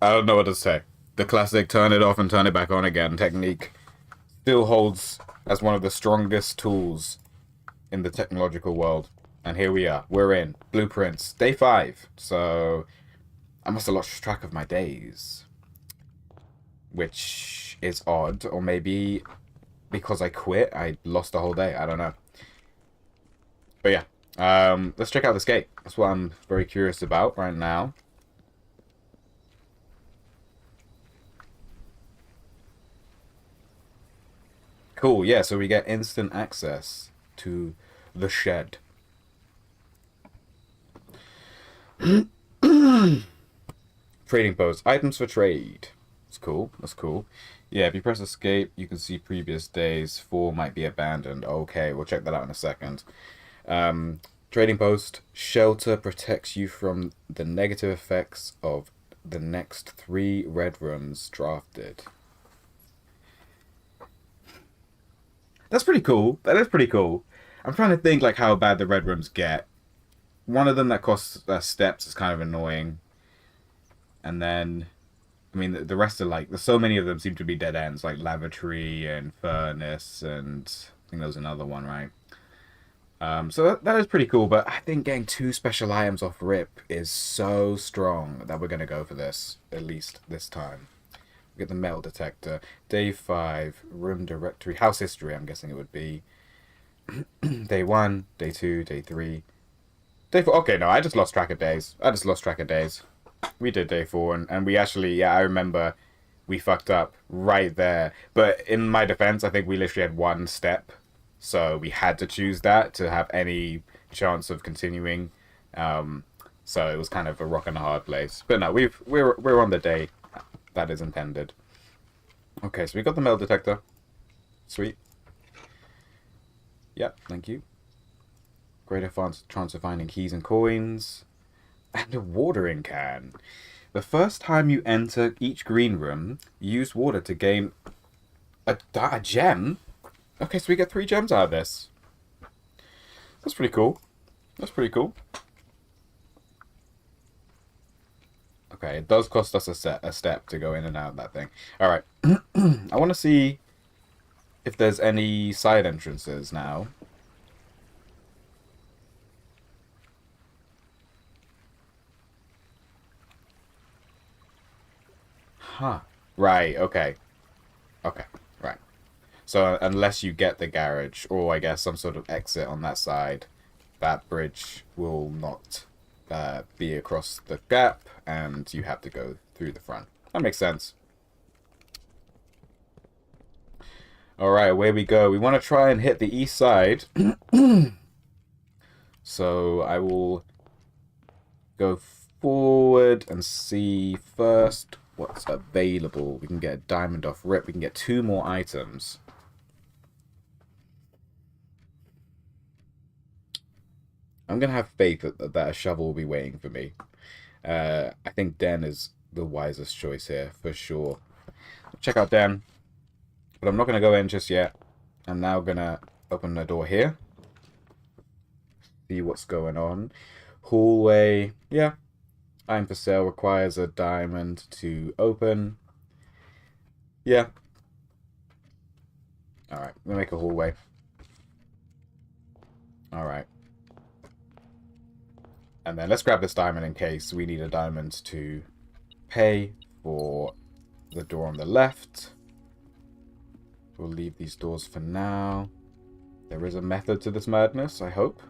I don't know what to say. The classic turn it off and turn it back on again technique still holds as one of the strongest tools in the technological world. And here we are. We're in. Blueprints. Day 5. So I must have lost track of my days. Which is odd. Or maybe because I quit, I lost the whole day. I don't know. But yeah. Let's check out this gate. That's what I'm very curious about right now. Cool, yeah, so we get instant access to the shed. Trading post. Items for trade. That's cool. That's cool. Yeah, if you press escape, you can see previous days. 4 might be abandoned. Okay, we'll check that out in a second. Trading post. Shelter protects you from the negative effects of the next 3 red rooms drafted. That's pretty cool. That is pretty cool. I'm trying to think like how bad the red rooms get. One of them that costs steps is kind of annoying. And then, I mean, the rest are like, there's so many of them seem to be dead ends, like lavatory and furnace, and I think there was another one, right? So that is pretty cool, but I think getting 2 special items off rip is so strong that we're going to go for this, at least this time. We get the metal detector. Day 5, room directory, house history, I'm guessing it would be. Day 1, day 2, day 3. Day 4, okay, no, I just lost track of days. We did day 4, and we actually, yeah, I remember we fucked up right there. But in my defense, I think we literally had 1 step. So we had to choose that to have any chance of continuing. So it was kind of a rock and a hard place. But no, we're on the day that is intended. Okay, so we got the metal detector. Sweet. Yep, thank you. Greater chance of finding keys and coins. And a watering can. The first time you enter each green room, use water to gain a gem. Okay, so we get 3 gems out of this. That's pretty cool. That's pretty cool. Okay, it does cost us a step to go in and out of that thing. Alright. I want to see if there's any side entrances now. Huh. Right, okay. Okay, right. So unless you get the garage, or I guess some sort of exit on that side, that bridge will not be across the gap, and you have to go through the front. That makes sense. Alright, away we go. We want to try and hit the east side. So I will go forward and see first what's available. We can get a diamond off rip. We can get 2 more items. I'm going to have faith that a shovel will be waiting for me. I think Den is the wisest choice here, for sure. Check out Den. But I'm not going to go in just yet. I'm now going to open the door here. See what's going on. Hallway. Yeah. Item for sale requires a diamond to open. Yeah. Alright, we'll make a hallway. Alright. And then let's grab this diamond in case we need a diamond to pay for the door on the left. We'll leave these doors for now. There is a method to this madness, I hope.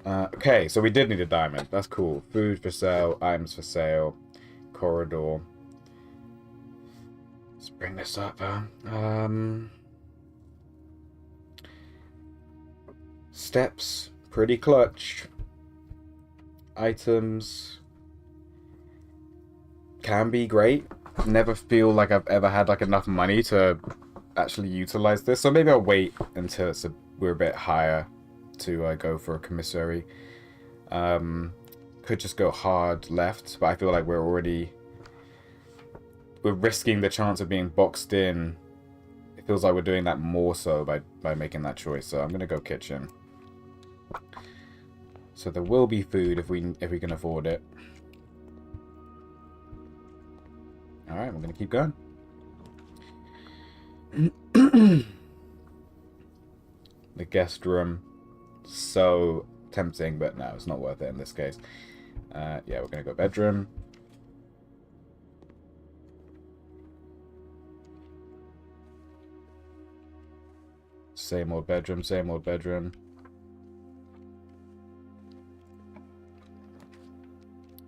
Okay, so we did need a diamond. That's cool. Food for sale, items for sale, corridor. Let's bring this up. Steps, pretty clutch. Items can be great. Never feel like I've ever had like enough money to actually utilize this. So maybe I'll wait until we're a bit higher to go for a commissary. Could just go hard left, but I feel like we're risking the chance of being boxed in. It feels like we're doing that more so by making that choice. So I'm gonna go kitchen. So there will be food if we can afford it. Alright, we're going to keep going. The guest room. So tempting, but no, it's not worth it in this case. Yeah, we're going to go bedroom. Same old bedroom, same old bedroom.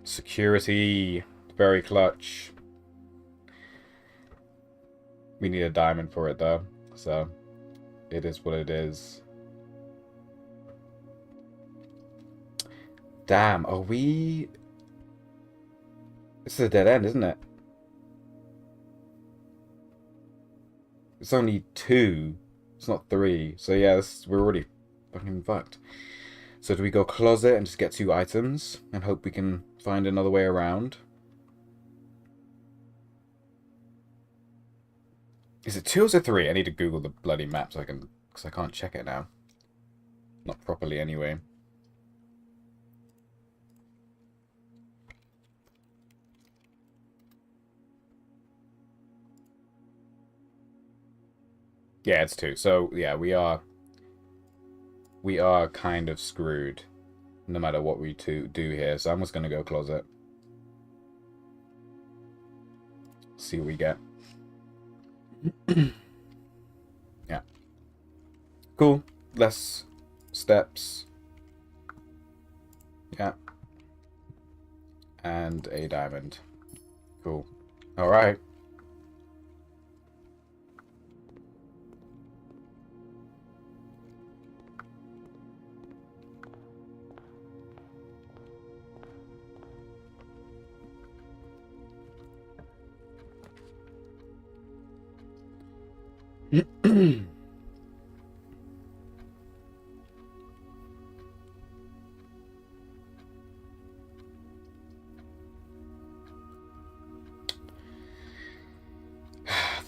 Security. Very clutch. We need a diamond for it, though. So, it is what it is. Damn, are we... This is a dead end, isn't it? It's only 2. It's not 3. So yeah, we're already fucking fucked. So do we go closet and just get 2 items and hope we can find another way around? Is it 2 or is it 3? I need to Google the bloody map so I can, because I can't check it now. Not properly anyway. Yeah, it's 2. So yeah, we are kind of screwed no matter what we do here. So I'm just gonna go closet. See what we get. Yeah. Cool. Less steps. Yeah. And a diamond. Cool. Alright.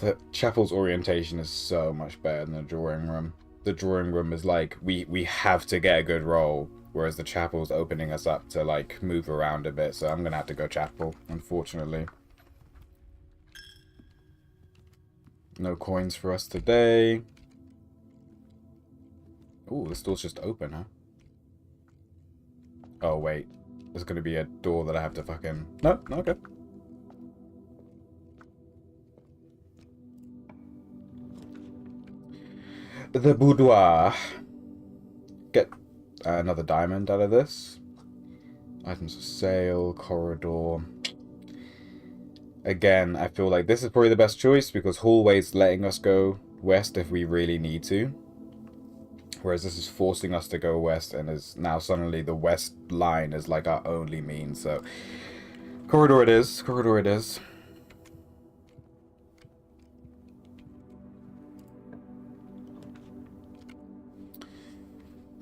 The chapel's orientation is so much better than the drawing room. The drawing room is like, we have to get a good roll, whereas the chapel's opening us up to like move around a bit, so I'm gonna have to go chapel, unfortunately. No coins for us today. Ooh, this door's just open, huh? Oh, wait. There's gonna be a door that I have to fucking... No, okay. The boudoir. Get another diamond out of this. Items for sale, corridor. Again, I feel like this is probably the best choice because hallway's letting us go west if we really need to. Whereas this is forcing us to go west and is now suddenly the west line is like our only means. So corridor it is. Corridor it is.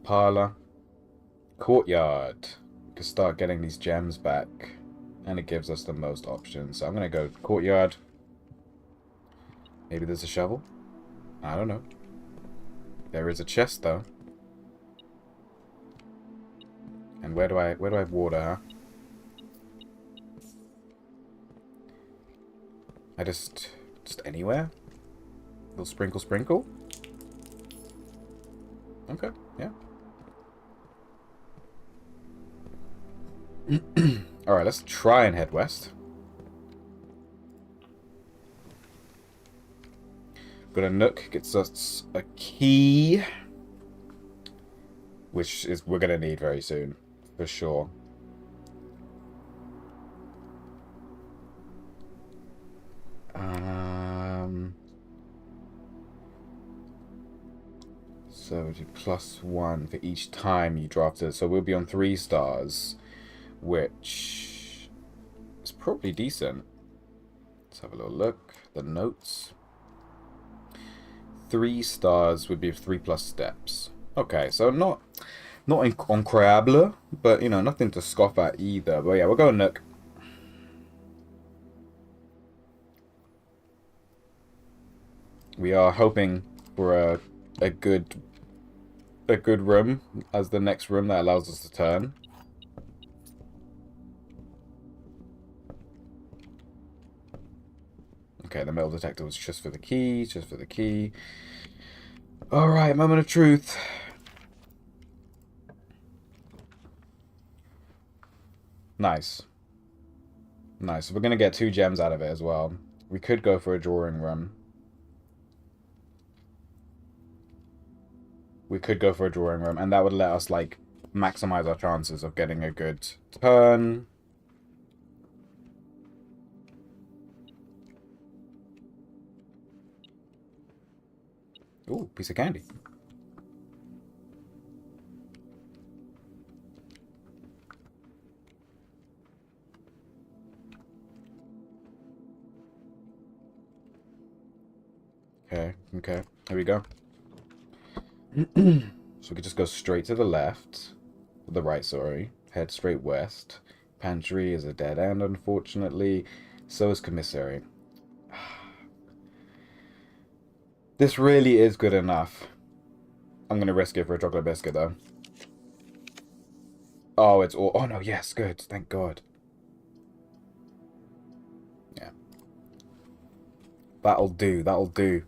Parlor. Courtyard. We can start getting these gems back. And it gives us the most options. So I'm going to go courtyard. Maybe there's a shovel? I don't know. There is a chest, though. And where do I water, huh? I just anywhere? Little sprinkle, sprinkle? Okay, yeah. Alright, let's try and head west. Got a nook, gets us a key. Which is we're gonna need very soon, for sure. So do +1 for each time you draft it. So we'll be on 3 stars. Which is probably decent. Let's have a little look. The notes. 3 stars would be 3+ steps. Okay, so not incroyable, but you know, nothing to scoff at either. But yeah, we'll go Nook. We are hoping for a good room as the next room that allows us to turn. Okay, the metal detector was just for the key, just for the key. Alright, moment of truth. Nice. Nice. We're going to get 2 gems out of it as well. We could go for a drawing room. We could go for a drawing room, and that would let us, like, maximize our chances of getting a good turn. Ooh, piece of candy. Okay, okay. Here we go. So we could just go straight to the left. The right, sorry. Head straight west. Pantry is a dead end, unfortunately. So is commissary. This really is good enough. I'm going to risk it for a chocolate biscuit, though. Oh, it's all... Oh, no, yes, good. Thank God. Yeah. That'll do. That'll do.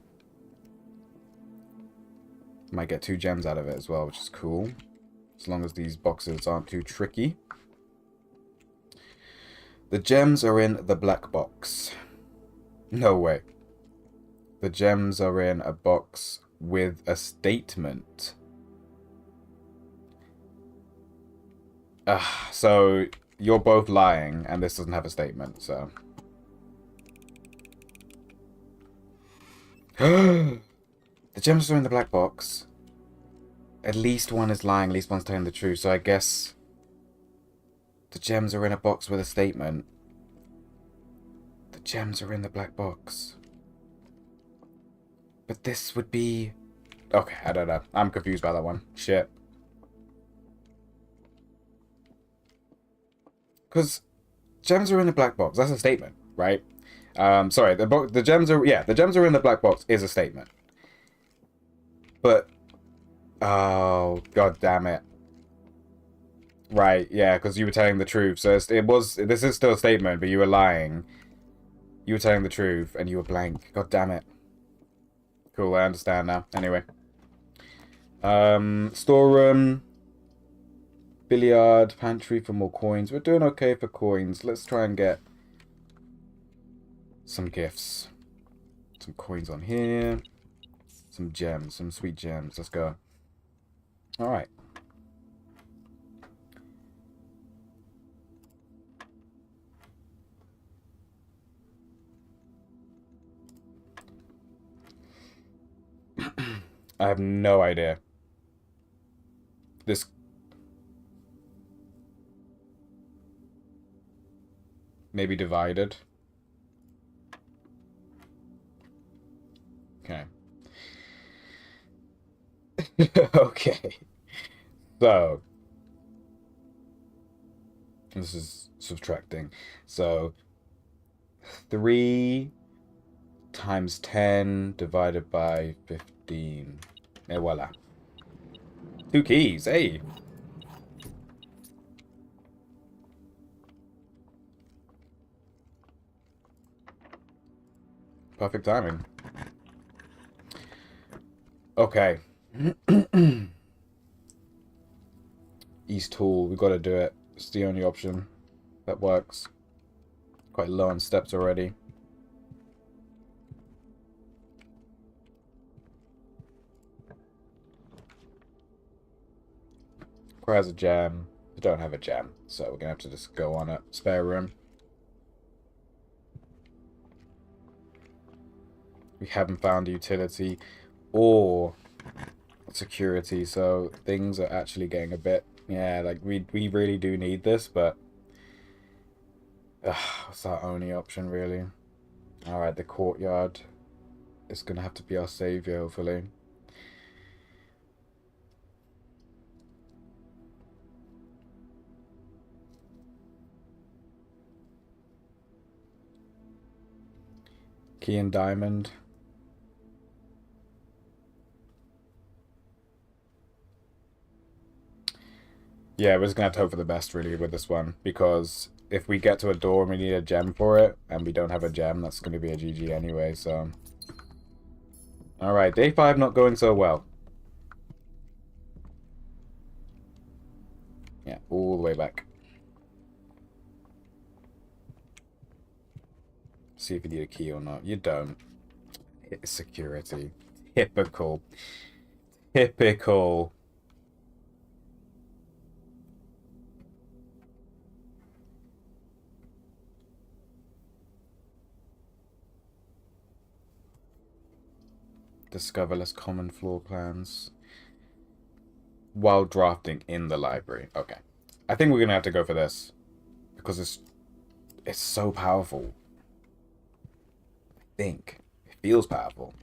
Might get 2 gems out of it as well, which is cool. As long as these boxes aren't too tricky. The gems are in the black box. No way. The gems are in a box with a statement. So you're both lying, and this doesn't have a statement, so... The gems are in the black box. At least one is lying, at least one's telling the truth, so I guess... The gems are in a box with a statement. The gems are in the black box. But this would be... Okay, I don't know. I'm confused by that one. Shit. Because gems are in the black box. That's a statement, right? Sorry, the gems are... Yeah, the gems are in the black box is a statement. But... Oh, god damn it. Right, yeah, because you were telling the truth. So this is still a statement, but you were lying. You were telling the truth, and you were blank. God damn it. Cool, I understand now. Anyway. Storeroom. Billiard. Pantry for more coins. We're doing okay for coins. Let's try and get some gifts. Some coins on here. Some gems. Some sweet gems. Let's go. Alright. I have no idea. This... Maybe divided. Okay. Okay. So... This is subtracting. So... 3 times 10 divided by 15. Et voila. 2 keys, hey! Perfect timing. Okay. East Hall, we gotta do it. It's the only option that works. Quite low on steps already. Requires a jam. We don't have a jam, so we're gonna have to just go on a spare room. We haven't found utility or security, so things are actually getting a bit... Yeah, like, we really do need this, but... it's our only option, really. Alright, the courtyard is gonna have to be our savior, hopefully. Key and diamond. Yeah, we're just gonna have to hope for the best, really, with this one. Because if we get to a door and we need a gem for it, and we don't have a gem, that's gonna be a GG anyway, so... Alright, day 5 not going so well. Yeah, all the way back. See if you need a key or not. You don't. It's security. Typical. Typical. Discover less common floor plans while drafting in the library. Okay. I think we're gonna have to go for this. Because it's so powerful. I think. It feels powerful.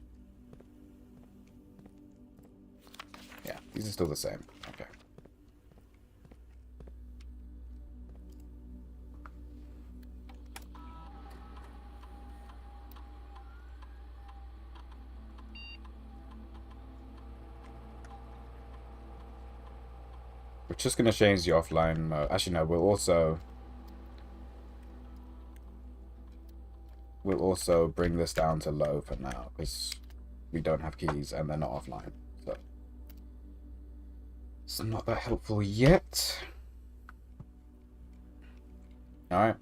Yeah, these are still the same. Okay. We're just gonna change the offline mode. Actually, no, we'll also bring this down to low for now, because we don't have keys and they're not offline. So it's not that helpful yet. Alright.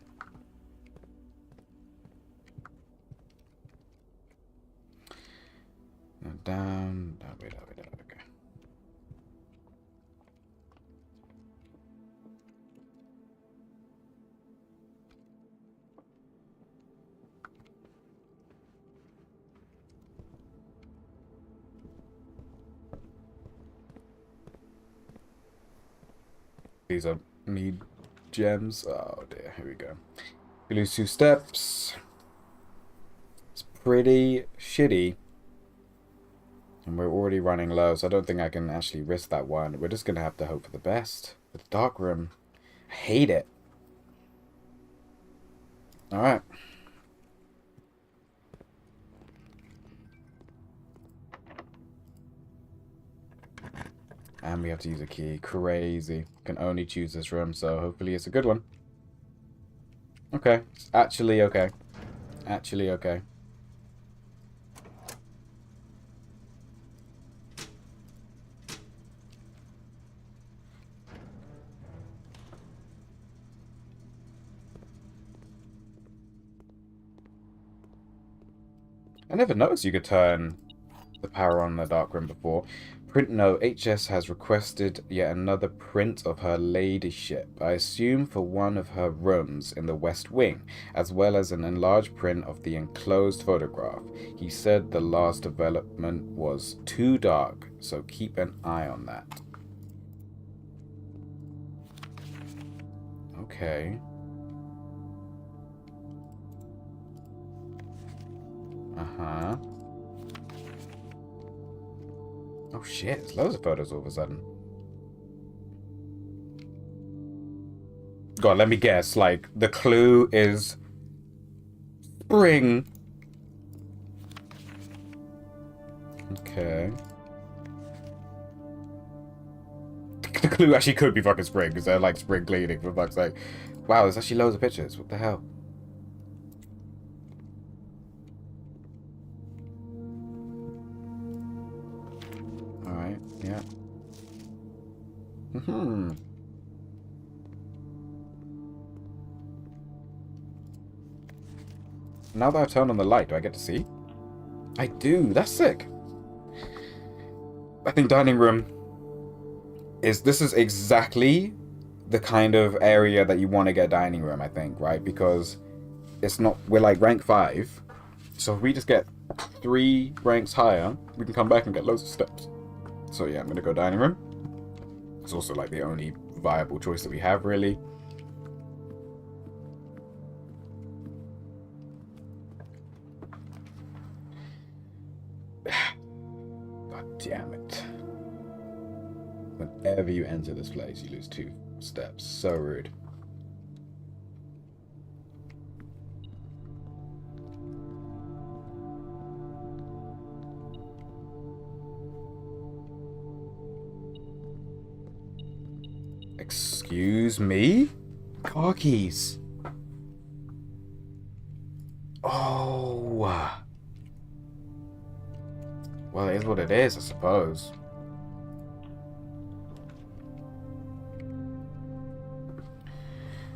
Down, wait, okay. These are need gems. Oh dear, here we go. We lose 2 steps. It's pretty shitty. And we're already running low, so I don't think I can actually risk that one. We're just gonna have to hope for the best. The dark room. I hate it. Alright. And we have to use a key. Crazy. Can only choose this room, so hopefully it's a good one. Okay. It's actually okay. Actually okay. I never noticed you could turn the power on the dark room before. Print note, HS has requested yet another print of her ladyship, I assume for one of her rooms in the West Wing, as well as an enlarged print of the enclosed photograph. He said the last development was too dark, so keep an eye on that. Okay. Uh-huh. Oh shit, there's loads of photos all of a sudden. God, let me guess, like, the clue is spring. Okay. The clue actually could be fucking spring, because they're like spring cleaning, for fuck's sake. Wow, there's actually loads of pictures. What the hell? Alright, yeah. Now that I've turned on the light, do I get to see? I do. That's sick. I think dining room this is exactly the kind of area that you want to get dining room, I think, right? Because it's not, we're like rank 5. So if we just get 3 ranks higher, we can come back and get loads of steps. So yeah, I'm going to go dining room. It's also like the only viable choice that we have, really. God damn it. Whenever you enter this place, you lose 2 steps. So rude. Excuse me? Car keys. Oh. Well, it is what it is, I suppose.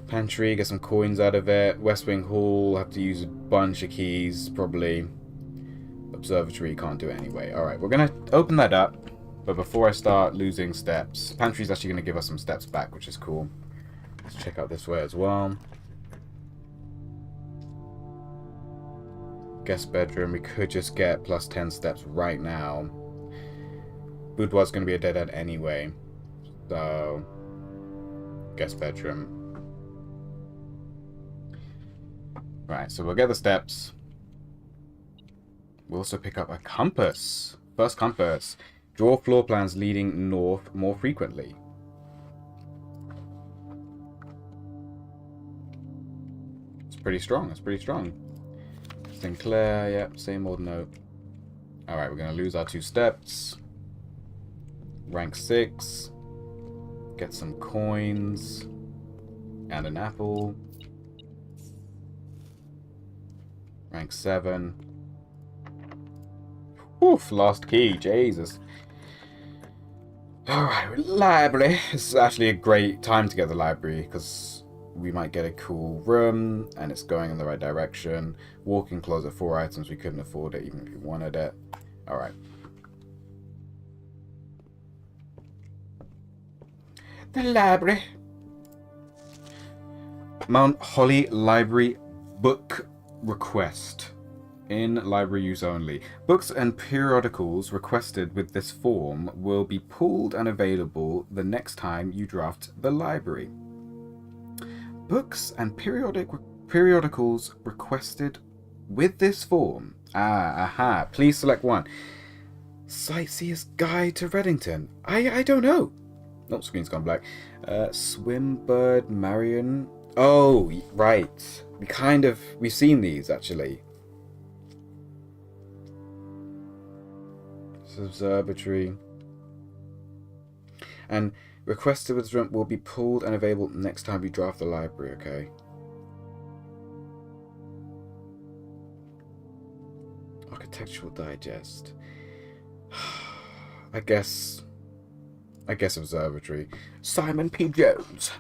Pantry, get some coins out of it. West Wing Hall, have to use a bunch of keys, probably. Observatory, can't do it anyway. Alright, we're going to open that up. But before I start losing steps, Pantry's actually going to give us some steps back, which is cool. Let's check out this way as well. Guest bedroom, we could just get plus 10 steps right now. Boudoir's going to be a dead end anyway. So, guest bedroom. Right, so we'll get the steps. We'll also pick up a compass. First compass. Draw floor plans leading north more frequently. It's pretty strong. It's pretty strong. Sinclair, yep, same old note. Alright, we're going to lose our 2 steps. Rank 6. Get some coins. And an apple. Rank 7. Oof, lost key, Jesus. Alright, library. This is actually a great time to get the library, because we might get a cool room, and it's going in the right direction. Walk-in closet, 4 items. We couldn't afford it, even if we wanted it. Alright. The library. Mount Holly Library Book Request. In library use only. Books and periodicals requested with this form will be pulled and available the next time you draft the library. Books and periodicals requested with this form. Please select one. Sightseer's Guide to Reddington. I don't know. Oh, screen's gone black. Swimbird Marion. Oh, right. We've seen these, actually. Observatory. And requested withdrawal will be pulled and available next time you draft the library, okay? Architectural Digest. I guess Observatory. Simon P. Jones.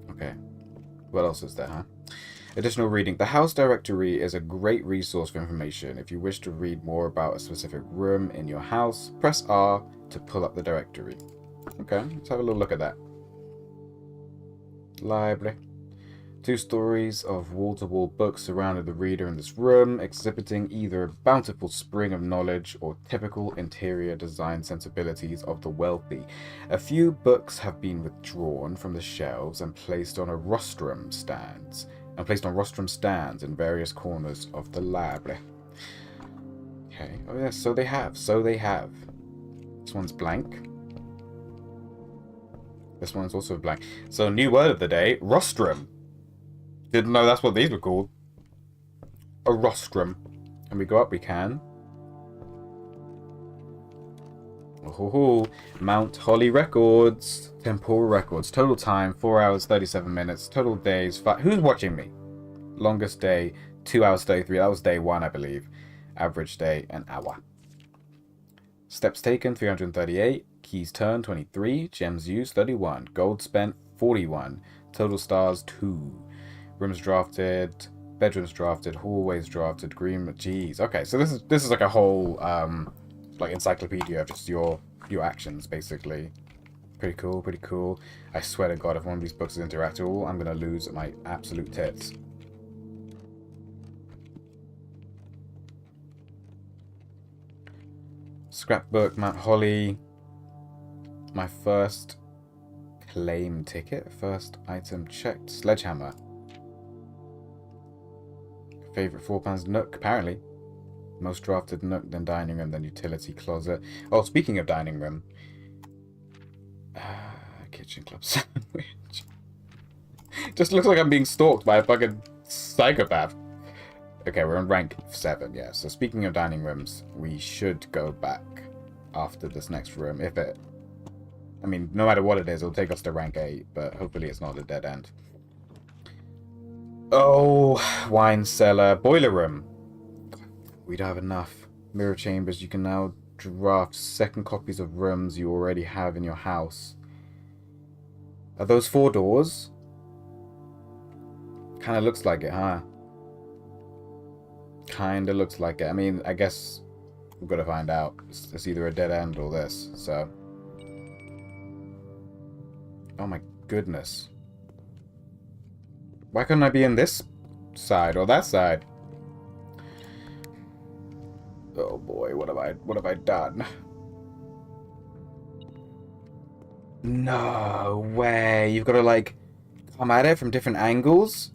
Okay. What else is there, huh? Additional reading. The house directory is a great resource for information. If you wish to read more about a specific room in your house, press R to pull up the directory. Okay, let's have a little look at that. Library. 2 stories of wall-to-wall books surrounded the reader in this room, exhibiting either a bountiful spring of knowledge or typical interior design sensibilities of the wealthy. A few books have been withdrawn from the shelves and placed on rostrum stands in various corners of the library. Okay. Oh yes, so they have. This one's blank. This one's also blank. So new word of the day, rostrum. Didn't know that's what these were called. A rostrum. Can we go up? We can. Oh, Mount Holly records. Temporal records. Total time, 4 hours, 37 minutes. Total days, 5. Who's watching me? Longest day, 2 hours, 33. That was day 1, I believe. Average day, an hour. Steps taken, 338. Keys turned, 23. Gems used, 31. Gold spent, 41. Total stars, 2. Rooms drafted. Bedrooms drafted. Hallways drafted. Green. Jeez. Okay, so this is like a whole like encyclopedia of just your actions, basically. Pretty cool. Pretty cool. I swear to God, if one of these books is interactable, I'm gonna lose my absolute tits. Scrapbook. Mount Holly. My first claim ticket. First item checked. Sledgehammer. Favorite 4 pounds nook, apparently. Most drafted nook, then dining room, then utility closet. Oh, speaking of dining room. Kitchen club sandwich. Just looks like I'm being stalked by a fucking psychopath. Okay, we're on rank 7, yeah. So speaking of dining rooms, we should go back after this next room. If it... I mean, no matter what it is, it'll take us to rank 8, but hopefully it's not a dead end. Oh, wine cellar. Boiler room. We don't have enough. Mirror chambers. You can now draft second copies of rooms you already have in your house. Are those 4 doors? Kind of looks like it, huh? Kind of looks like it. I mean, I guess we've got to find out. It's either a dead end or this, so... Oh my goodness. Why couldn't I be in this side or that side? Oh boy, what have I done? No way. You've got to like come at it from different angles?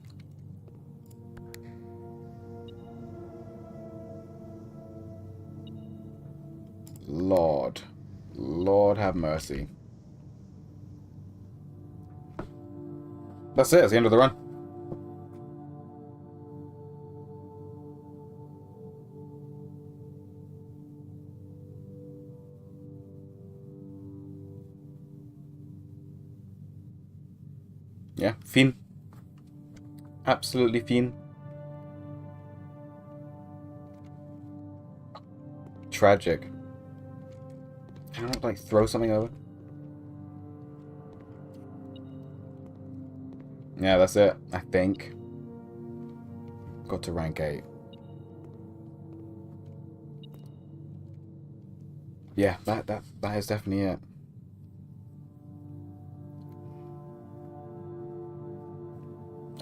Lord. Lord have mercy. That's it. It's the end of the run. Yeah, fin. Absolutely fin. Tragic. Can I, like, throw something over? Yeah, that's it, I think. Got to rank 8. Yeah, that is definitely it.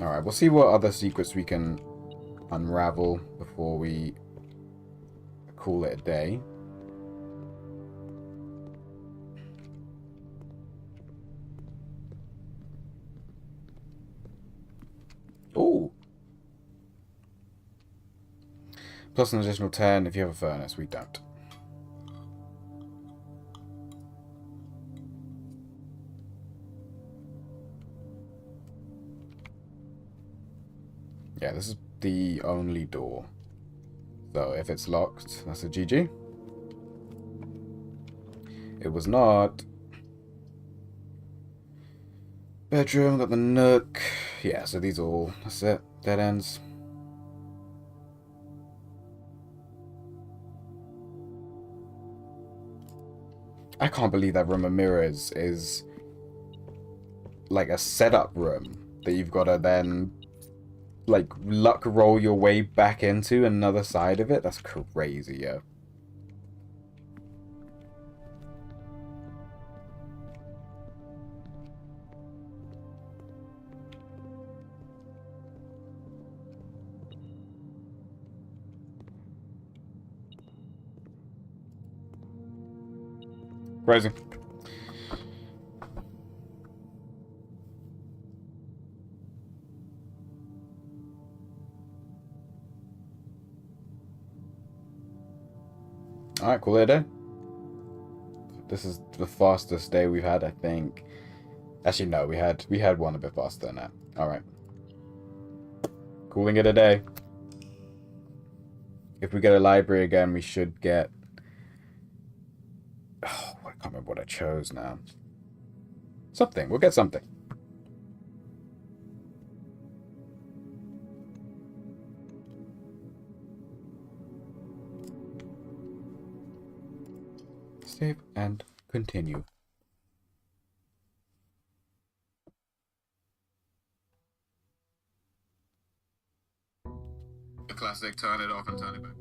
Alright, we'll see what other secrets we can unravel before we call it a day. Ooh! Plus an additional 10 if you have a furnace. We don't. Yeah, this is the only door. So if it's locked, that's a GG. It was not. Bedroom, got the nook. Yeah, so these are all, that's it. Dead ends. I can't believe that room of mirrors is like a setup room that you've got to then like luck roll your way back into another side of it. That's crazy, yo. Crazy. Alright, call it a day. This is the fastest day we've had, I think. Actually, no, we had one a bit faster than that. Alright. Calling it a day. If we get a library again, we should get... Oh, I can't remember what I chose now. Something. We'll get something. Save and continue. The classic turn it off and turn it back.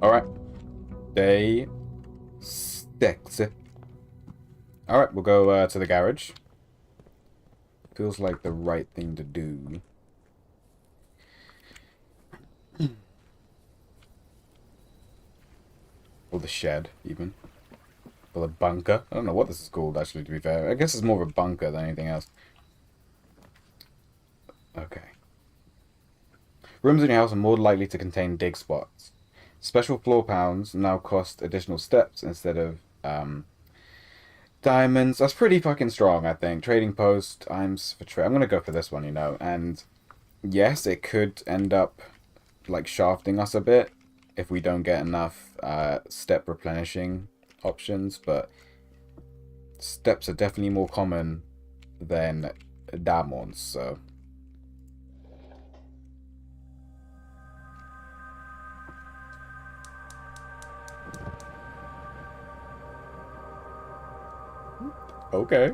Alright. Day 6. Alright, we'll go to the garage. Feels like the right thing to do. Or the shed, even. Or the bunker. I don't know what this is called, actually, to be fair. I guess it's more of a bunker than anything else. Okay. Rooms in your house are more likely to contain dig spots. Special floor pounds now cost additional steps instead of Diamonds. That's pretty fucking strong, I think. Trading post. For trade. I'm gonna go for this one, you know. And yes, it could end up like shafting us a bit if we don't get enough step replenishing options, but steps are definitely more common than diamonds, so okay.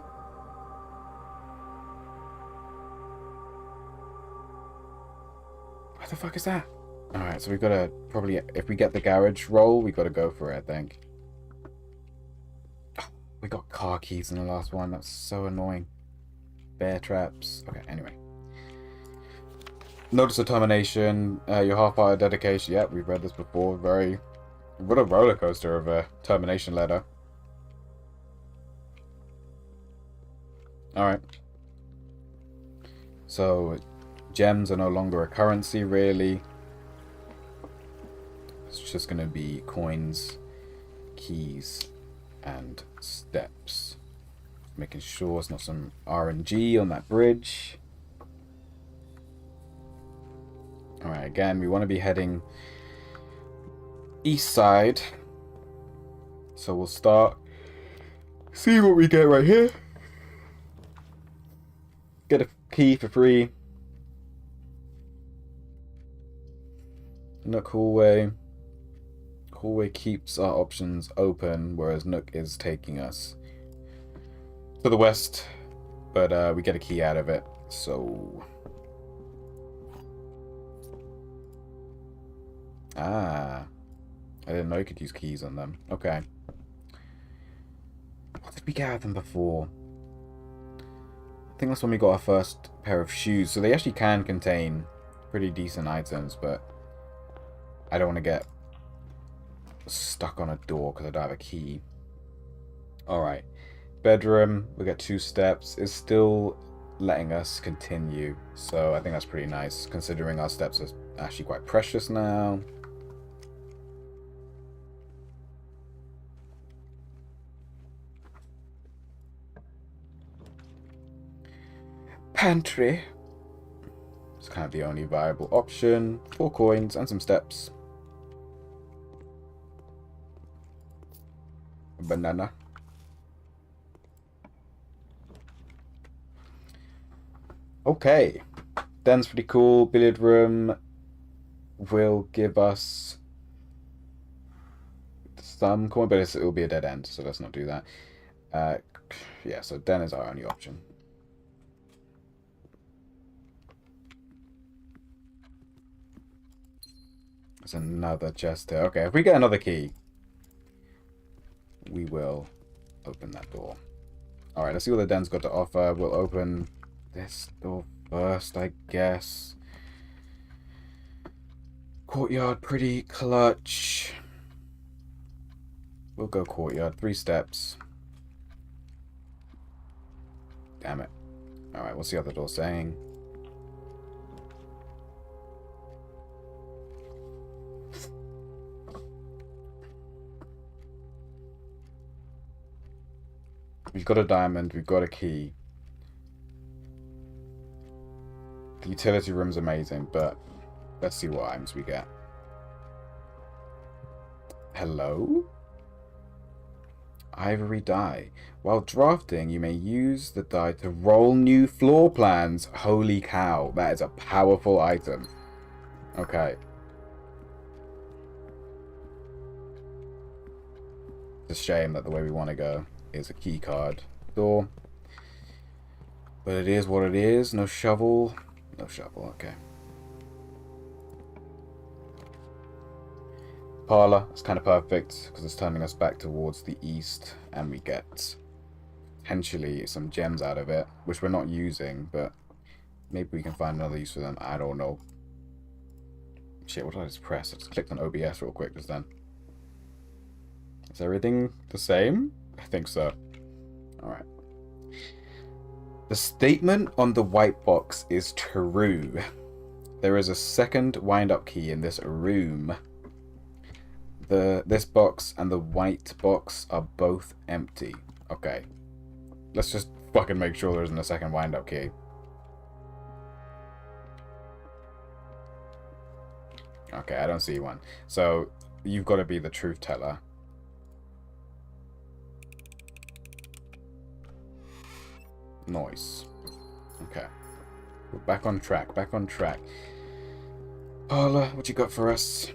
What the fuck is that? Alright, so we gotta probably, if we get the garage roll, we gotta go for it, I think. Oh, we got car keys in the last one. That's so annoying. Bear traps. Okay, anyway. Notice of termination. Your half-hour dedication. Yep, we've read this before. What a roller coaster of a termination letter. Alright. So, gems are no longer a currency, really. It's just going to be coins, keys, and steps. Making sure it's not some RNG on that bridge. Alright, again, we want to be heading east side. So we'll start. See what we get right here. Get a key for free. Nook Hallway. Hallway keeps our options open, whereas Nook is taking us to the west. But we get a key out of it, so... Ah. I didn't know you could use keys on them. Okay. What did we get out of them before? I think that's when we got our first pair of shoes. So they actually can contain pretty decent items, but I don't want to get stuck on a door because I don't have a key. Alright. Bedroom, we got 2 steps. It's still letting us continue. So I think that's pretty nice, considering our steps are actually quite precious now. Pantry. It's kind of the only viable option. 4 coins and some steps. Banana. Okay. Den's pretty cool. Billiard room will give us some coin, but it will be a dead end, so let's not do that. Yeah, so Den is our only option. There's another chest here. Okay, if we get another key, we will open that door. Alright, let's see what the den's got to offer. We'll open this door first, I guess. Courtyard, pretty clutch. We'll go courtyard. 3 steps. Damn it. Alright, we'll see what the door's saying. We've got a diamond, we've got a key. The utility room's amazing, but let's see what items we get. Hello? Ivory die. While drafting, you may use the die to roll new floor plans. Holy cow, that is a powerful item. Okay. It's a shame that the way we want to go is a key card door. But it is what it is. No shovel. No shovel, okay. Parlor, it's kind of perfect because it's turning us back towards the east and we get potentially some gems out of it, which we're not using, but maybe we can find another use for them. I don't know. Shit, what did I just press? I just clicked on OBS real quick just then. Is everything the same? I think so. Alright. The statement on the white box is true. There is a second wind-up key in this room. This box and the white box are both empty. Okay. Let's just fucking make sure there isn't a second wind-up key. Okay, I don't see one. So, you've got to be the truth teller. Noise. Okay. We're back on track, back on track. Paula, what you got for us?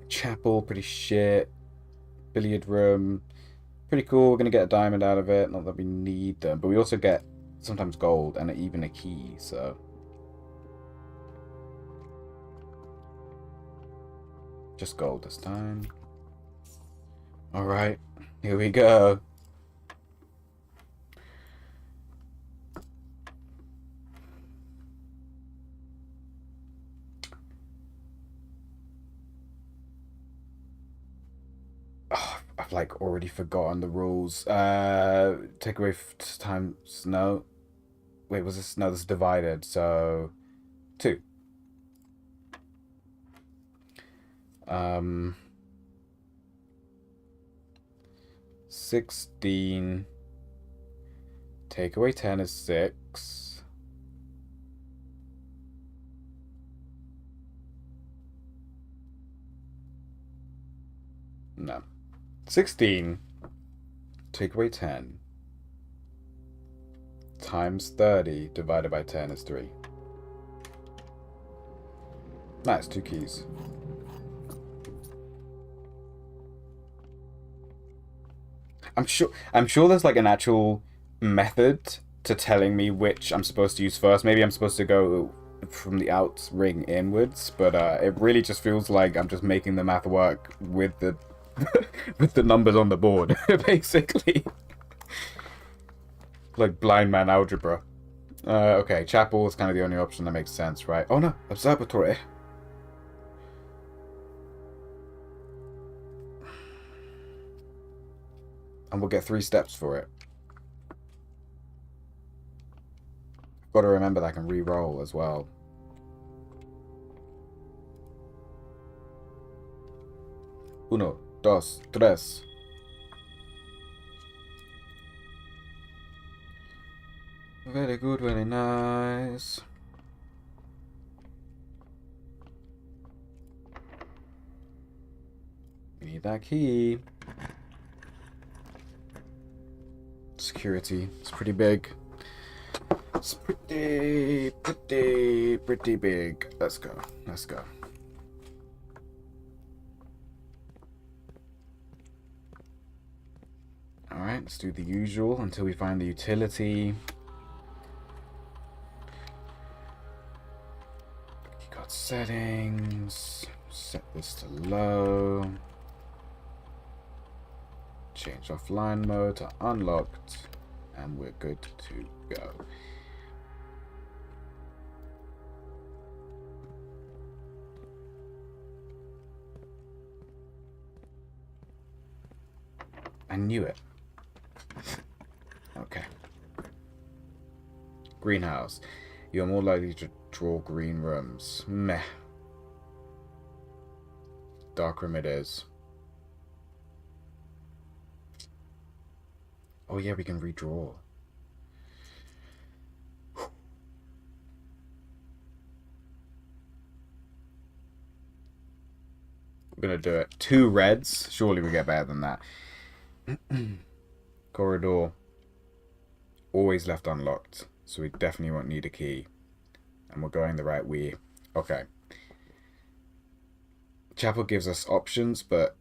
Chapel, pretty shit. Billiard room, pretty cool. We're going to get a diamond out of it. Not that we need them, but we also get sometimes gold and even a key, so... Just gold this time. Alright, here we go. Oh, I've like already forgotten the rules. Take away times... No. Wait, was this... No, this is divided, so... 2. 16. Take away 10 is 6. No. 16. Take away 10. Times 30 divided by 10 is 3. Nice, 2 keys. I'm sure there's like an actual method to telling me which I'm supposed to use first. Maybe I'm supposed to go from the out ring inwards, but it really just feels like I'm just making the math work with the with the numbers on the board, basically. Like blind man algebra. Okay, chapel is kind of the only option that makes sense, right? Oh no, observatory. And we'll get 3 steps for it. Got to remember that I can re-roll as well. Uno, dos, tres. Very good, very nice. We need that key. Security. It's pretty big. It's pretty big. Let's go. Let's go. Alright, let's do the usual until we find the utility. Got settings. Set this to low. Change offline mode to unlocked. And we're good to go. I knew it. Okay. Greenhouse. You're more likely to draw green rooms. Meh. Dark room it is. Oh yeah, we can redraw. We're gonna do it. 2 reds. Surely we get better than that. Corridor. Always left unlocked. So we definitely won't need a key. And we're going the right way. Okay. Chapel gives us options, but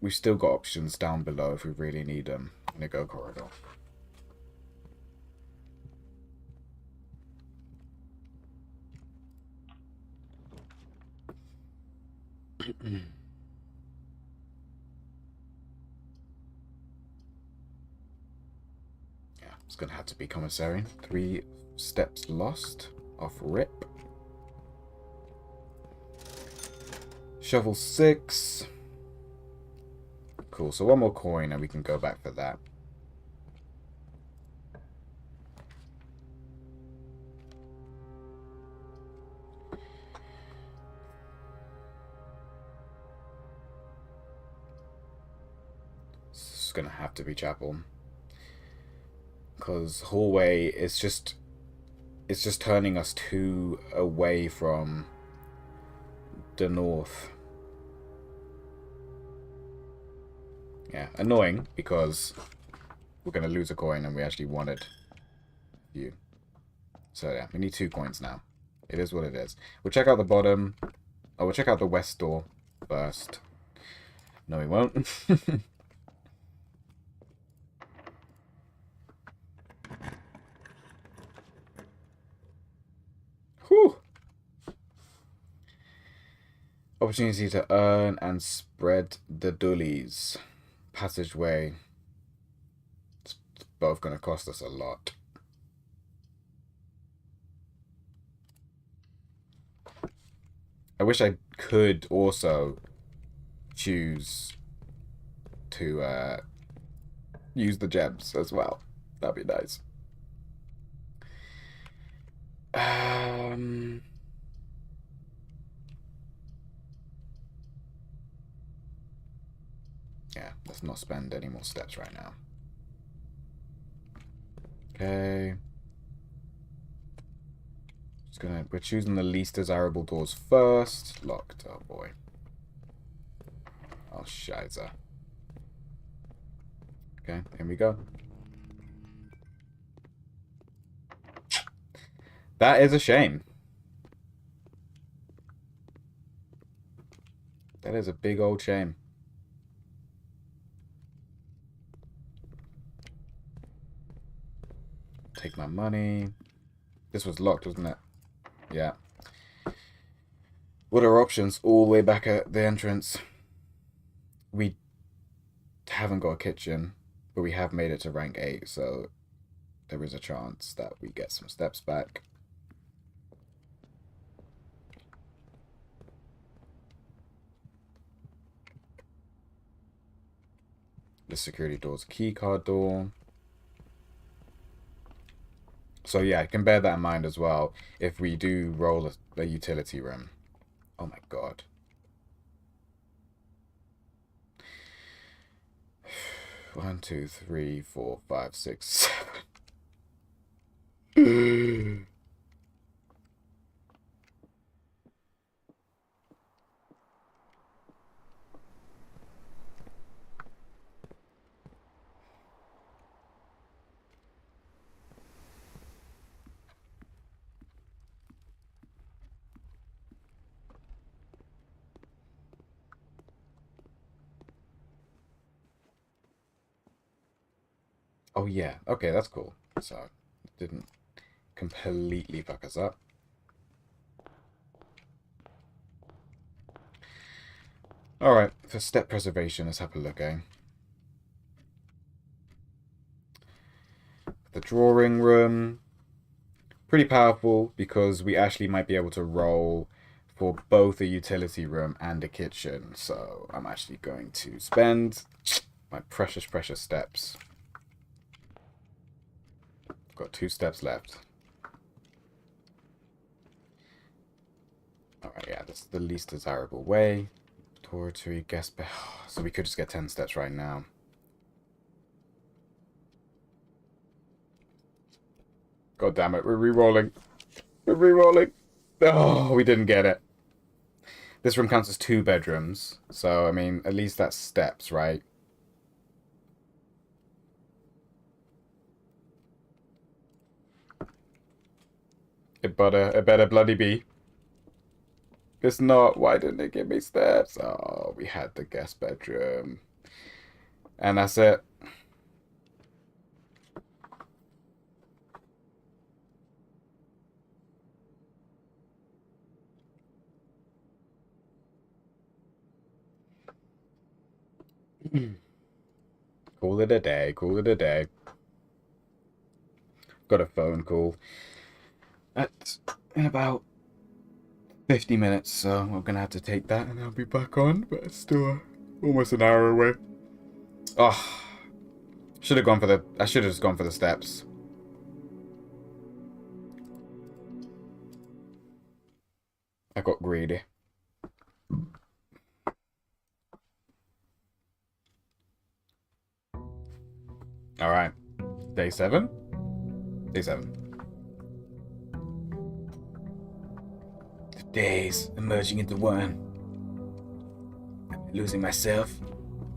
we've still got options down below if we really need them. I'm gonna go corridor. Yeah, it's gonna have to be commissary. 3 steps lost off rip. Shovel 6. Cool, so 1 more coin and we can go back for that. It's gonna have to be chapel. Because hallway is just... It's just turning us too away from the north. Yeah, annoying because we're going to lose a coin and we actually wanted a few. So yeah, we need 2 coins now. It is what it is. We'll check out the bottom. Oh, we'll check out the west door first. No, we won't. Whew. Opportunity to earn and spread the dullies. Passageway. It's both going to cost us a lot. I wish I could also choose to use the gems as well. That'd be nice. Yeah, let's not spend any more steps right now. Okay. We're choosing the least desirable doors first. Locked. Oh boy. Oh shiza. Okay, here we go. That is a shame. That is a big old shame. Take my money. This was locked, wasn't it? Yeah. What are options? All the way back at the entrance. We haven't got a kitchen, but we have made it to rank 8, so there is a chance that we get some steps back. The security door's a key card door. So yeah, I can bear that in mind as well if we do roll a utility room. Oh my god. One, two, three, 4, 5, 6, 7. Oh yeah, okay, that's cool. So it didn't completely fuck us up. Alright, for step preservation, let's have a look, eh? The drawing room. Pretty powerful because we actually might be able to roll for both a utility room and a kitchen. So I'm actually going to spend my precious, precious steps. I've got 2 steps left. Alright, yeah, this is the least desirable way. Dormitory, guest bed. So we could just get 10 steps right now. God damn it, we're re-rolling. We're re-rolling. Oh, we didn't get it. This room counts as 2 bedrooms. So, I mean, at least that's steps, right? It better bloody be. It's not. Why didn't it give me steps? Oh, we had the guest bedroom. And that's it. Call it a day. Call it a day. Got a phone call in about 50 minutes, so I'm gonna have to take that and I'll be back on, but it's still almost an hour away. Oh, should have gone for I should have just gone for the steps. I got greedy. Alright. Day 7. Day 7. The days are merging into one. I'm losing myself,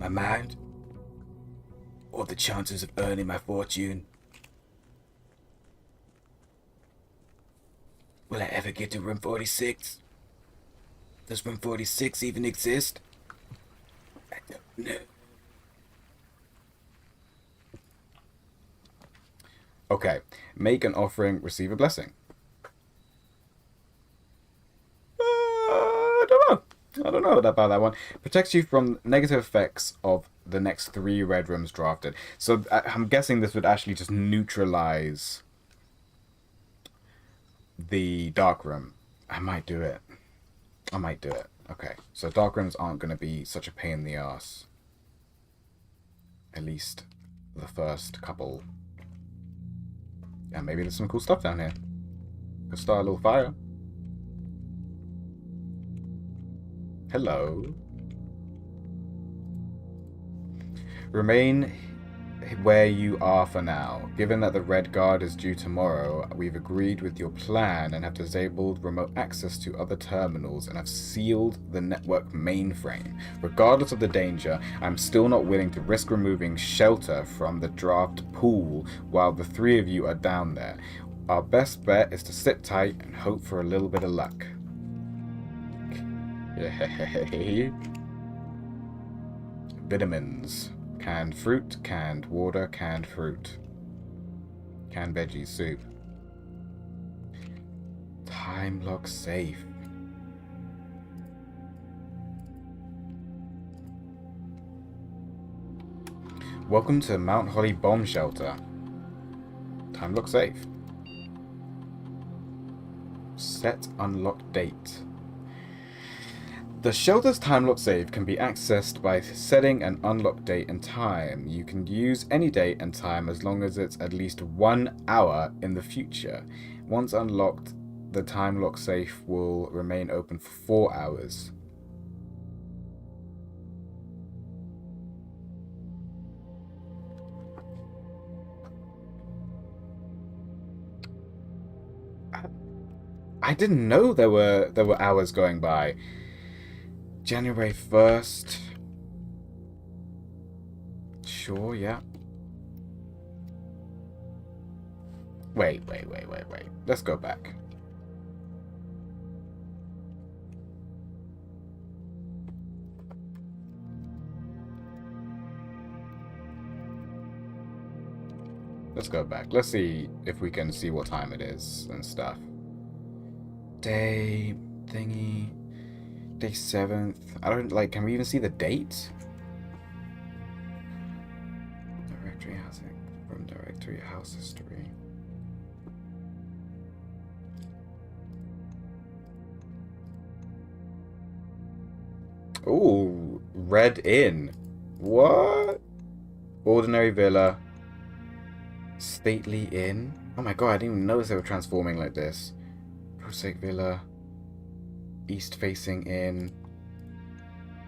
my mind, or the chances of earning my fortune. Will I ever get to room 46? Does room 46 even exist? I don't know. Okay. Make an offering, receive a blessing. I don't know about that one. Protects you from negative effects of the next 3 red rooms drafted. So I'm guessing this would actually just neutralize the dark room. I might do it. Okay, so dark rooms aren't going to be such a pain in the ass. At least the first couple. And maybe there's some cool stuff down here. Could start a little fire. Hello. Remain where you are for now. Given that the Red Guard is due tomorrow, we've agreed with your plan and have disabled remote access to other terminals and have sealed the network mainframe. Regardless of the danger, I'm still not willing to risk removing shelter from the draft pool while the 3 of you are down there. Our best bet is to sit tight and hope for a little bit of luck. Vitamins. Canned fruit, canned water, canned fruit. Canned veggie soup. Time lock safe. Welcome to Mount Holly Bomb Shelter. Time lock safe. Set unlock date. The shelter's time lock save can be accessed by setting an unlock date and time. You can use any date and time as long as it's at least 1 hour in the future. Once unlocked, the time lock safe will remain open for 4 hours. I didn't know there were hours going by. January 1st. Sure, yeah. Wait. Let's go back. Let's go back. Let's see if we can see what time it is and stuff. Day thingy. Day 7th. I don't like. Can we even see the date? Directory housing. Room directory. House history. Ooh, Red Inn. What? Ordinary villa. Stately Inn. Oh my god! I didn't even notice they were transforming like this. Prosaic villa. East-facing inn.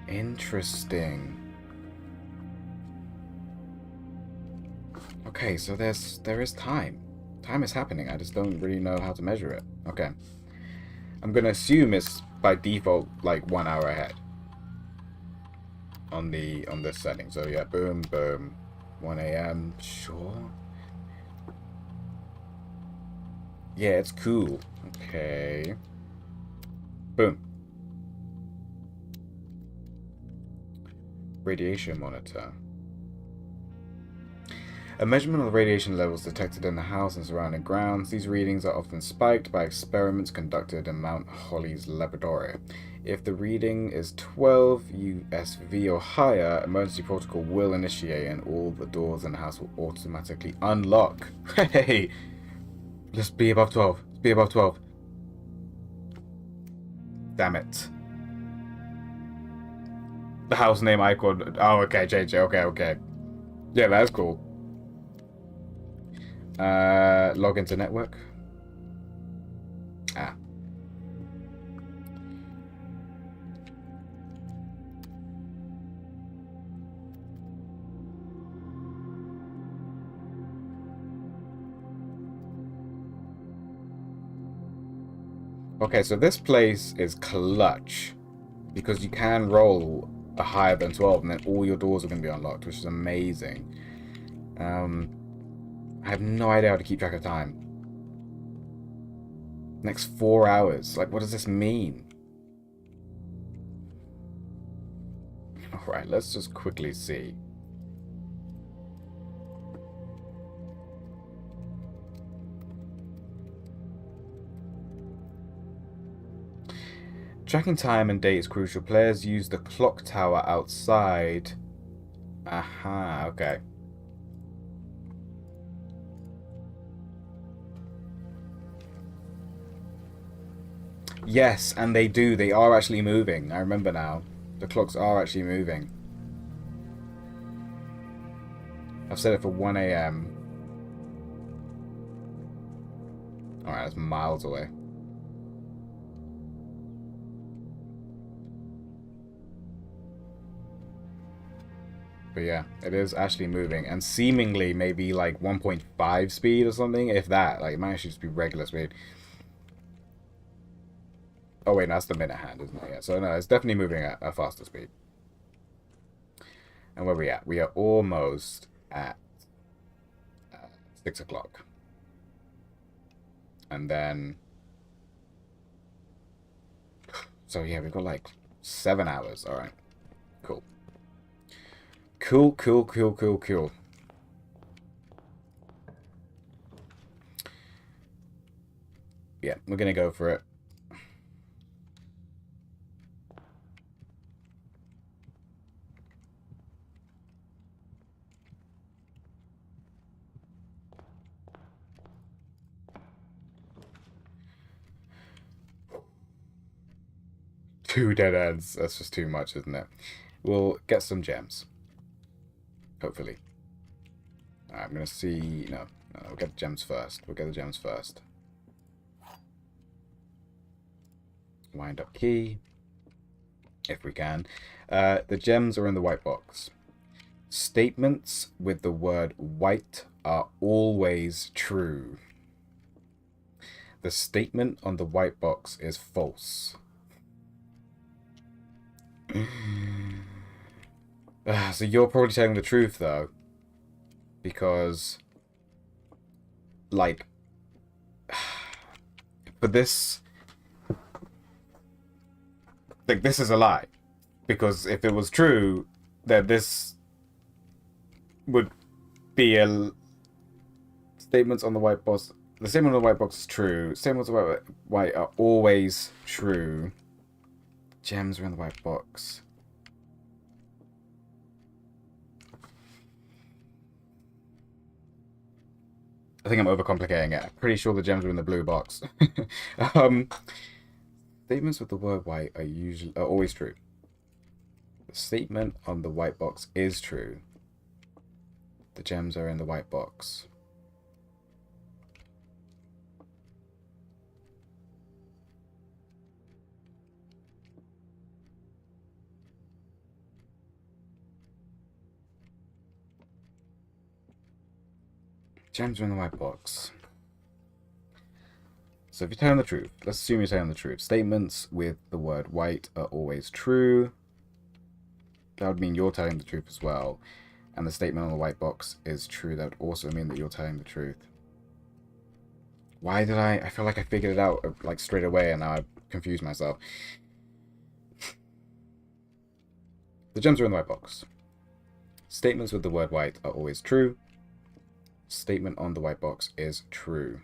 Interesting. Okay, so there is time. Time is happening. I just don't really know how to measure it. Okay. I'm gonna assume it's by default like 1 hour ahead on this setting. So yeah, boom, 1 a.m. Sure. Yeah, it's cool. Okay. Boom. Radiation monitor. A measurement of the radiation levels detected in the house and surrounding grounds. These readings are often spiked by experiments conducted in Mount Holly's laboratory. If the reading is 12 USV or higher, emergency protocol will initiate and all the doors in the house will automatically unlock. Hey! Let's be above 12. Let's be above 12. Damn it. The house name icon. Oh, okay, JJ. Okay. Yeah, that's cool. Log into network. Ah. Okay, so this place is clutch because you can roll a higher than 12 and then all your doors are going to be unlocked, which is amazing. I have no idea how to keep track of time. Next 4 hours. Like, what does this mean? Alright, let's just quickly see. Tracking time and date is crucial. Players use the clock tower outside. Aha, okay. Yes, and they do. They are actually moving. I remember now. The clocks are actually moving. I've set it for 1 a.m. Alright, that's miles away. But yeah, it is actually moving. And seemingly maybe like 1.5 speed or something, if that. Like, it might actually just be regular speed. Oh wait, no, that's the minute hand, isn't it? Yeah, so no, it's definitely moving at a faster speed. And where are we at? We are almost at 6 o'clock. And then... So yeah, we've got like 7 hours. Alright. Cool. Cool, cool, cool, cool, cool. Yeah, we're gonna go for it. Two dead ends. That's just too much, isn't it? We'll get some gems. Hopefully. Alright, I'm gonna see... No, we'll get the gems first. We'll get the gems first. Wind up key. If we can. The gems are in the white box. Statements with the word white are always true. The statement on the white box is false. So you're probably telling the truth, though. Because, like, but this, like, this is a lie. Because if it was true, then this would be a statements on the white box. The statement on the white box is true. Statements on the white are always true. Gems are in the white box. I think I'm overcomplicating it. I'm pretty sure the gems are in the blue box. Statements with the word white are always true. The statement on the white box is true. The gems are in the white box. Gems are in the white box. So if you're telling the truth, let's assume you're telling the truth. Statements with the word white are always true. That would mean you're telling the truth as well. And the statement on the white box is true. That would also mean that you're telling the truth. Why did I feel like I figured it out like straight away and now I've confused myself. The gems are in the white box. Statements with the word white are always true. Statement on the white box is true.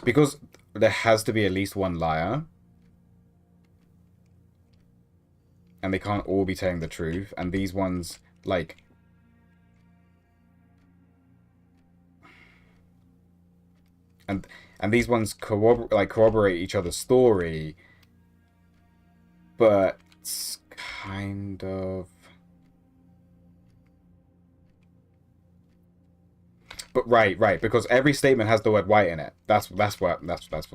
Because there has to be at least one liar. And they can't all be telling the truth. And these ones, like... And these ones corroborate each other's story. But it's kind of... But right, because every statement has the word white in it. That's what's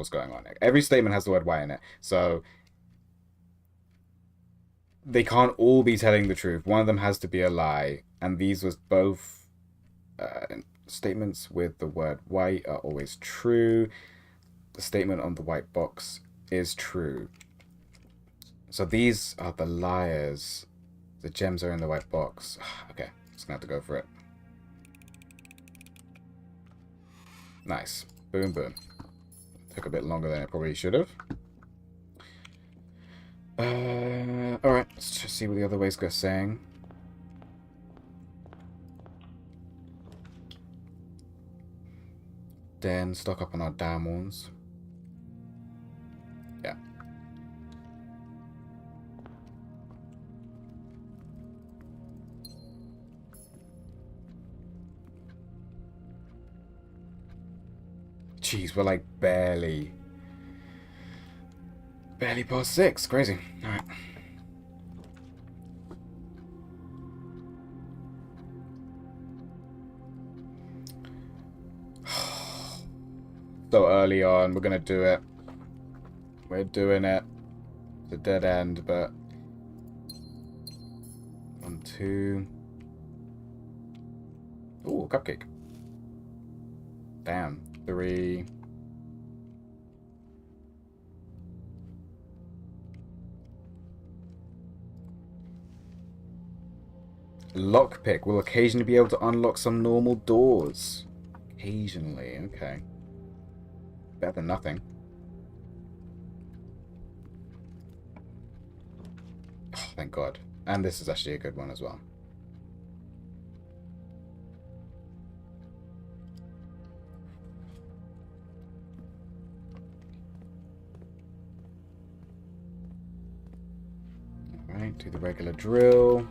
going on. Every statement has the word white in it. So they can't all be telling the truth. One of them has to be a lie, and these was both Statements with the word white are always true. The statement on the white box is true. So these are the liars. The gems are in the white box. Okay, just gonna have to go for it. Nice. Boom, boom. Took a bit longer than it probably should have. Alright, let's just see what the other ways go saying. Then stock up on our diamonds. Yeah. Jeez, we're like barely past 6. Crazy. Alright. So early on, we're gonna do it. We're doing it. It's a dead end, but 1, 2. Ooh, cupcake. Damn. 3. Lockpick will occasionally be able to unlock some normal doors. Occasionally, okay. Better than nothing. Oh, thank God. And this is actually a good one as well. Alright, do the regular drill.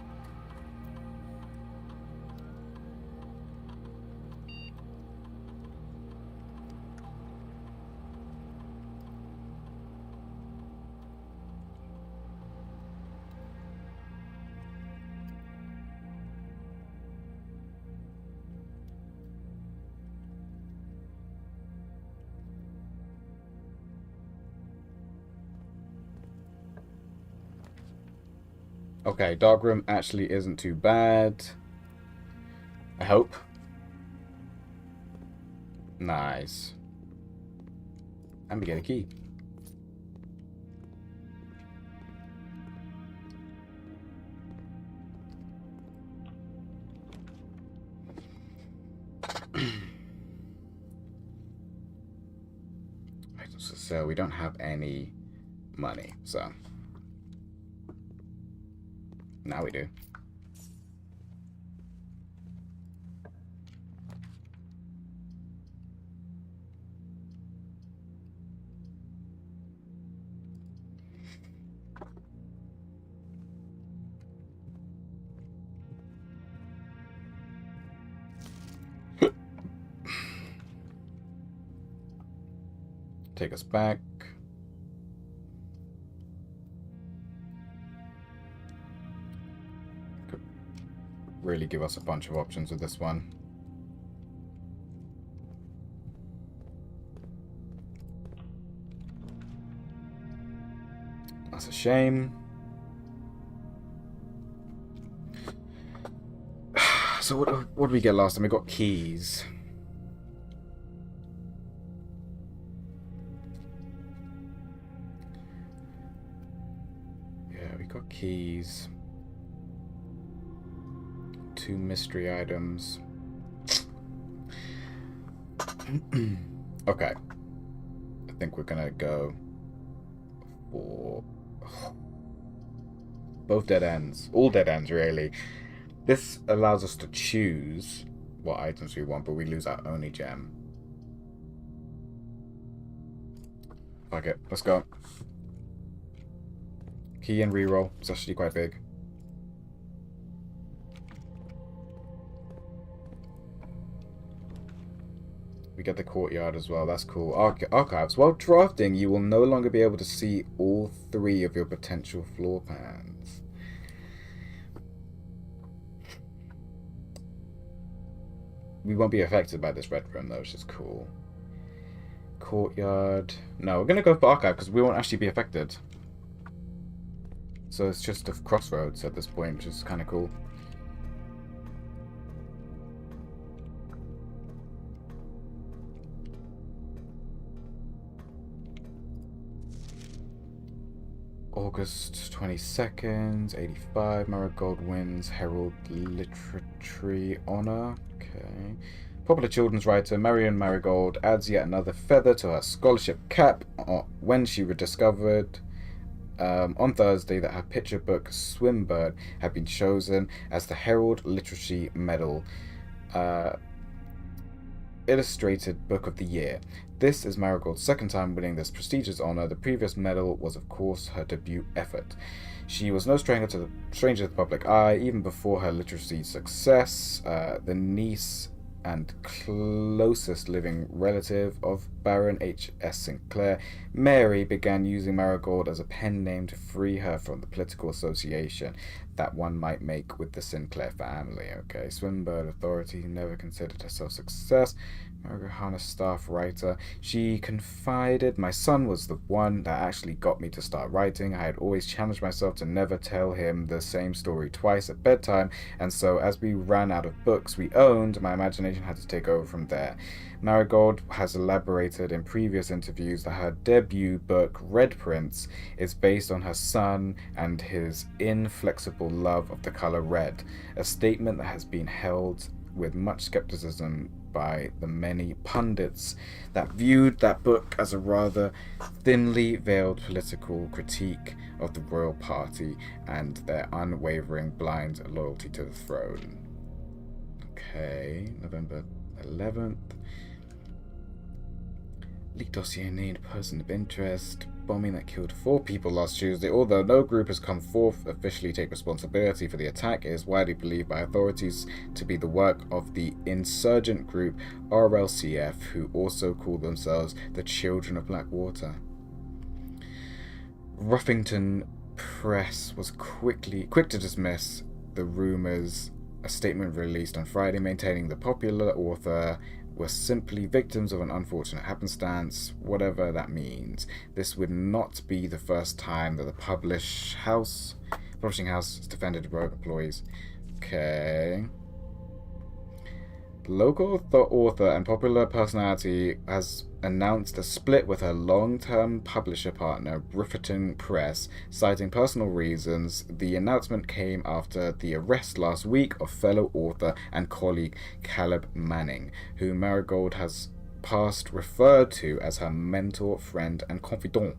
Okay, dark room actually isn't too bad. I hope. Nice. And we get a key. So we don't have any money, so now we do. Take us back. Could really give us a bunch of options with this one. That's a shame. So what did we get last time? We got keys. Got keys. 2 mystery items. Okay. I think we're gonna go for both dead ends. All dead ends, really. This allows us to choose what items we want, but we lose our only gem. Fuck it. Let's go. Key and reroll. It's actually quite big. We get the courtyard as well. That's cool. Archives. While drafting, you will no longer be able to see all 3 of your potential floor plans. We won't be affected by this red room, though, which is cool. Courtyard. No, we're going to go for archive because we won't actually be affected. So it's just a crossroads at this point, which is kind of cool. August 22nd, 85. Marigold wins Herald Literary Honor. Okay. Popular children's writer Marion Marigold adds yet another feather to her scholarship cap when she rediscovered on Thursday that her picture book Swimbird had been chosen as the Herald Literacy Medal Illustrated Book of the Year. This is Marigold's second time winning this prestigious honor. The previous medal was, of course, her debut effort. She was no stranger to the public eye, even before her literary success. The niece and closest living relative of Baron H.S. Sinclair, Mary began using Marigold as a pen name to free her from the political association that one might make with the Sinclair family. Okay, Swinburne Authority never considered herself success. Margaret Hannah, staff writer. She confided, my son was the one that actually got me to start writing. I had always challenged myself to never tell him the same story twice at bedtime, and so as we ran out of books we owned, my imagination had to take over from there. Marigold has elaborated in previous interviews that her debut book, Red Prince, is based on her son and his inflexible love of the color red, a statement that has been held with much skepticism by the many pundits that viewed that book as a rather thinly veiled political critique of the royal party and their unwavering blind loyalty to the throne. Okay, November 11th. Leaked dossier named person of interest. Bombing that killed 4 people last Tuesday. Although no group has come forth officially take responsibility for the attack, it is widely believed by authorities to be the work of the insurgent group RLCF, who also call themselves the Children of Blackwater. Ruffington Press was quick to dismiss the rumours. A statement released on Friday maintaining the popular author were simply victims of an unfortunate happenstance, whatever that means. This would not be the first time that the publishing house has defended rogue employees. Okay. Local author and popular personality has announced a split with her long-term publisher partner, Ruffington Press, citing personal reasons. The announcement came after the arrest last week of fellow author and colleague Caleb Manning, who Marigold has past referred to as her mentor, friend, and confidant.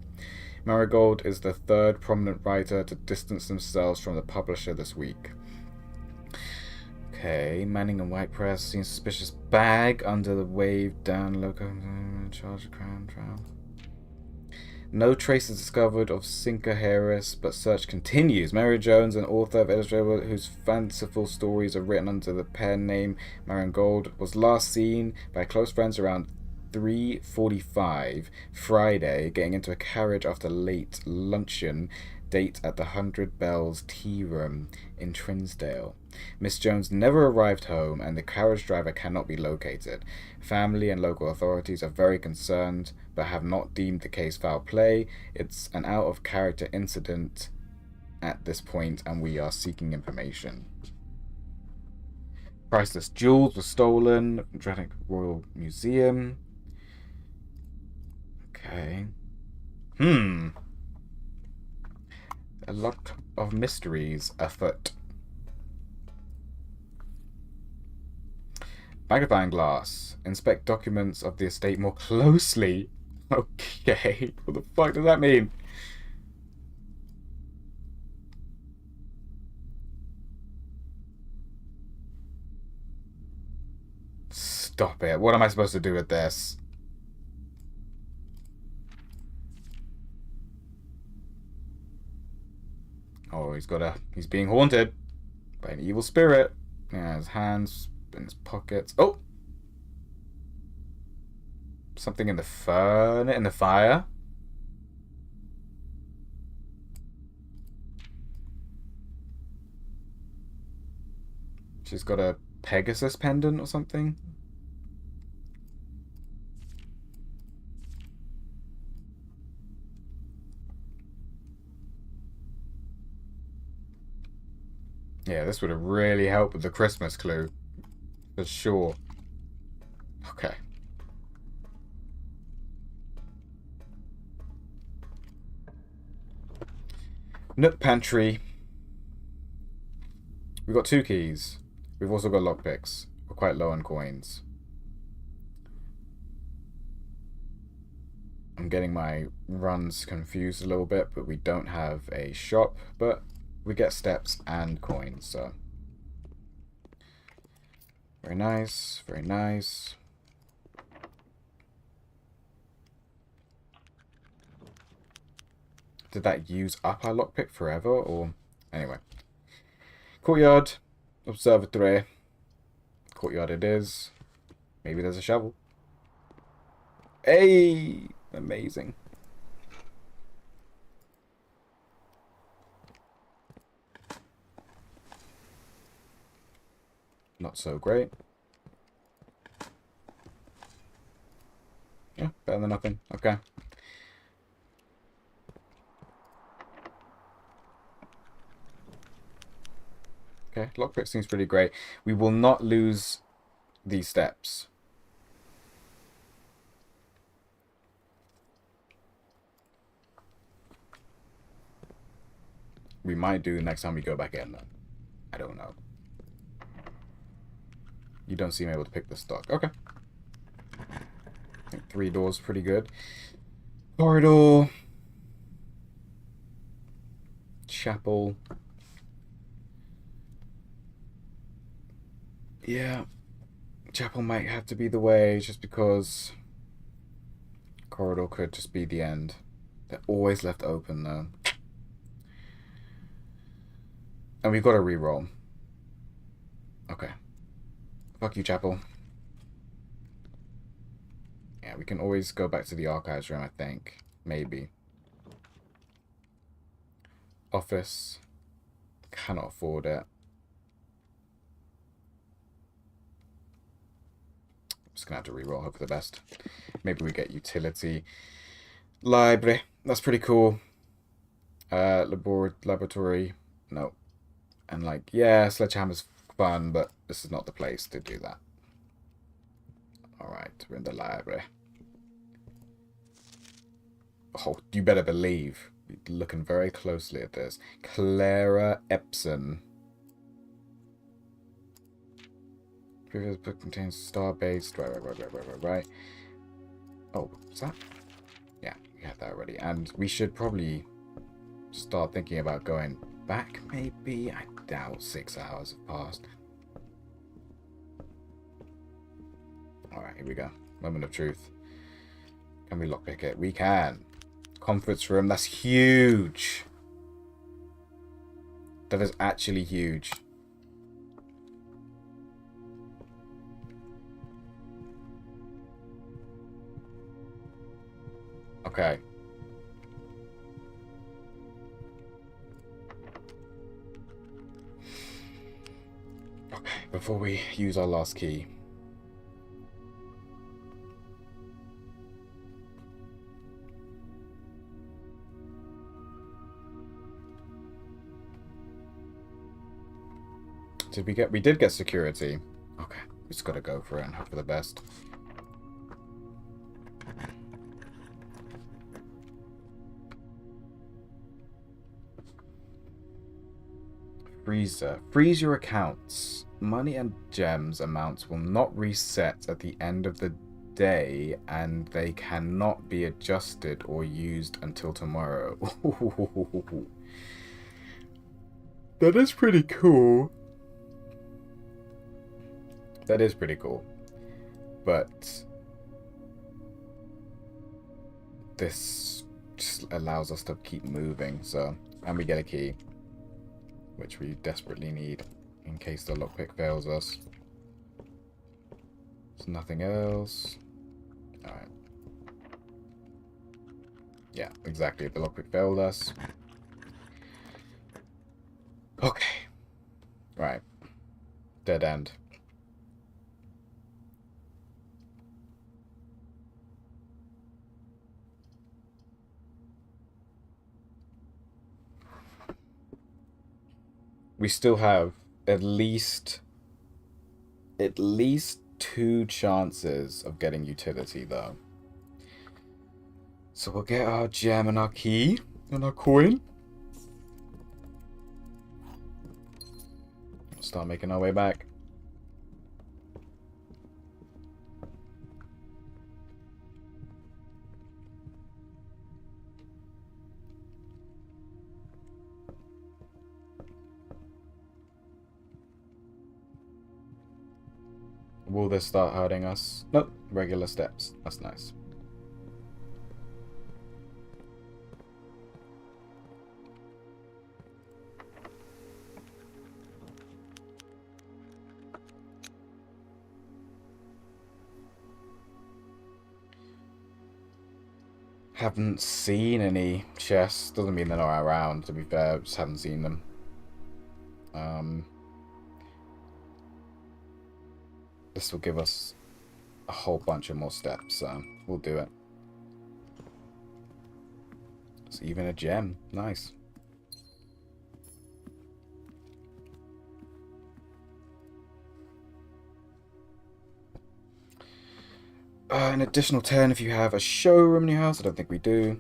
Marigold is the third prominent writer to distance themselves from the publisher this week. Okay, Manning and White Press seen suspicious bag under the wave down local charge of crown trial. No traces discovered of Sinker Harris, but search continues. Mary Jones, an author of illustrator whose fanciful stories are written under the pen name Marigold, was last seen by close friends around 3:45 Friday, getting into a carriage after late luncheon date at the 100 Bells Tea Room in Trinsdale. Miss Jones never arrived home and the carriage driver cannot be located. Family and local authorities are very concerned but have not deemed the case foul play. It's an out-of-character incident at this point and we are seeking information. Priceless jewels were stolen from Drannock Royal Museum. Okay. A lot of mysteries afoot. Magnifying glass. Inspect documents of the estate more closely. Okay. What the fuck does that mean? Stop it. What am I supposed to do with this? Oh, he's being haunted by an evil spirit. Yeah, his hands in his pockets. Oh! Something in the fire. She's got a Pegasus pendant or something. Yeah, this would have really helped with the Christmas clue. For sure. Okay. Nook pantry. We've got 2 keys. We've also got lockpicks. We're quite low on coins. I'm getting my runs confused a little bit, but we don't have a shop, but we get steps and coins, so. Very nice, very nice. Did that use up our lockpick forever, or... Anyway. Courtyard. Observatory. Courtyard it is. Maybe there's a shovel. Hey! Amazing. Not so great. Yeah, better than nothing. Okay. Okay, lockpick seems pretty great. We will not lose these steps. We might do next time we go back in, though. I don't know. You don't seem able to pick the stock. Okay. I think 3 doors pretty good. Corridor. Chapel. Yeah. Chapel might have to be the way, just because corridor could just be the end. They're always left open, though. And we've got to reroll. Okay. Fuck you, Chapel. Yeah, we can always go back to the archives room, I think. Maybe. Office. Cannot afford it. Just gonna have to reroll, hope for the best. Maybe we get utility. Library. That's pretty cool. Laboratory. No. And like, yeah, sledgehammer's fun, but this is not the place to do that. Alright, we're in the library. Oh, you better believe. We're looking very closely at this. Clara Epson. Previous book contains star-based. Right. Oh, what's that? Yeah, we had that already. And we should probably start thinking about going back, maybe. I doubt 6 hours have passed. Alright, here we go. Moment of truth. Can we lockpick it? We can. Conference room. That's huge. That is actually huge. Okay. Okay, before we use our last key. Did we get... We did get security. Okay, we just gotta go for it and hope for the best. Freezer. Freeze your accounts. Money and gems amounts will not reset at the end of the day, and they cannot be adjusted or used until tomorrow. That is pretty cool. That is pretty cool. But this just allows us to keep moving, so... And we get a key, which we desperately need in case the lockpick fails us. There's nothing else. Alright. Yeah, exactly. The lockpick failed us. Okay. Right. Dead end. We still have at least 2 chances of getting utility, though. So we'll get our gem and our key and our coin. Start making our way back. Will this start hurting us? Nope, regular steps. That's nice. Haven't seen any chests. Doesn't mean they're not around, to be fair. Just haven't seen them. This will give us a whole bunch of more steps, so we'll do it. It's even a gem. Nice. An additional 10 if you have a showroom in your house. I don't think we do.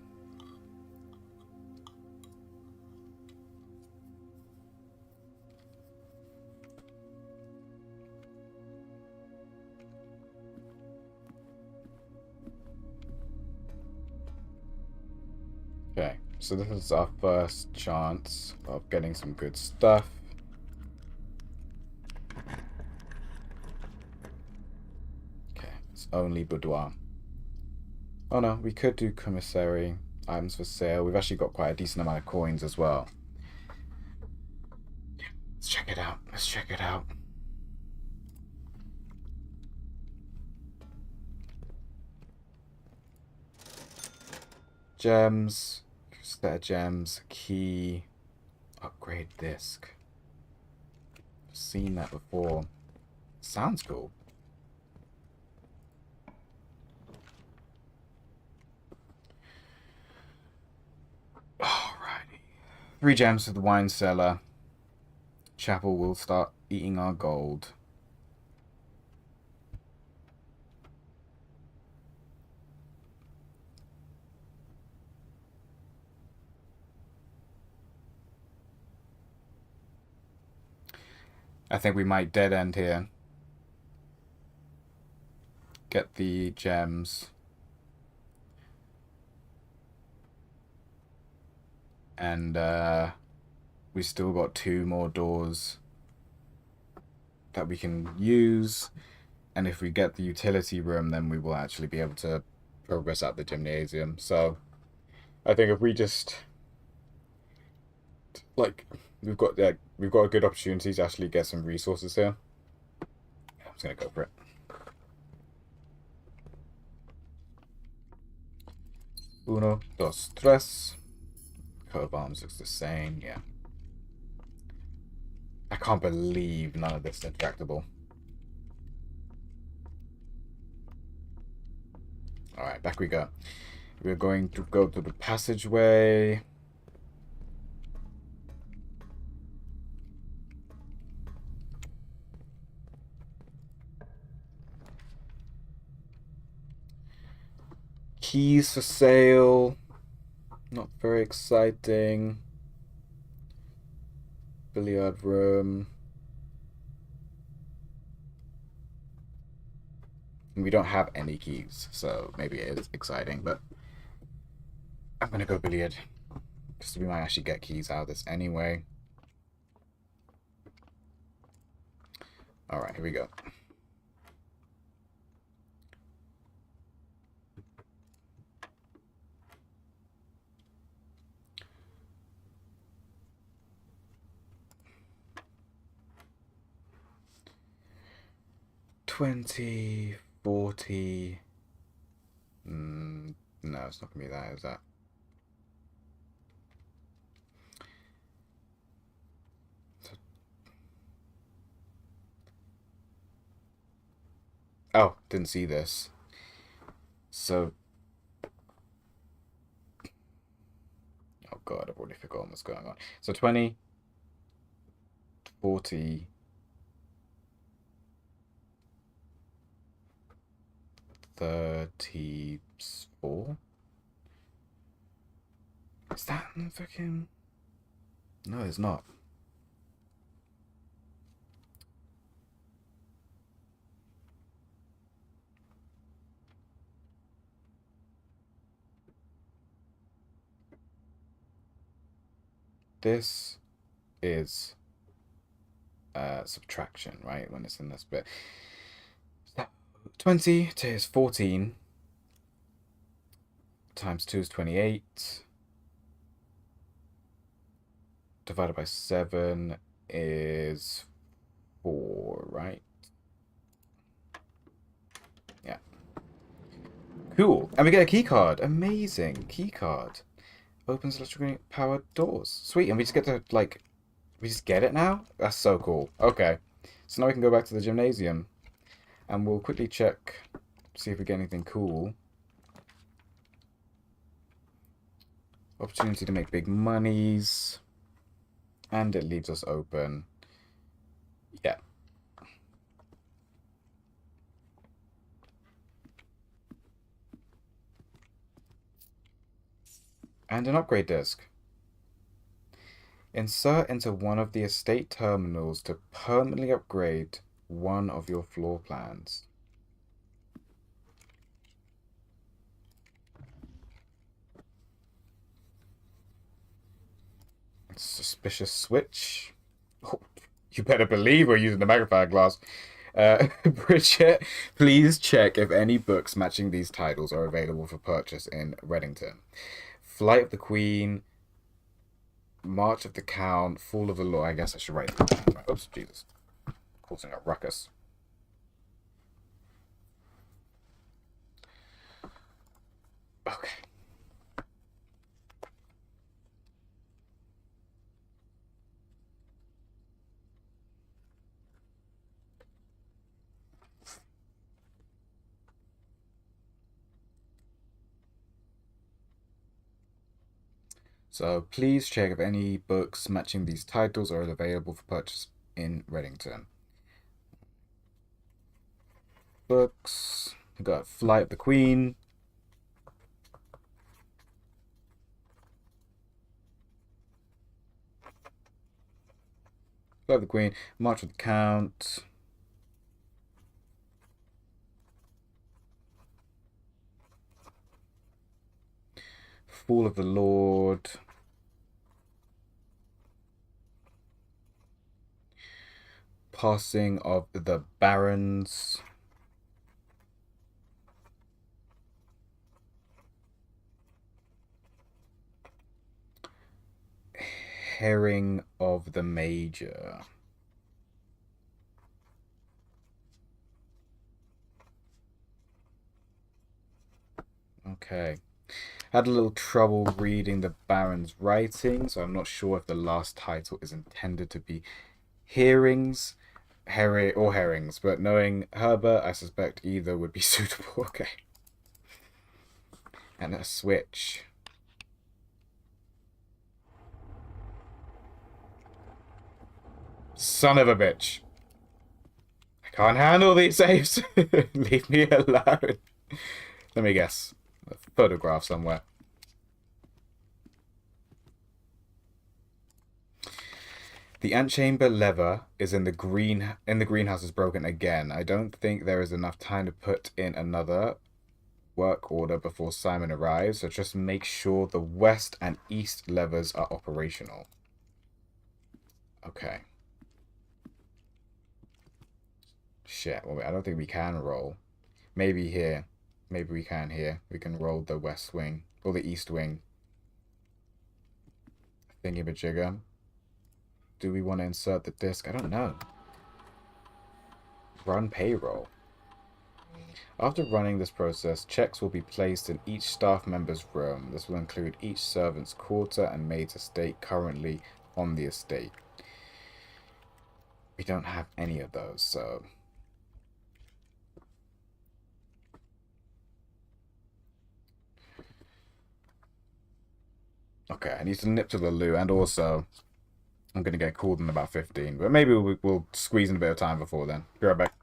Okay, so this is our first chance of getting some good stuff. Okay, it's only boudoir. Oh no, we could do commissary, items for sale. We've actually got quite a decent amount of coins as well. Let's check it out. Let's check it out. Gems, set of gems, key, upgrade disc. I've seen that before. Sounds cool. Alrighty. 3 gems for the wine cellar. Chapel will start eating our gold. I think we might dead end here. Get the gems. And we still got 2 more doors that we can use. And if we get the utility room, then we will actually be able to progress out the gymnasium. So I think if we just like we've got a good opportunity to actually get some resources here. I'm just gonna go for it. Uno, dos, tres. Coat of arms looks the same, yeah. I can't believe none of this is interactable. Alright, back we go. We're going to go to the passageway. Keys for sale. Not very exciting. Billiard room. We don't have any keys, so maybe it is exciting, but I'm gonna go billiard. Because we might actually get keys out of this anyway. Alright, here we go. $20, $40. No, it's not gonna be that, is that? Oh, didn't see this. So, oh god, I've already forgotten what's going on. So 20, 40, 34. Is that fucking? No, it's not. this is subtraction, right? When it's in this bit. 20 is 14 times 2 is 28. Divided by 7 is 4, right? Yeah. Cool. And we get a key card. Amazing. Key card. Opens electrically powered doors. Sweet. And we just get to, like, we just get it now? That's so cool. Okay. So now we can go back to the gymnasium. And we'll quickly check, see if we get anything cool. Opportunity to make big monies. And it leaves us open. Yeah. And an upgrade disc. Insert into one of the estate terminals to permanently upgrade one of your floor plans. Suspicious switch. Oh, you better believe we're using the magnifying glass. Bridget, please check if any books matching these titles are available for purchase in Reddington. Flight of the Queen, March of the Count, Fall of the Law. I guess I should write it down. Right. Oops, Jesus. Causing a ruckus. Okay. So please check if any books matching these titles are available for purchase in Reddington. Books. We got Flight of the Queen. Flight of the Queen. March of the Count. Fall of the Lord. Passing of the Barons. Herring of the Major. Okay. Had a little trouble reading the Baron's writing, so I'm not sure if the last title is intended to be hearings, herrings, but knowing Herbert, I suspect either would be suitable. Okay. And a switch. Son of a bitch. I can't handle these saves. Leave me alone. Let me guess. A photograph somewhere. The antechamber lever is in the greenhouse is broken again. I don't think there is enough time to put in another work order before Simon arrives, so just make sure the west and east levers are operational. Okay. Shit. Well, I don't think we can roll. Maybe here. Maybe we can here. We can roll the west wing or the east wing. Thingy-majigger. Do we want to insert the disc? I don't know. Run payroll. After running this process, checks will be placed in each staff member's room. This will include each servant's quarter and maid's estate currently on the estate. We don't have any of those, so... Okay, I need to nip to the loo, and also... I'm going to get called in about 15, but maybe we'll squeeze in a bit of time before then. Be right back.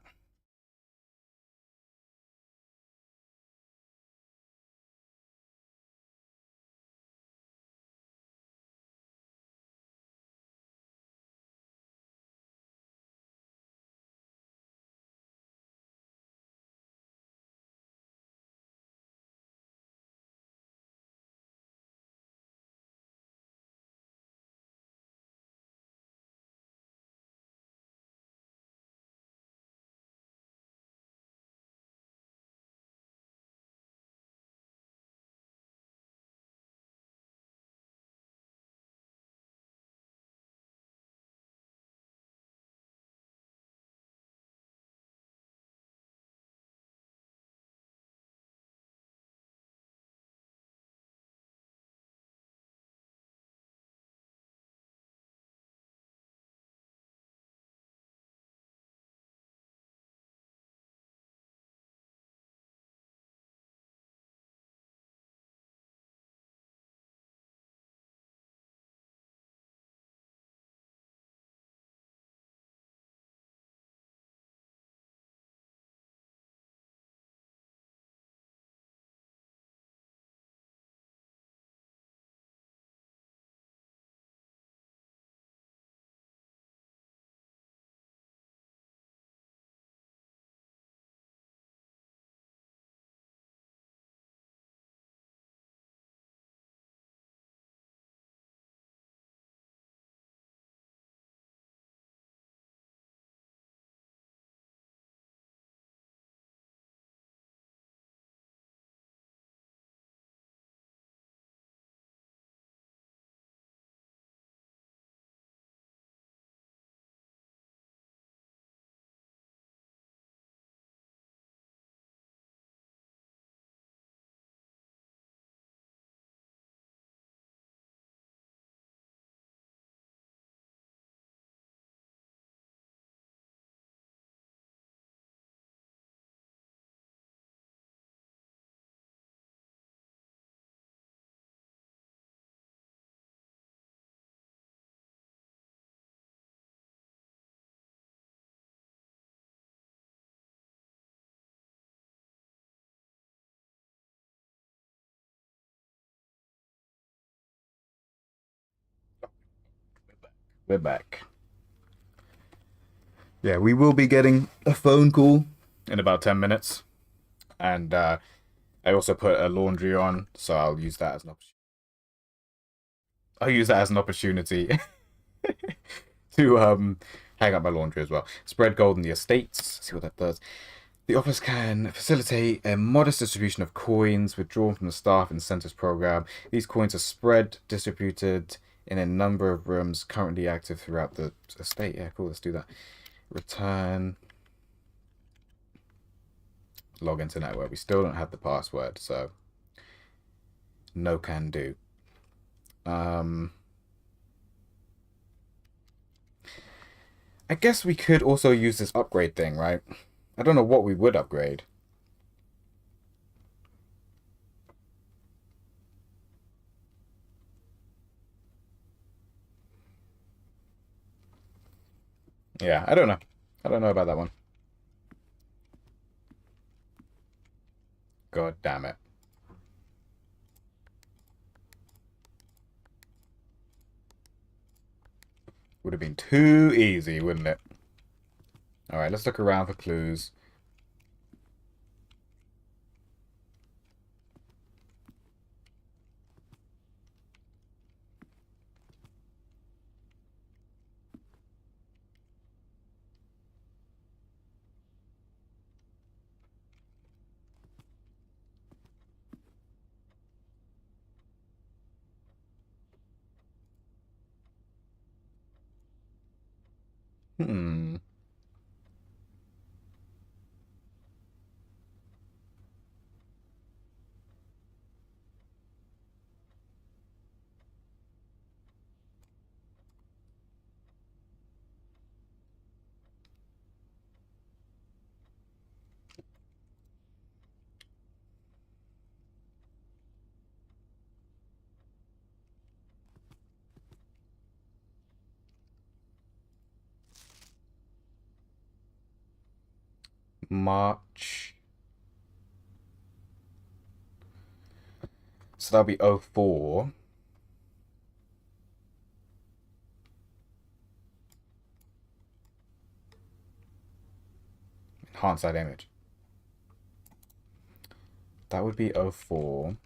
We're back. Yeah, we will be getting a phone call in about 10 minutes. And I also put a laundry on, so I'll use that as an opportunity. I'll use that as an opportunity to hang up my laundry as well. Spread gold in the estates. See what that does. The office can facilitate a modest distribution of coins withdrawn from the staff incentives program. These coins are spread, distributed in a number of rooms currently active throughout the estate. Yeah, cool. Let's do that. Return. Log into network. We still don't have the password, so no can do. I guess we could also use this upgrade thing, right? I don't know what we would upgrade. Yeah, I don't know. I don't know about that one. God damn it. Would have been too easy, wouldn't it? Alright, let's look around for clues. Hmm. March. So that'll be 04. Enhance that image. That would be 04.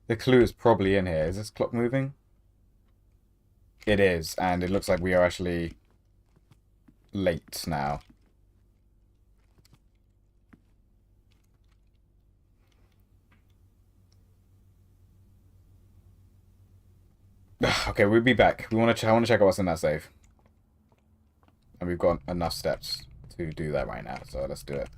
The clue is probably in here. Is this clock moving? It is, and it looks like we are actually late now. Okay, we'll be back. I want to check out what's in that safe. And we've got enough steps to do that right now, so let's do it.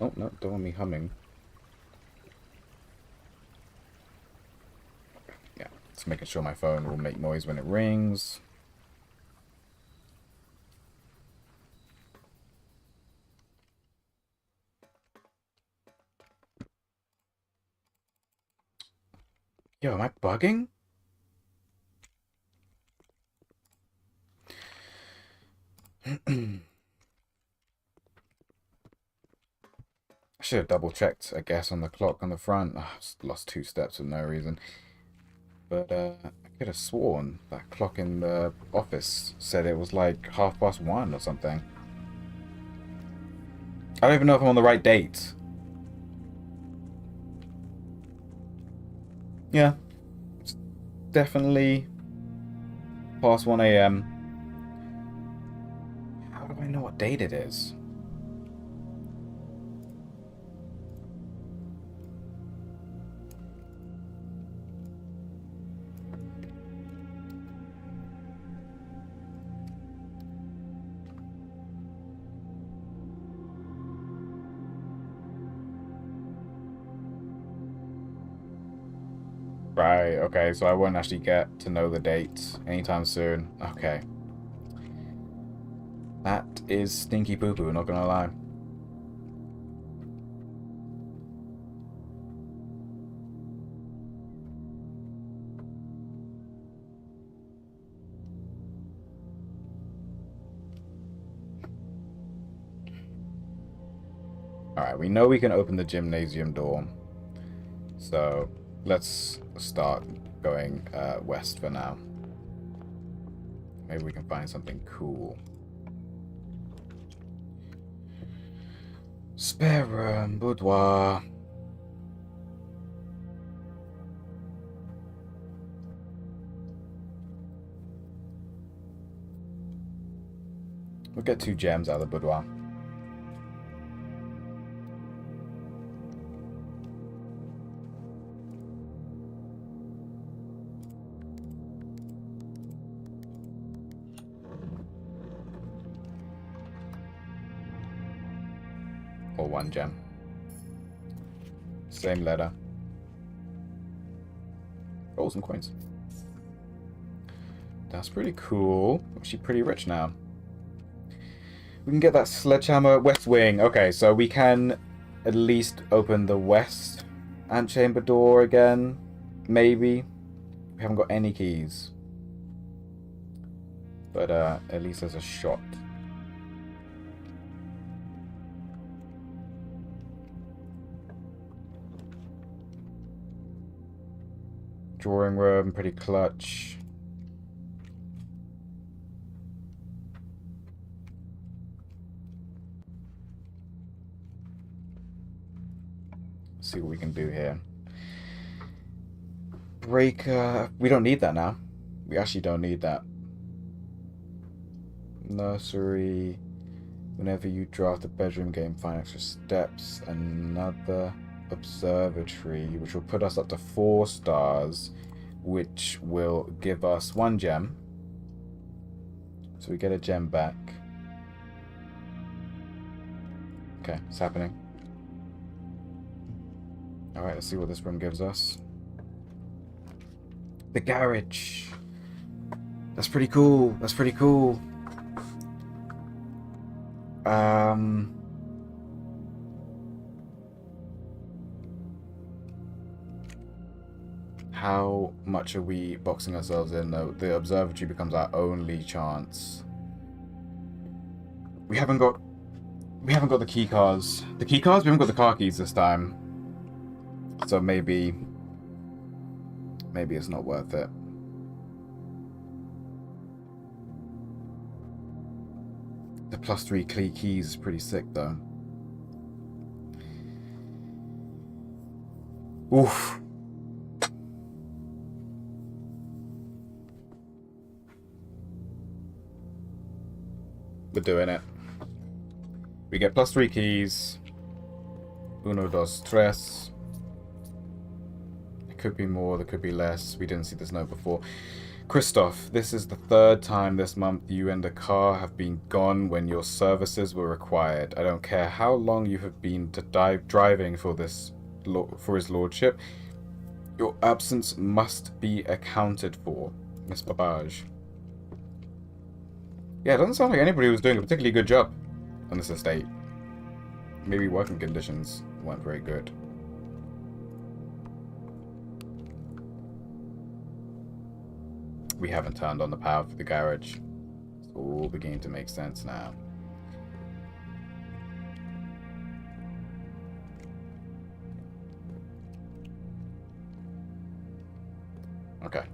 Oh, no, don't want me humming. Yeah, just making sure my phone will make noise when it rings. Yo, am I bugging? I should have double checked, I guess, on the clock on the front. Oh, just lost 2 steps for no reason. But, Could have sworn that clock in the office said it was like 1:30 or something. I don't even know if I'm on the right date. Yeah, it's definitely past 1 a.m. How do I know what date it is? Right, okay, so I won't actually get to know the date anytime soon. Okay. That is stinky poo-poo, not gonna lie. Alright, we know we can open the gymnasium door. So, let's start going west for now. Maybe we can find something cool. Spare room, boudoir. We'll get 2 gems out of the boudoir. Or 1 gem. Same letter. Oh, some coins. That's pretty cool. Actually pretty rich now. We can get that sledgehammer west wing. Okay, so we can at least open the west antechamber door again. Maybe. We haven't got any keys. But at least there's a shot. Drawing room, pretty clutch. Let's see what we can do here. Breaker. We don't need that now. We actually don't need that. Nursery. Whenever you draft a bedroom game, find extra steps. Another observatory, which will put us up to 4 stars, which will give us 1 gem. So we get a gem back. Okay, it's happening. Alright, let's see what this room gives us. The garage. That's pretty cool. That's pretty cool. How much are we boxing ourselves in though? The observatory becomes our only chance. We haven't got the key cards. The key cards? We haven't got the car keys this time. So maybe it's not worth it. The +3 keys is pretty sick though. Oof. We're doing it. We get +3 keys. Uno, dos, tres. It could be more, there could be less. We didn't see this note before. Christoph, this is the 3rd time this month you and the car have been gone when your services were required. I don't care how long you have been driving for his lordship. Your absence must be accounted for, Miss Babage. Yeah, it doesn't sound like anybody was doing a particularly good job on this estate. Maybe working conditions weren't very good. We haven't turned on the power for the garage. It's all beginning to make sense now. Okay.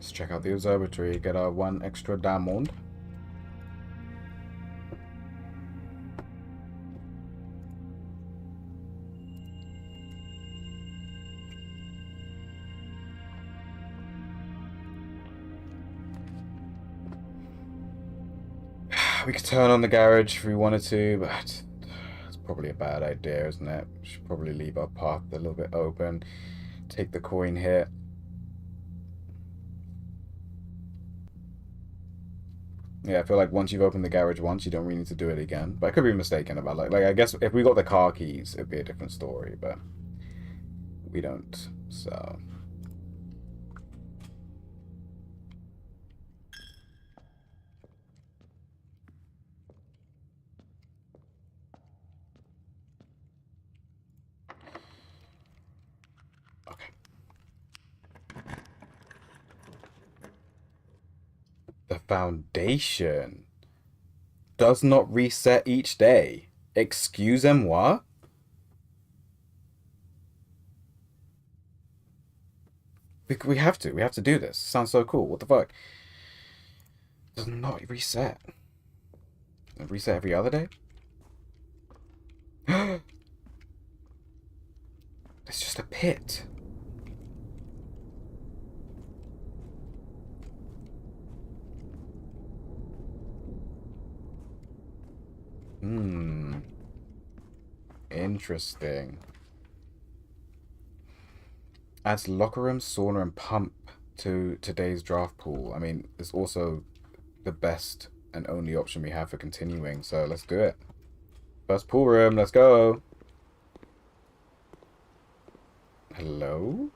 Let's check out the observatory, get our 1 extra diamond. We could turn on the garage if we wanted to, but it's probably a bad idea, isn't it? We should probably leave our path a little bit open. Take the coin hit. Yeah, I feel like once you've opened the garage once, you don't really need to do it again. But I could be mistaken about like I guess if we got the car keys, it'd be a different story, but we don't. So okay. The foundation does not reset each day. Excusez-moi? We have to. We have to do this. Sounds so cool. What the fuck? Does not reset. Reset every other day? It's just a pit. Hmm. Interesting. Adds locker room, sauna, and pump to today's draft pool. I mean, it's also the best and only option we have for continuing, so let's do it. First pool room, let's go. Hello?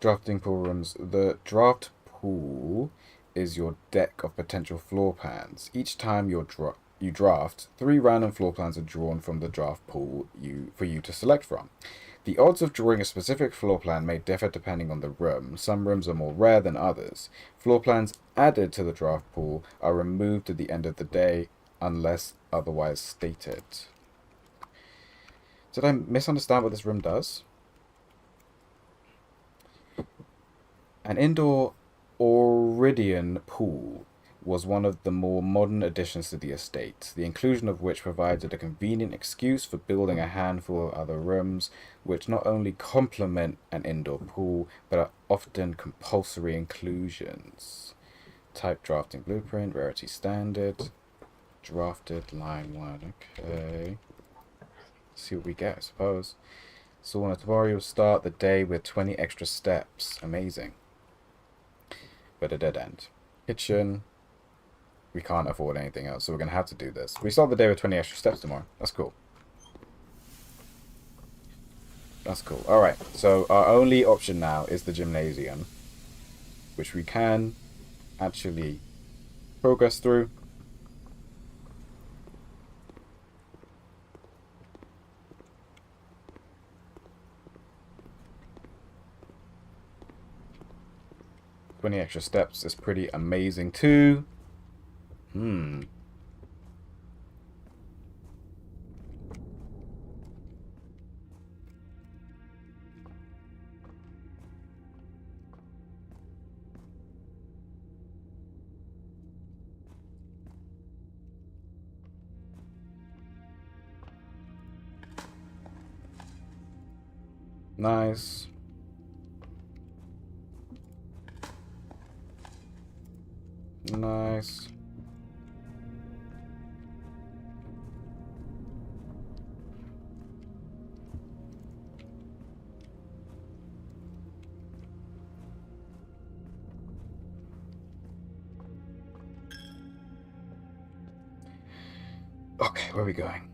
Drafting pool rooms. The draft pool is your deck of potential floor plans. Each time you draft, 3 random floor plans are drawn from the draft pool for you to select from. The odds of drawing a specific floor plan may differ depending on the room. Some rooms are more rare than others. Floor plans added to the draft pool are removed at the end of the day unless otherwise stated. Did I misunderstand what this room does? An indoor Oridian pool was one of the more modern additions to the estate, the inclusion of which provided a convenient excuse for building a handful of other rooms, which not only complement an indoor pool, but are often compulsory inclusions. Type drafting blueprint, rarity standard, drafted line 1, okay. Let's see what we get, I suppose. Sauna tomorrow, you'll start the day with 20 extra steps. Amazing. But a dead end. Kitchen. We can't afford anything else, so we're going to have to do this. We start the day with 20 extra steps tomorrow. That's cool. That's cool. Alright, so our only option now is the gymnasium, which we can actually progress through. Twenty extra steps is pretty amazing too. Nice. Nice. Okay, where are we going?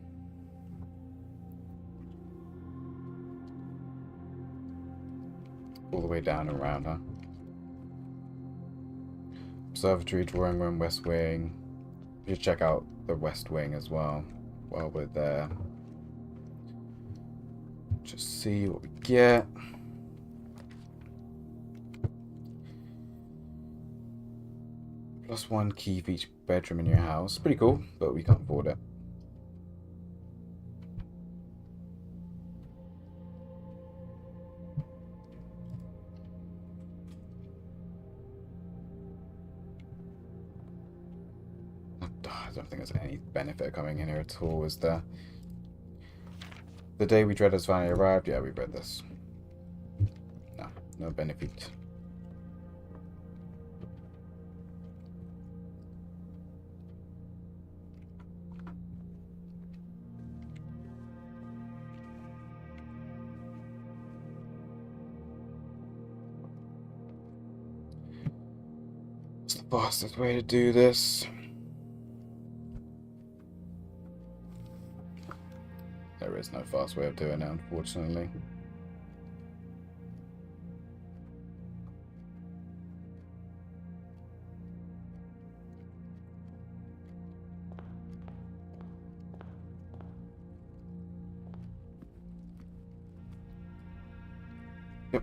All the way down and around, huh? Observatory, drawing room, west wing. We should check out the west wing as well while we're there. Just see what we get. +1 key for each bedroom in your house. Pretty cool, but we can't afford it. I don't think there's any benefit coming in here at all, is there? The day we dread has finally arrived. Yeah, we read this. No, no benefit. What's the fastest way to do this? There is no fast way of doing it, unfortunately. Yep.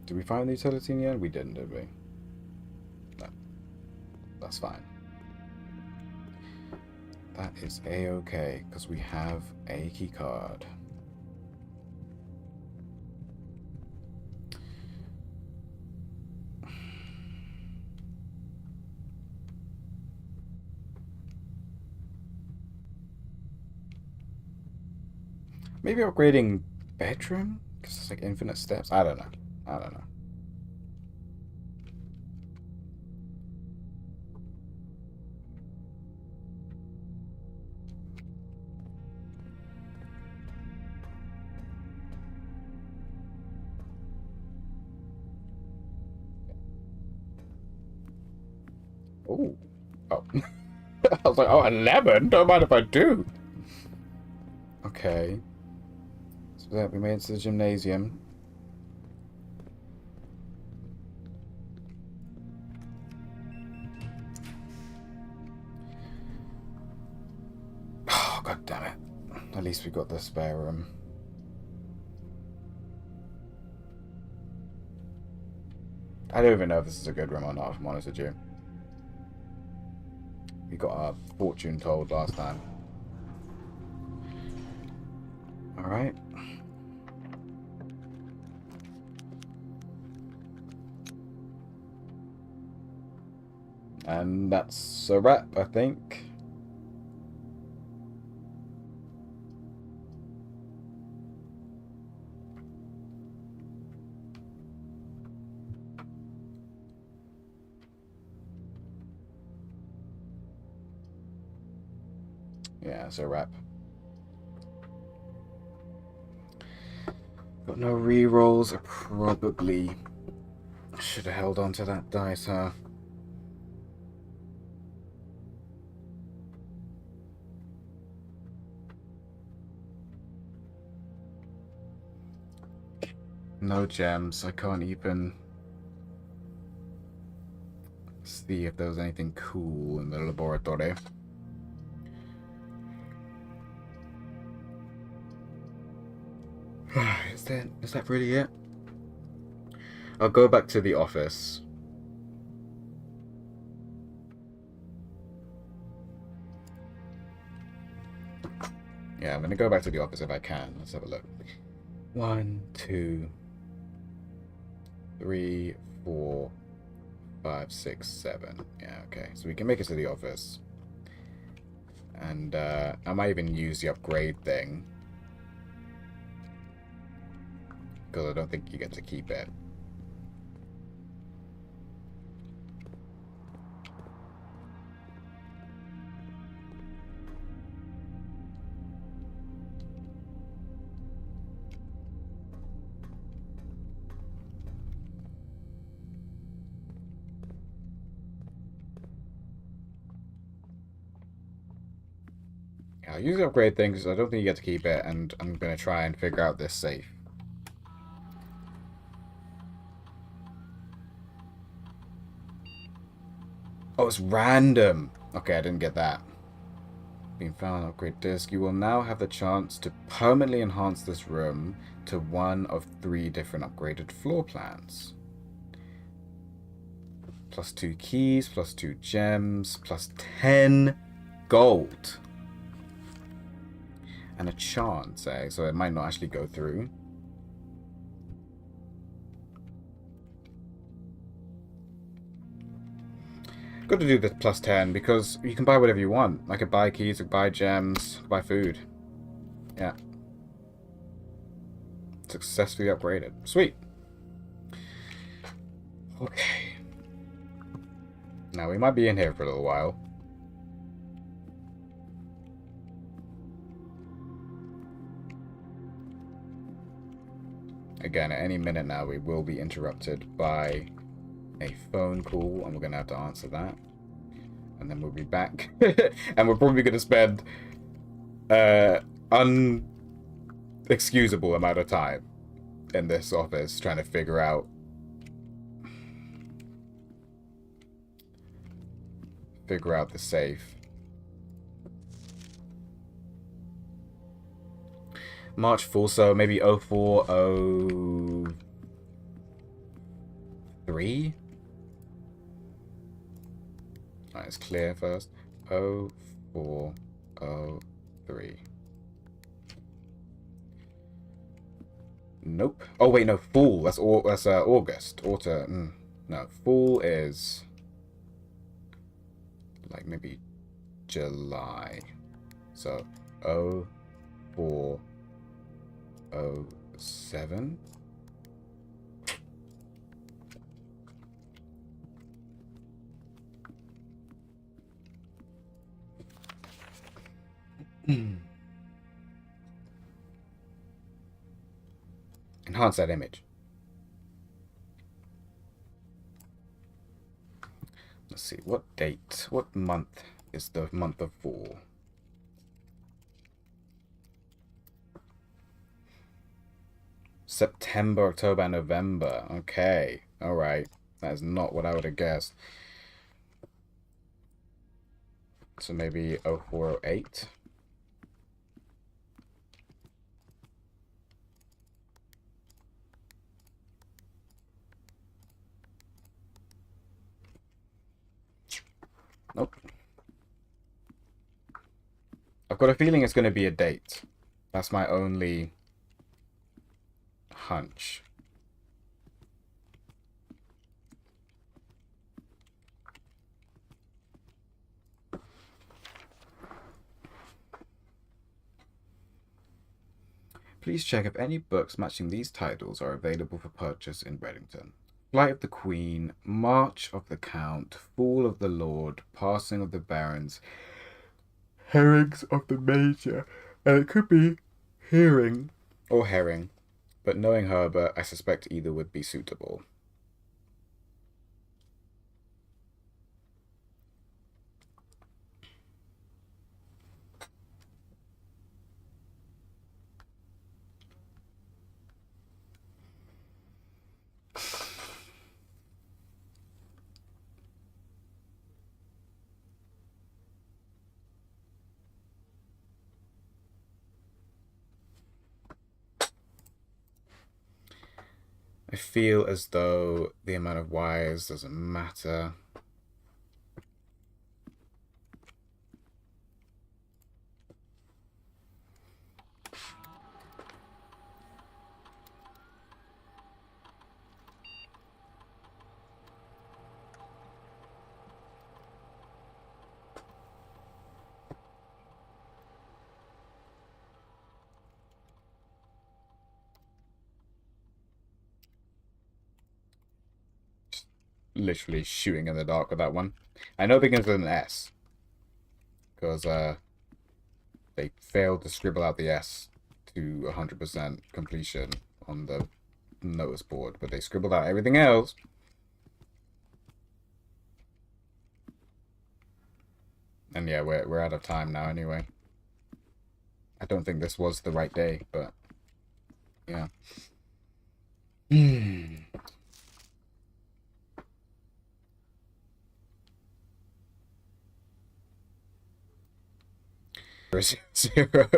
Did we find the utility in the end? We didn't, did we? No. That's fine. That is a-okay, because we have a key card. Maybe upgrading bedroom? Because it's like infinite steps? I don't know. I don't know. Oh. Oh. I was like, oh, 11? Don't mind if I do. Okay. So that we made it to the gymnasium. Oh, god damn it. At least we got the spare room. I don't even know if this is a good room or not, if I'm honest with you. We got our fortune told last time. Alright. And that's a wrap, I think. Yeah, it's a wrap. Got no rerolls. I probably should have held on to that dice, huh? No gems. I can't even see if there was anything cool in the laboratory. Is that really it? I'll go back to the office. Yeah, I'm gonna go back to the office if I can. Let's have a look. 1, 2, 3, 4, 5, 6, 7. Yeah, okay. So we can make it to the office. And I might even use the upgrade thing. Because I don't think you get to keep it. I'll use the upgrade thing because I don't think you get to keep it, and I'm going to try and figure out this safe. Oh, it's random. Okay, I didn't get that. Being found on upgrade disc, you will now have the chance to permanently enhance this room to one of 3 different upgraded floor plans. Plus 2 keys, plus 2 gems, plus 10 gold. And a chance, eh? So it might not actually go through. Got to do this plus 10 because you can buy whatever you want. I could buy keys, I could buy gems, I could buy food. Yeah. Successfully upgraded. Sweet. Okay. Now we might be in here for a little while. Again, at any minute now we will be interrupted by a phone call and we're going to have to answer that. And then we'll be back. And we're probably going to spend unexcusable amount of time in this office trying to figure out the safe. March Fool, so maybe 0403. Alright, it's clear first. 0403. Nope. Oh wait, no, Fool. That's August. No, Fool is like maybe July. So 0407. Enhance that image. Let's see, what month is the month of Fool? September, October, November. Okay, alright. That is not what I would have guessed. So maybe 0408. Nope. I've got a feeling it's going to be a date. That's my only hunch. Please check if any books matching these titles are available for purchase in Reddington. Flight of the Queen, March of the Count, Fall of the Lord, Passing of the Barons, Herrings of the Major, and it could be Hearing or Herring, but knowing Herbert, I suspect either would be suitable. I feel as though the amount of wires doesn't matter. Literally shooting in the dark with that one. I know it begins with an S. Because they failed to scribble out the S to 100% completion on the notice board. But they scribbled out everything else. And yeah, we're out of time now anyway. I don't think this was the right day, but yeah. Zero.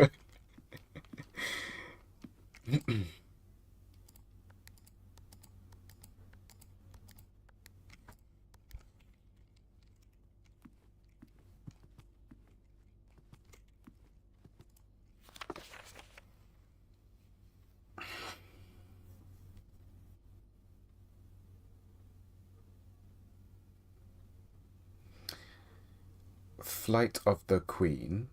Flight of the Queen.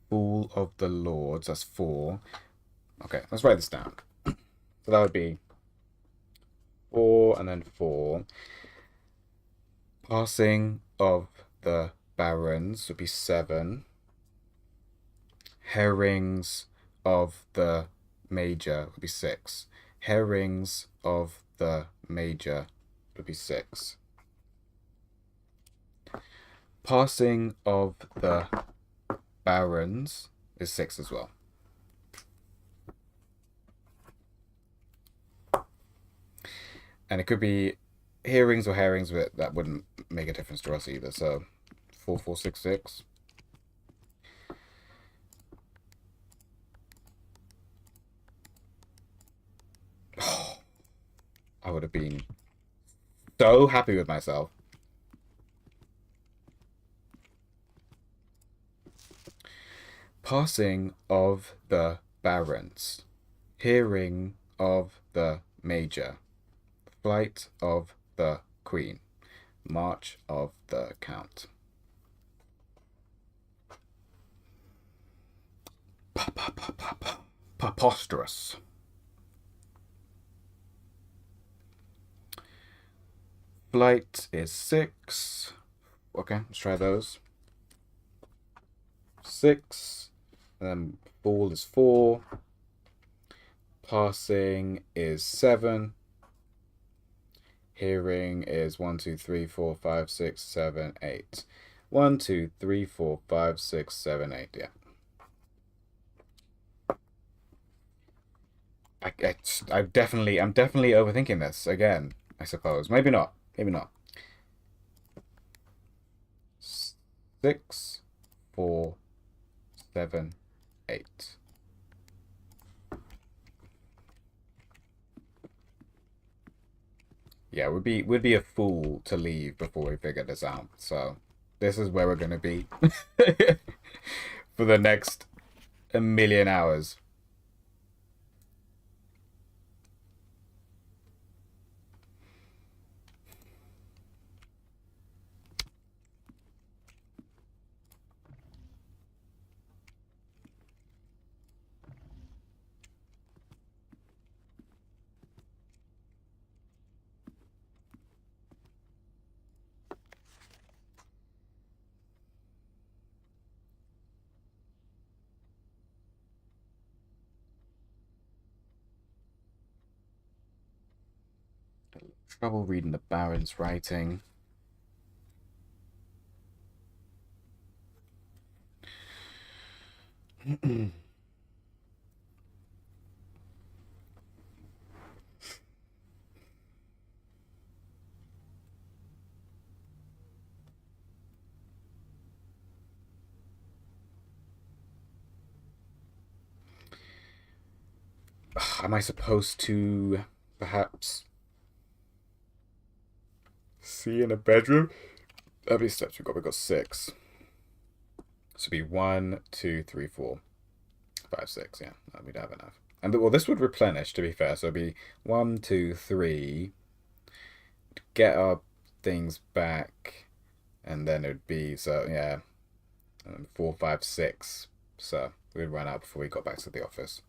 Fall of the Lords. That's 4. Okay, let's write this down. So that would be 4 and then 4. Passing of the Barons would be 7. Herrings of the Major would be 6. Herrings of the Major would be 6. Passing of the Barons is 6 as well. And it could be hearings or herrings, but that wouldn't make a difference to us either. So 4, 4, 6, 6. Oh, I would have been so happy with myself. Passing of the Barons. Hearing of the Major. Flight of the Queen. March of the Count. Preposterous. Flight is 6. Okay, let's try those. 6. And then fall is 4. Passing is 7. Hearing is 1, 2, 3, 4, 5, 6, 7, 8. 1, 2, 3, 4, 5, 6, 7, 8. Yeah. I'm definitely overthinking this again, I suppose. Maybe not. Maybe not. 6, 4, 7, 8. Yeah, we'd be a fool to leave before we figure this out. So this is where we're gonna be for the next 1,000,000 hours. Trouble reading the Baron's writing. Am I supposed to perhaps see in a bedroom? How many steps we got? We got 6. This would be 1, 2, 3, 4, 5, 6. Yeah, we'd have enough. And well, this would replenish, to be fair. So it'd be 1, 2, 3. Get our things back, and then it'd be so yeah, 4, 5, 6. So we'd run out before we got back to the office.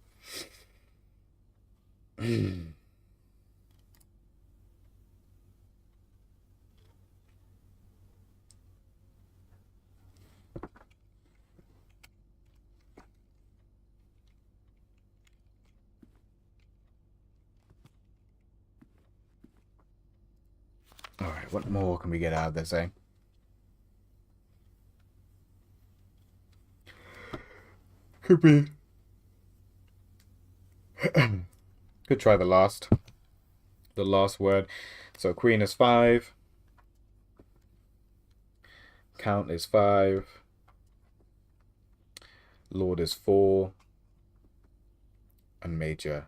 All right, what more can we get out of this, eh? Could be. Could try the last word. So Queen is 5. Count is 5. Lord is 4. And Major.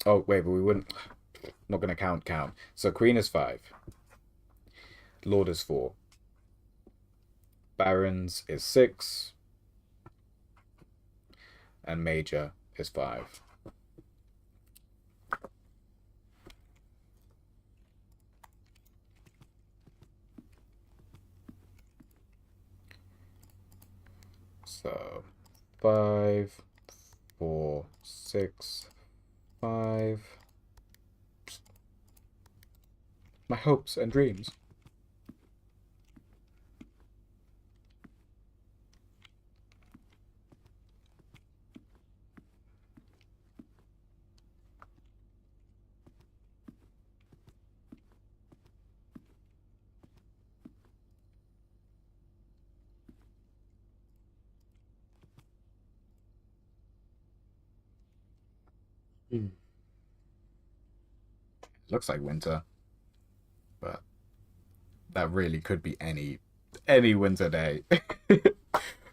Oh, wait, but we wouldn't. Not going to count. So Queen is 5. Lord is 4. Barons is 6. And Major is 5. So 5, 4, 6, 5. My hopes and dreams. Hmm. Looks like winter, but that really could be any winter day.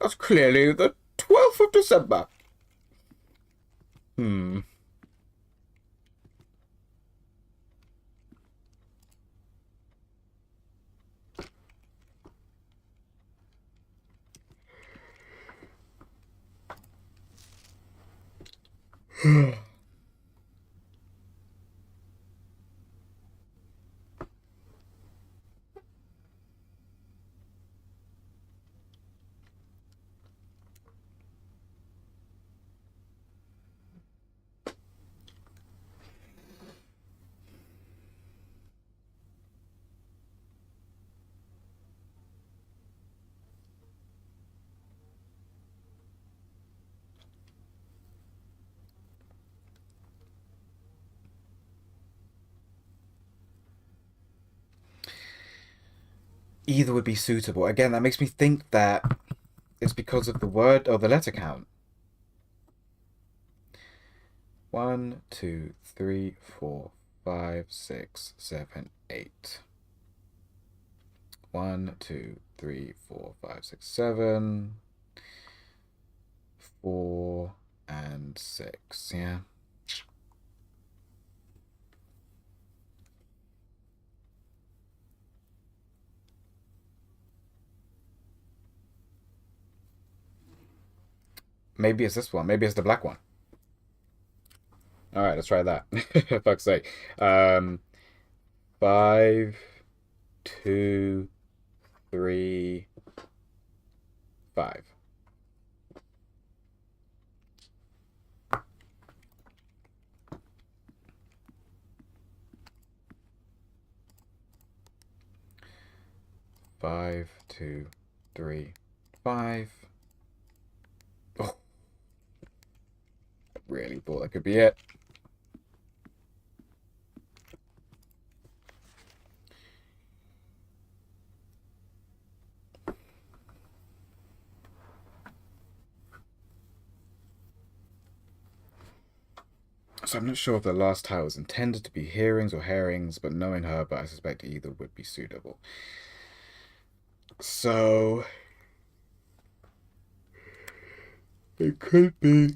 That's clearly the 12th of December. Hmm. Either would be suitable. Again, that makes me think that it's because of the word or the letter count. 1, 2, 3, 4, 5, 6, 7, 8. 1, 2, 3, 4, 5, 6, 7, 4, and 6. Yeah. Maybe it's this one. Maybe it's the black one. All right, let's try that. Fuck's sake. 5, 2, 3, 5. 5, 2, 3, 5. Oh, I really thought that could be it. So I'm not sure if the last title was intended to be hearings or herrings, but knowing her, but I suspect either would be suitable. So it could be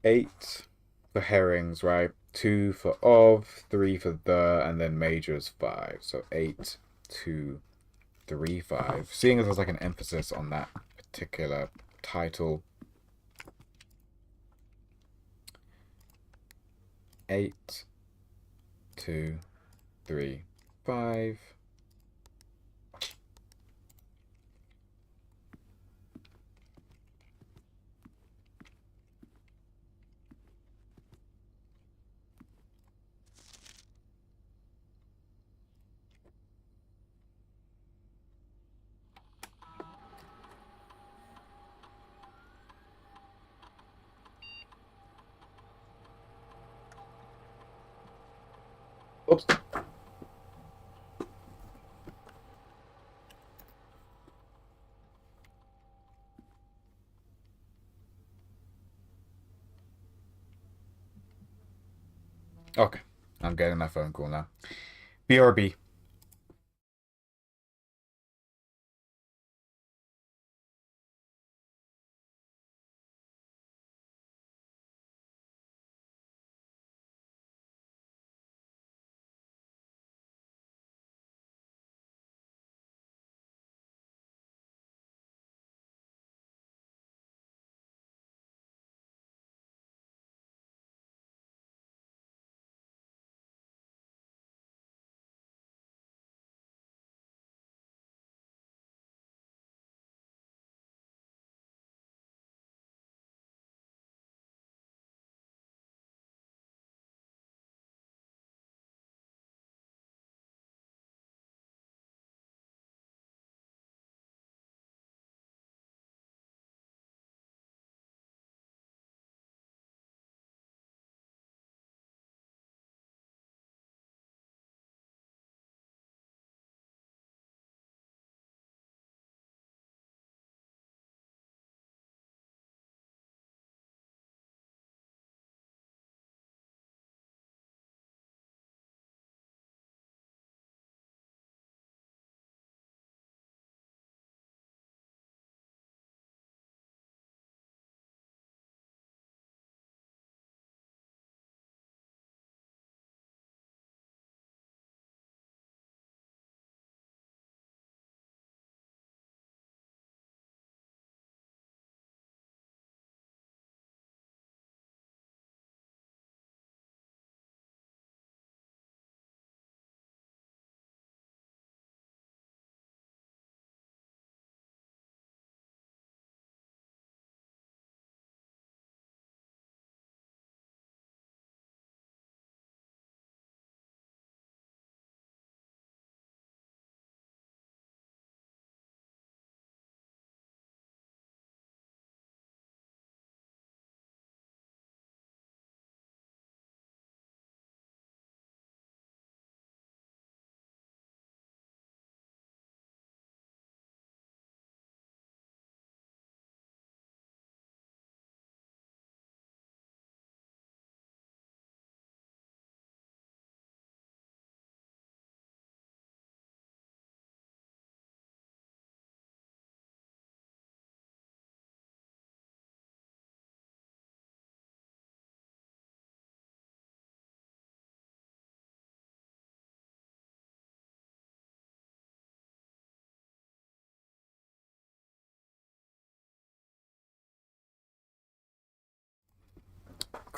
8 for herrings, right? 2 for of, 3 for the, and then major is 5. So 8, 2, 3, 5. Seeing as there's like an emphasis on that particular title. 8, 2, 3, 5. Oops. Okay. I'm getting that phone call now. BRB.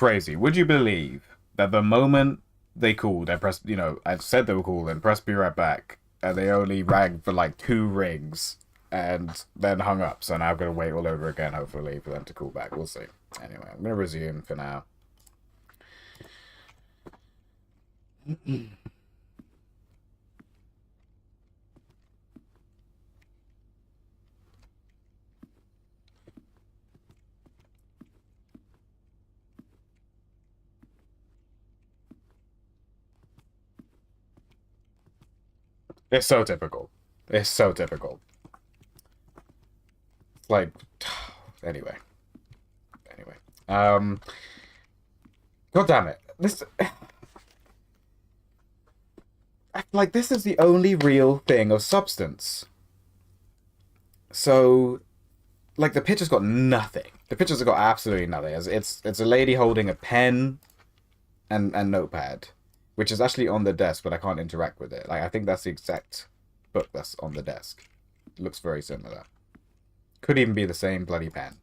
Crazy. Would you believe that the moment they called, I pressed, I said they were cool and pressed be right back, and they only rang for like 2 rings and then hung up. So now I've got to wait all over again, hopefully, for them to call back. We'll see. Anyway, I'm going to resume for now. It's so typical. It's so typical. Like, anyway. Anyway. God damn it. This is the only real thing of substance. So, like, the picture's got nothing. The pictures have got absolutely nothing. It's a lady holding a pen and notepad, which is actually on the desk, but I can't interact with it. Like, I think that's the exact book that's on the desk. It looks very similar. Could even be the same bloody pen.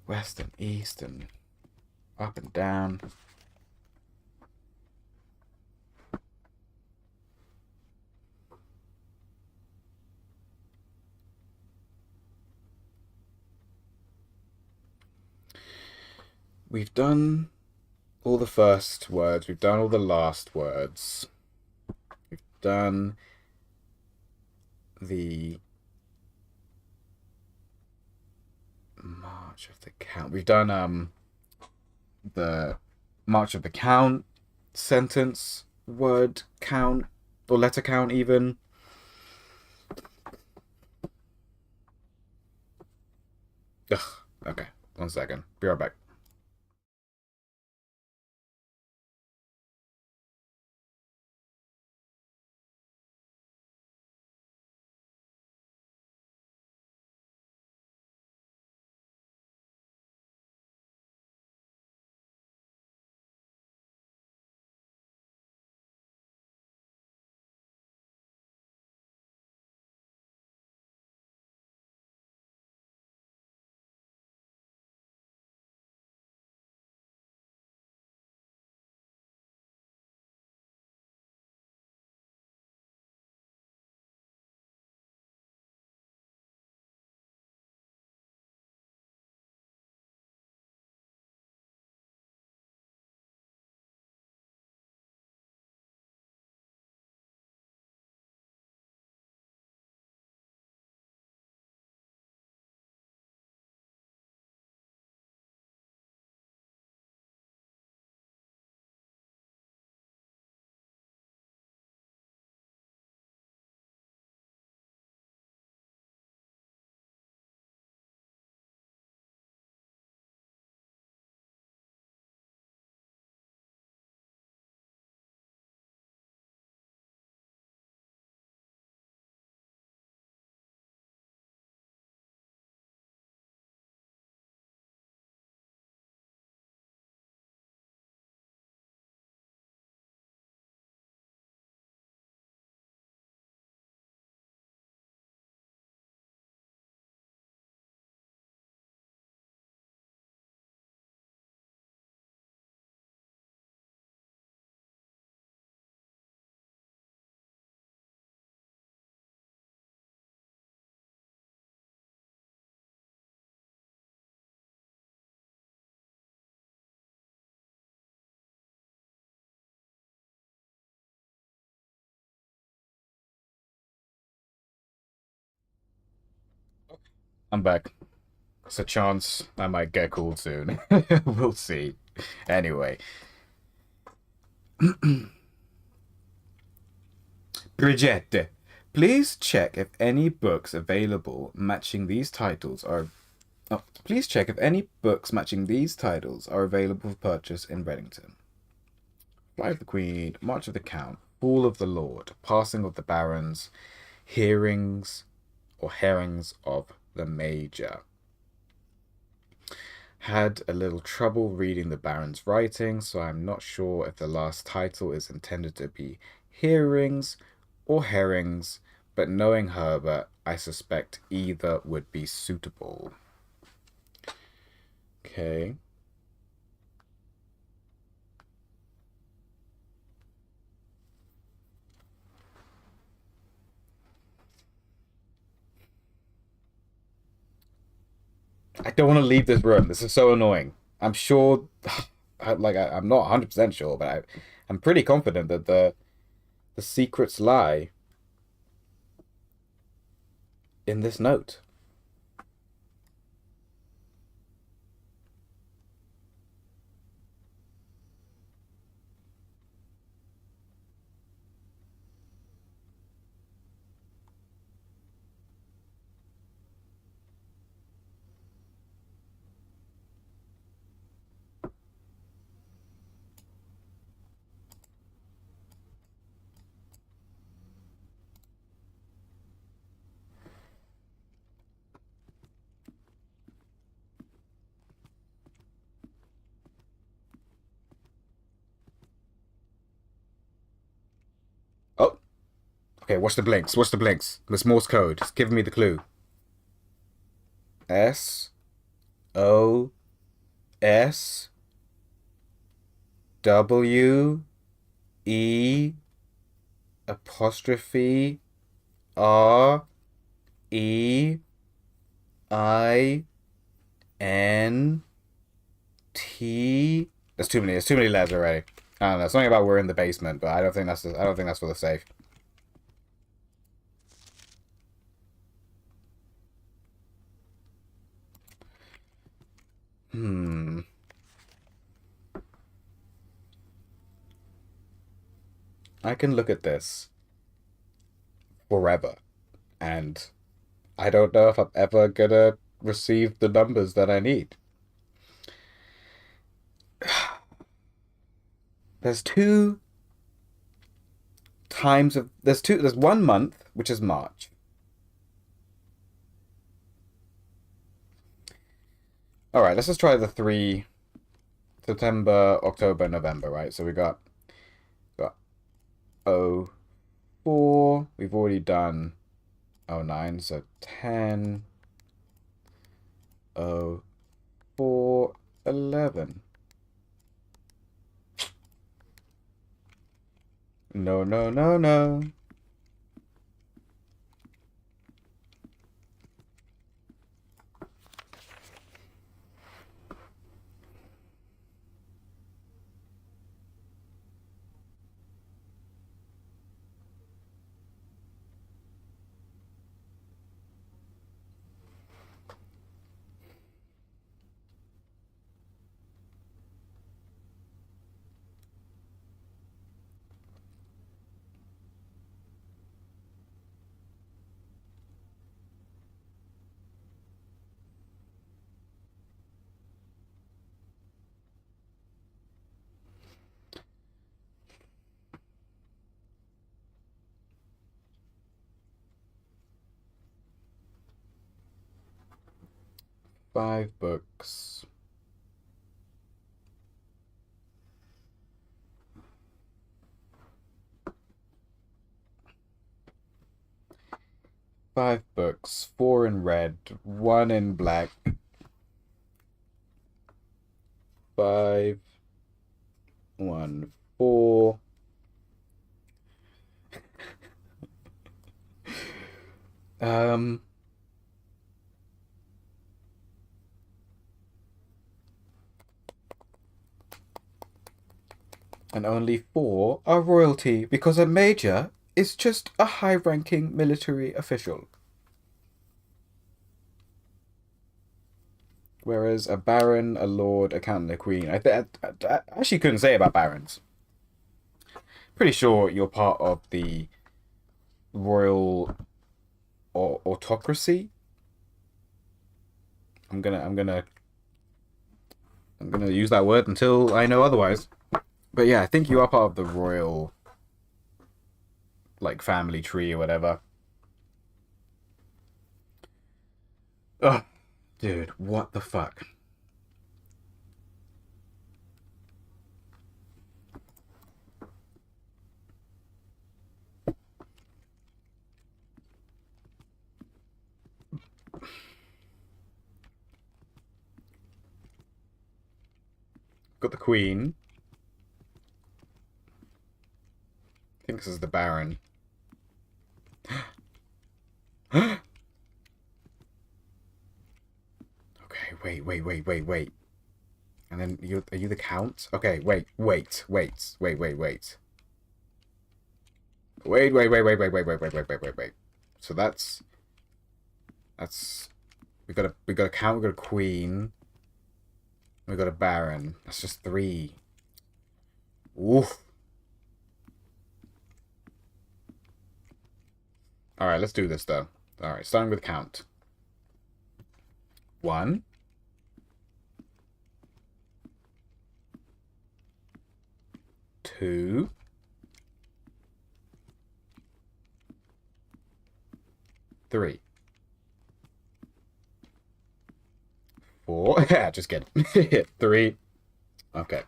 West and east and up and down. We've done all the first words. We've done all the last words. We've done the March of the Count. We've done the March of the Count sentence word count or letter count even. Ugh. Okay. 1 second. Be right back. I'm back. It's a chance I might get called soon. We'll see. Anyway. Brigitte, please check if any books available matching these titles are. Oh, please check if any books matching these titles are available for purchase in Reddington. Flight of the Queen, March of the Count, Fall of the Lord, Passing of the Barons, Hearings or Herrings of the Major. Had a little trouble reading the Baron's writing, so I'm not sure if the last title is intended to be hearings, or herrings, but knowing Herbert, I suspect either would be suitable. Okay. I don't want to leave this room. This is so annoying. I'm sure, I'm not 100% sure, but I'm pretty confident that the secrets lie in this note. Oh, okay. What's the blinks? What's the blinks? This Morse code. Just give me the clue. SOWEST. There's too many. There's too many letters already. I don't know. Something about we're in the basement, but I don't think I don't think that's for the safe. Hmm. I can look at this forever, and I don't know if I'm ever gonna receive the numbers that I need. There's two times of there's 1 month, which is March. All right, let's just try the three: September, October, November, right? So we got oh 04. We've already done 09, so 10, 04, 11. No, no, no, no. Five books. Five books. Four in red, one in black. Five, one, four. Um, and only four are royalty because a major is just a high-ranking military official. Whereas a baron, a lord, a count, and a queen. I actually couldn't say about barons. Pretty sure you're part of the royal autocracy. I'm gonna I'm gonna I'm gonna use that word until I know otherwise. But yeah, I think you are part of the royal like family tree or whatever. Oh, dude, what the fuck? Got the queen. I think this is the baron. Okay, wait. And then are you the count? Okay, wait. Wait. So that's we got a count, we got a queen, we got a baron. That's just 3. Oof. Alright, let's do this though. Alright, starting with count. 1. 2. 3. 4. Yeah, just kidding. 3. Okay.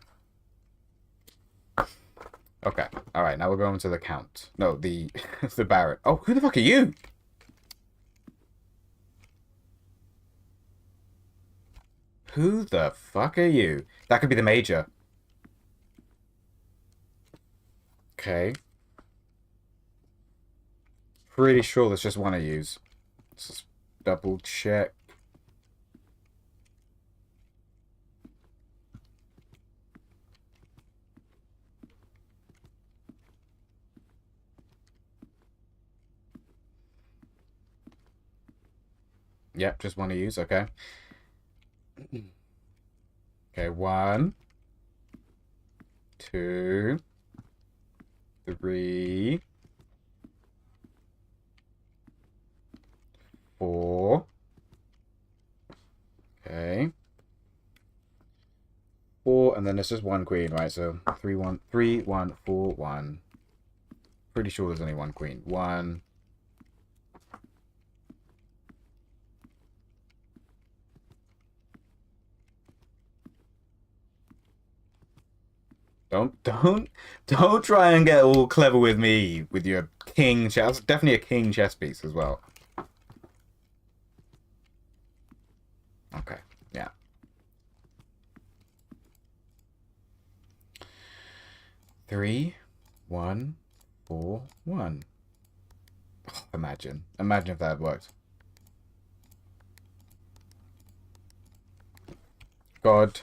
Okay. Alright, now we're going to the count. No, the the baron. Oh, who the fuck are you? Who the fuck are you? That could be the major. Okay. Pretty sure there's just one I use. Let's just double check. Yep, just one to use, okay. Okay, 1, 2, 3, 4. Okay. 4, and then there's just one queen, right? So 3, 1, 3, 1, 4, 1. Pretty sure there's only one queen. 1. Don't try and get all clever with me with your king chess. That's definitely a king chess piece as well. Okay, yeah. 3, 1, 4, 1. Oh, imagine if that had worked. God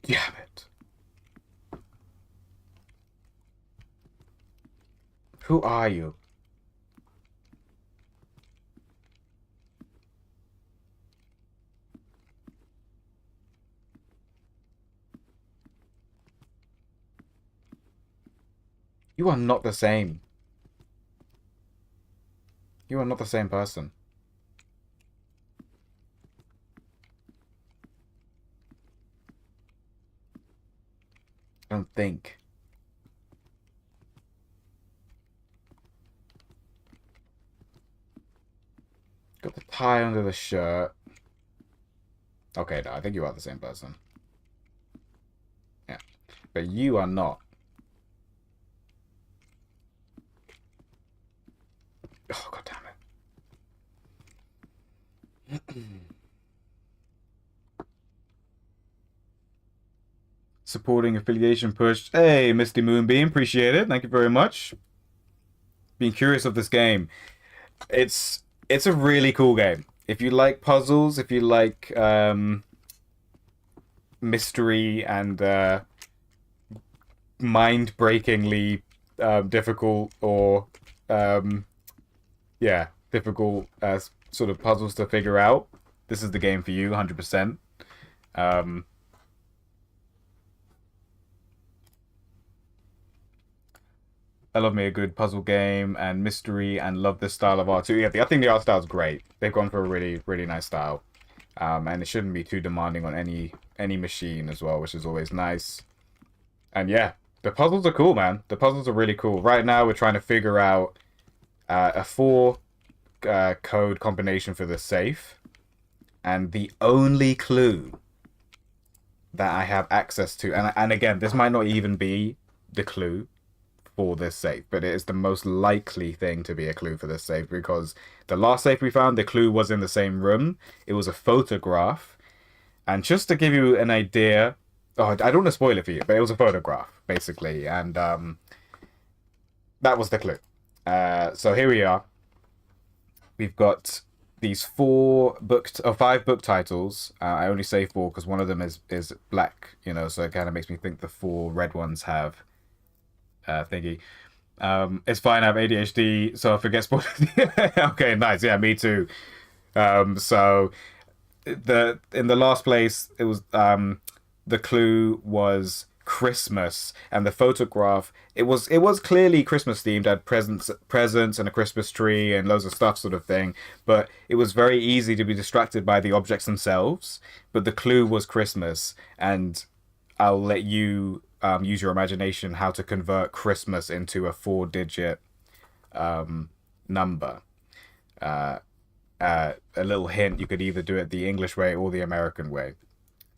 damn it. Who are you? You are not the same. You are not the same person. I don't think. Got the tie under the shirt. Okay, no, I think you are the same person. Yeah. But you are not. Oh, god damn it. Supporting affiliation push. Hey, Misty Moonbeam, appreciate it. Thank you very much. Being curious of this game. It's a really cool game. If you like puzzles, if you like mystery and mind-breakingly difficult or yeah, difficult sort of puzzles to figure out, this is the game for you, 100%. I love me a good puzzle game and mystery, and love this style of art too. Yeah, I think the art style is great. They've gone for a really, really nice style, and it shouldn't be too demanding on any machine as well, which is always nice. And yeah, the puzzles are cool, man. The puzzles are really cool. Right now, we're trying to figure out a 4 code combination for the safe, and the only clue that I have access to, and again, this might not even be the clue for this safe, but it is the most likely thing to be a clue for this safe, because the last safe we found, the clue was in the same room. It was a photograph, and just to give you an idea Oh, I don't want to spoil it for you, but it was a photograph basically, and that was the clue. So here we are. We've got these five book titles. I only say four because one of them is black, so it kind of makes me think the four red ones have thingy. It's fine. I have ADHD, so I forget spoilers. Okay, nice. Yeah, me too. So in the last place, it was the clue was Christmas, and the photograph it was clearly Christmas themed. It had presents and a Christmas tree and loads of stuff, sort of thing. But it was very easy to be distracted by the objects themselves. But the clue was Christmas, and I'll let you use your imagination how to convert Christmas into a four-digit number. Uh, a little hint: you could either do it the English way or the American way.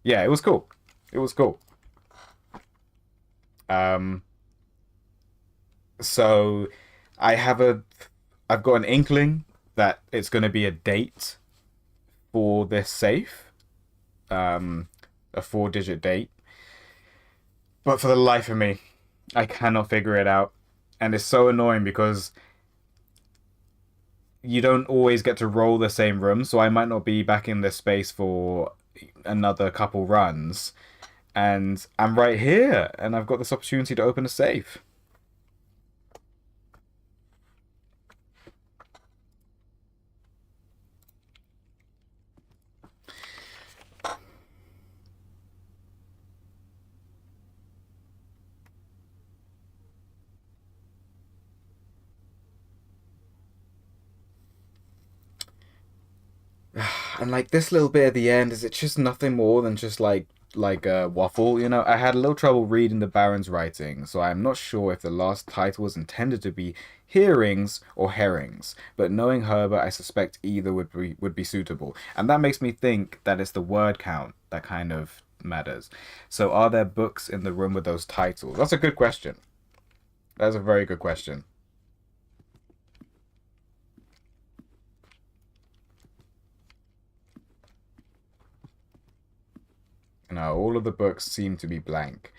Yeah, it was cool. It was cool. Um, so I have I've got an inkling that it's going to be a date for this safe, um, a four-digit date. But for the life of me, I cannot figure it out, and it's so annoying because you don't always get to roll the same room, so I might not be back in this space for another couple runs, and I'm right here, and I've got this opportunity to open a safe. And like this little bit at the end, is it just nothing more than just like a waffle? I had a little trouble reading the Baron's writing, so I'm not sure if the last title was intended to be hearings or herrings. But knowing Herbert, I suspect either would be suitable. And that makes me think that it's the word count that kind of matters. So are there books in the room with those titles? That's a good question. That's a very good question. No, all of the books seem to be blank.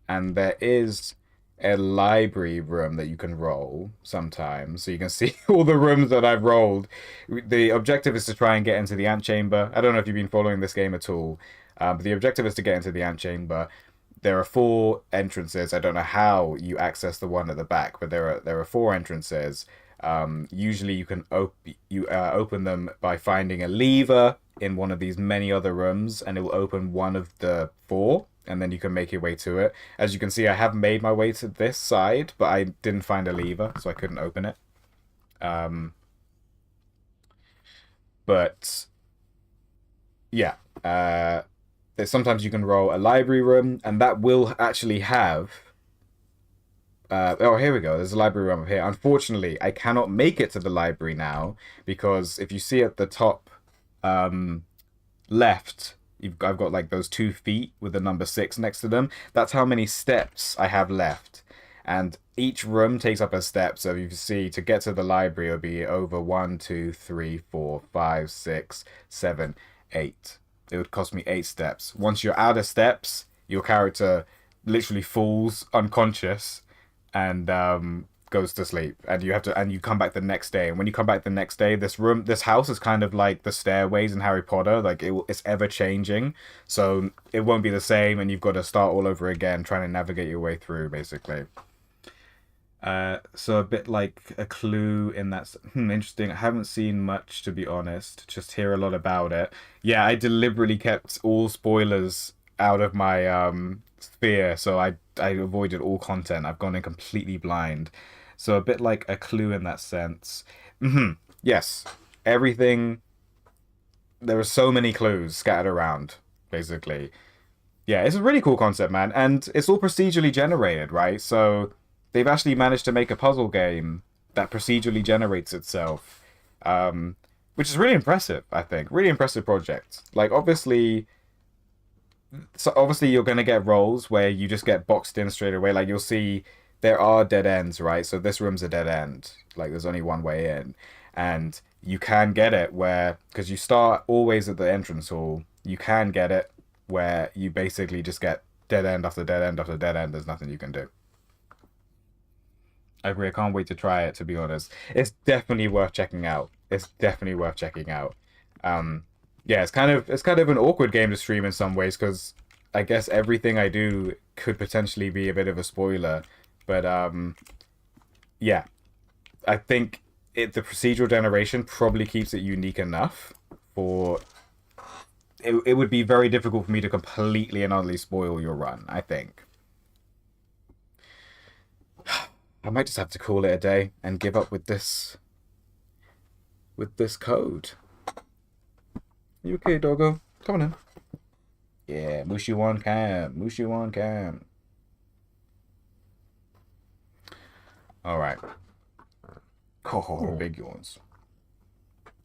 And there is a library room that you can roll sometimes. So you can see all the rooms that I've rolled. The objective is to try and get into the antchamber. I don't know if you've been following this game at all, but the objective is to get into the antchamber. There are four entrances. I don't know how you access the one at the back, but there are four entrances. Usually you open them by finding a lever in one of these many other rooms, and it will open one of the four, and then you can make your way to it. As you can see, I have made my way to this side, but I didn't find a lever, so I couldn't open it. Um, but yeah, sometimes you can roll a library room, and that will actually have. Oh, here we go. There's a library room up here. Unfortunately, I cannot make it to the library now because if you see at the top um, left, I've got like those 2 feet with the number six next to them. That's how many steps I have left. And each room takes up a step. So if you see, to get to the library, it'll be over one, two, three, four, five, six, seven, eight. It would cost me 8 steps. Once you're out of steps, your character literally falls unconscious and goes to sleep, and you come back the next day. And when you come back the next day, this house is kind of like the stairways in Harry Potter. Like it's ever changing, so it won't be the same, and you've got to start all over again trying to navigate your way through, basically. So a bit like a clue in that. Interesting. I haven't seen much, to be honest. Just hear a lot about it. Yeah, I deliberately kept all spoilers out of my sphere, so I avoided all content. I've gone in completely blind. So a bit like a clue in that sense. Yes, everything. There are so many clues scattered around, basically. Yeah, it's a really cool concept, man, and it's all procedurally generated, right? So they've actually managed to make a puzzle game that procedurally generates itself, which is really impressive. I think really impressive project. Like obviously you're gonna get rolls where you just get boxed in straight away. Like you'll see there are dead ends, right? So this room's a dead end. Like there's only one way in, and you can get it where because you start always at the entrance hall. You can get it where you basically just get dead end after dead end after dead end. There's nothing you can do. I agree. I can't wait to try it, to be honest. It's definitely worth checking out. It's definitely worth checking out. Um, yeah, it's kind of an awkward game to stream in some ways because I guess everything I do could potentially be a bit of a spoiler. But yeah, I think the procedural generation probably keeps it unique enough for it would be very difficult for me to completely and utterly spoil your run, I think. I might just have to call it a day and give up with this code. You okay, doggo? Come on in. Yeah, Mushu on cam. Mushu on cam. All right. Oh, big yawns.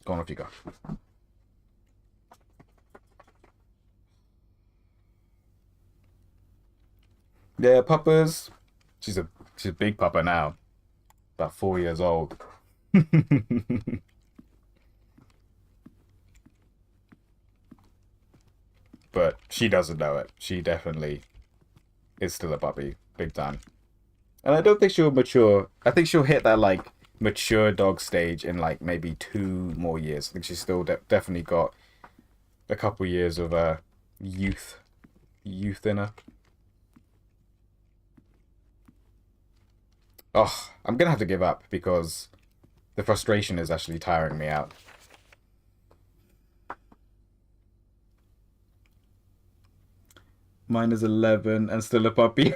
Go on, off you go. Yeah, puppers. She's a big pupper now. About 4 years old. But she doesn't know it. She definitely is still a puppy, big time. And I don't think she'll mature. I think she'll hit that like mature dog stage in like maybe 2 more years. I think she's still definitely got a couple years of youth youth in her. Oh, I'm gonna have to give up because the frustration is actually tiring me out. Mine is 11 and still a puppy.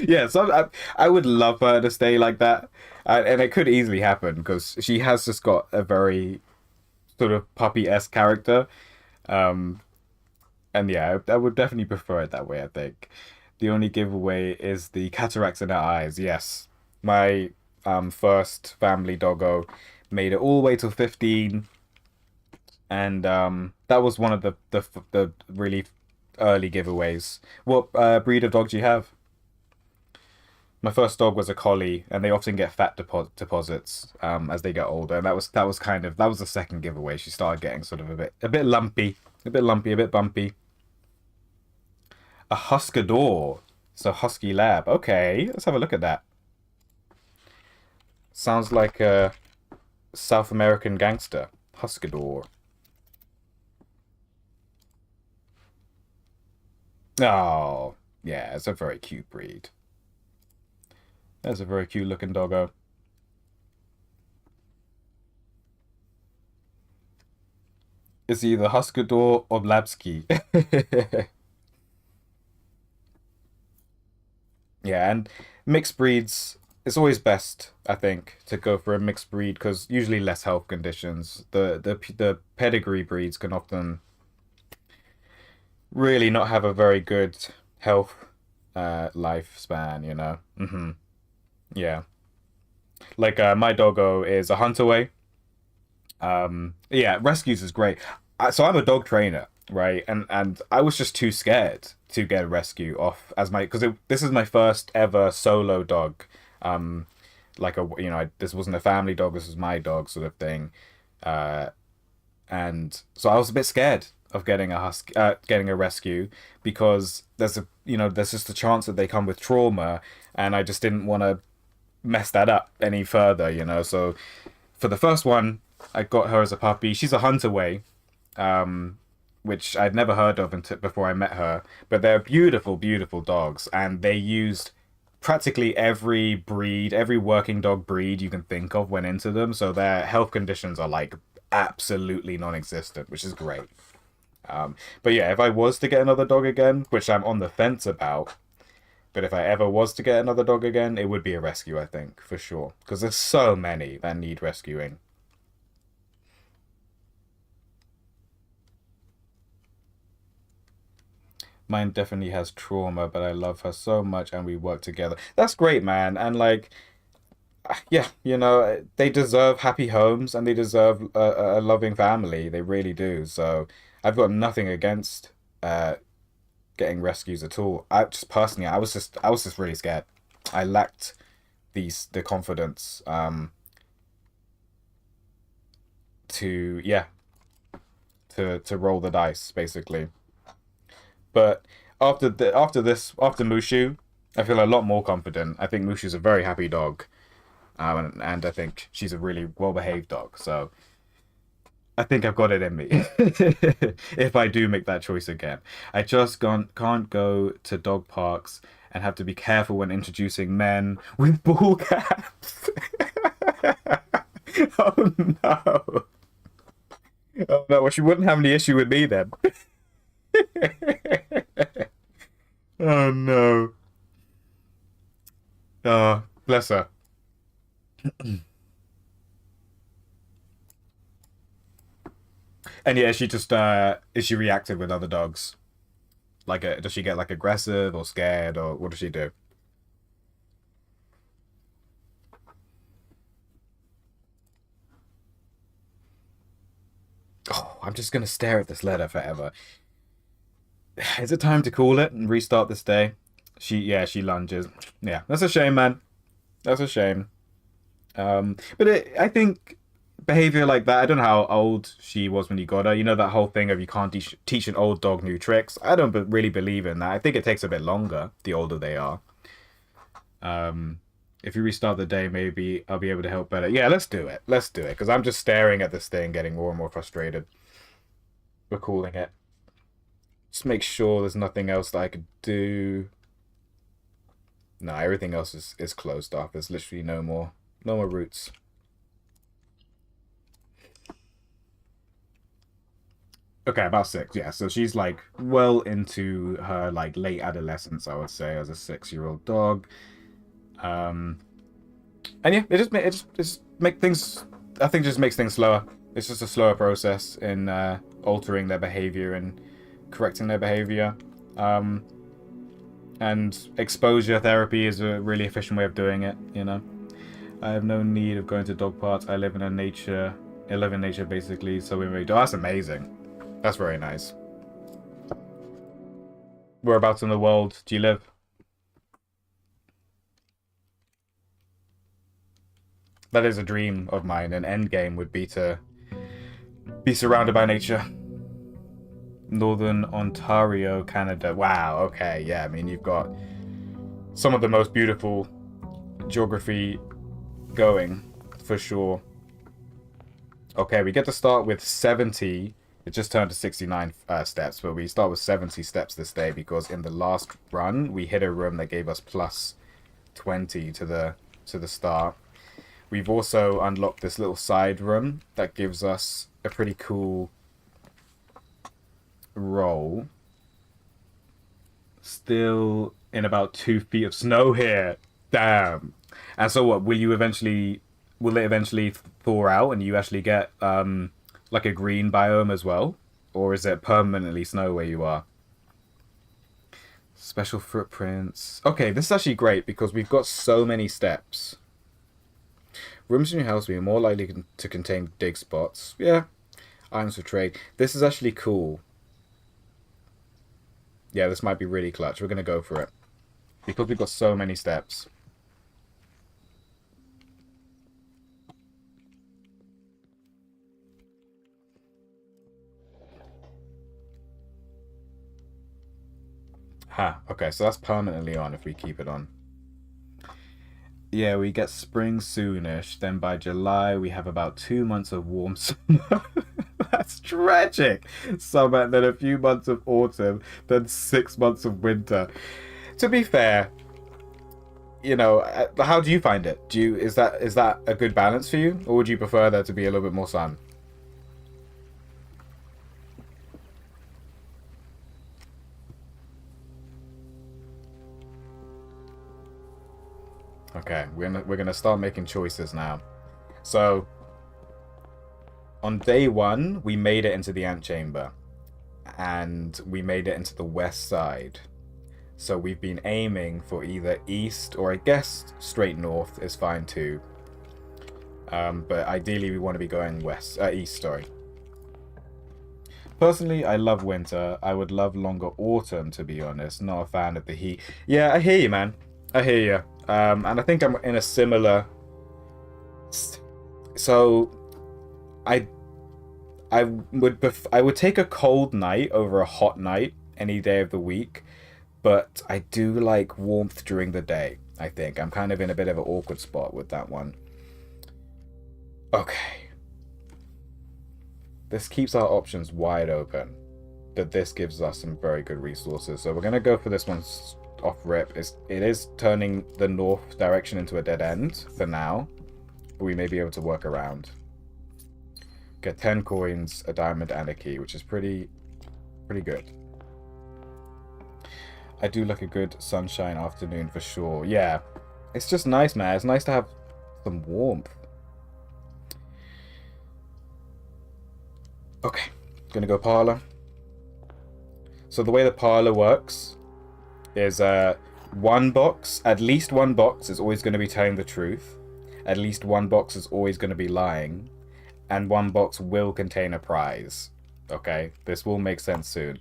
Yeah, so I would love her to stay like that. And it could easily happen because she has just got a very sort of puppy-esque character. Um, and yeah, I would definitely prefer it that way, I think. The only giveaway is the cataracts in her eyes. Yes. My first family doggo made it all the way till 15, and that was one of the really early giveaways. What breed of dog do you have? My first dog was a collie, and they often get fat deposits as they get older. And that was that was the second giveaway. She started getting sort of a bit lumpy, a bit lumpy, a bit bumpy. A Huskador, so husky lab. Okay, let's have a look at that. Sounds like a South American gangster. Huskador. Oh, yeah, it's a very cute breed. That's a very cute looking doggo. It's either Huskador or Blabsky. Yeah, and mixed breeds, it's always best, I think, to go for a mixed breed because usually less health conditions. The pedigree breeds can often really not have a very good health lifespan, you know. Yeah. Like my doggo is a Hunterway. Yeah, rescues is great. So I'm a dog trainer, right? And I was just too scared to get a rescue off as my because this is my first ever solo dog. Um, like this wasn't a family dog. This was my dog, sort of thing. Uh, and so I was a bit scared of getting a rescue because there's just a chance that they come with trauma, and I just didn't want to mess that up any further, So for the first one, I got her as a puppy. She's a Hunterway, which I'd never heard of until before I met her. But they're beautiful, beautiful dogs, and they used practically every breed, every working dog breed you can think of went into them. So their health conditions are like absolutely non-existent, which is great. But yeah, if I was to get another dog again, which I'm on the fence about, but if I ever was to get another dog again, it would be a rescue, I think, for sure. Because there's so many that need rescuing. Mine definitely has trauma, but I love her so much and we work together. That's great, man. And like, yeah, they deserve happy homes and they deserve a loving family. They really do. So I've got nothing against uh, getting rescues at all. I just personally, I was just really scared. I lacked the confidence to yeah to roll the dice basically. But after Mushu, I feel a lot more confident. I think Mushu's a very happy dog, and I think she's a really well-behaved dog. So I think I've got it in me. If I do make that choice again, I just can't go to dog parks and have to be careful when introducing men with ball caps. Oh no! Oh no! Well, she wouldn't have any issue with me then. Oh no! Oh, bless her. And yeah, she just is she reactive with other dogs? Like, does she get like aggressive or scared or what does she do? Oh, I'm just gonna stare at this letter forever. Is it time to call it and restart this day? She lunges. Yeah, that's a shame, man. That's a shame. I think behavior like that. I don't know how old she was when you got her. You know that whole thing of you can't teach an old dog new tricks. I don't really believe in that. I think it takes a bit longer the older they are. If you restart the day, maybe I'll be able to help better. Yeah, let's do it. Let's do it because I'm just staring at this thing, getting more and more frustrated. We're calling it. Just make sure there's nothing else that I could do. No, everything else is closed off. There's literally no more routes. Okay, about 6. Yeah, so she's like well into her like late adolescence, I would say, as a 6-year-old dog. Um, and yeah, it just make things. I think it just makes things slower. It's just a slower process in altering their behavior and correcting their behavior. Um, and exposure therapy is a really efficient way of doing it. You know, I have no need of going to dog parks. I live in a nature. I live in nature basically. So we really do. Oh, that's amazing. That's very nice. Whereabouts in the world do you live? That is a dream of mine. An end game would be to be surrounded by nature. Northern Ontario, Canada. Wow, okay, yeah, I mean, you've got some of the most beautiful geography going, for sure. Okay, we get to start with 70. It just turned to 69 steps, but we start with 70 steps this day because in the last run, we hit a room that gave us plus 20 to the start. We've also unlocked this little side room that gives us a pretty cool roll. Still in about 2 feet of snow here. Damn. And so what? Will it eventually thaw out and you actually get like a green biome as well? Or is it permanently snow where you are? Special footprints. Okay, this is actually great because we've got so many steps. Rooms in your house will be more likely to contain dig spots. Yeah. Items for trade. This is actually cool. Yeah, this might be really clutch. We're going to go for it. Because we've got so many steps. Ha, okay, so that's permanently on if we keep it on. Yeah, we get spring soonish. Then by July, we have about 2 months of warm summer. That's tragic. Summer, then a few months of autumn, then 6 months of winter. To be fair, how do you find it? Is that a good balance for you, or would you prefer there to be a little bit more sun? Okay, we're gonna start making choices now. So on day one, we made it into the antechamber, and we made it into the west side. So we've been aiming for either east or I guess straight north is fine too. But ideally we want to be going east, sorry. Personally, I love winter. I would love longer autumn, to be honest. Not a fan of the heat. Yeah, I hear you, man. I hear you. And I think I'm in a similar. So, I, I would take a cold night over a hot night any day of the week. But I do like warmth during the day, I think. I'm kind of in a bit of an awkward spot with that one. Okay. This keeps our options wide open. But this gives us some very good resources. So we're going to go for this one off rip. It is turning the north direction into a dead end for now. But we may be able to work around. Get 10 coins, a diamond, and a key, which is pretty good. I do like a good sunshine afternoon for sure. Yeah, it's just nice, man. It's nice to have some warmth. Okay, gonna go parlor. So the way the parlor works is one box, at least one box is always going to be telling the truth. At least one box is always going to be lying. And one box will contain a prize. Okay, this will make sense soon.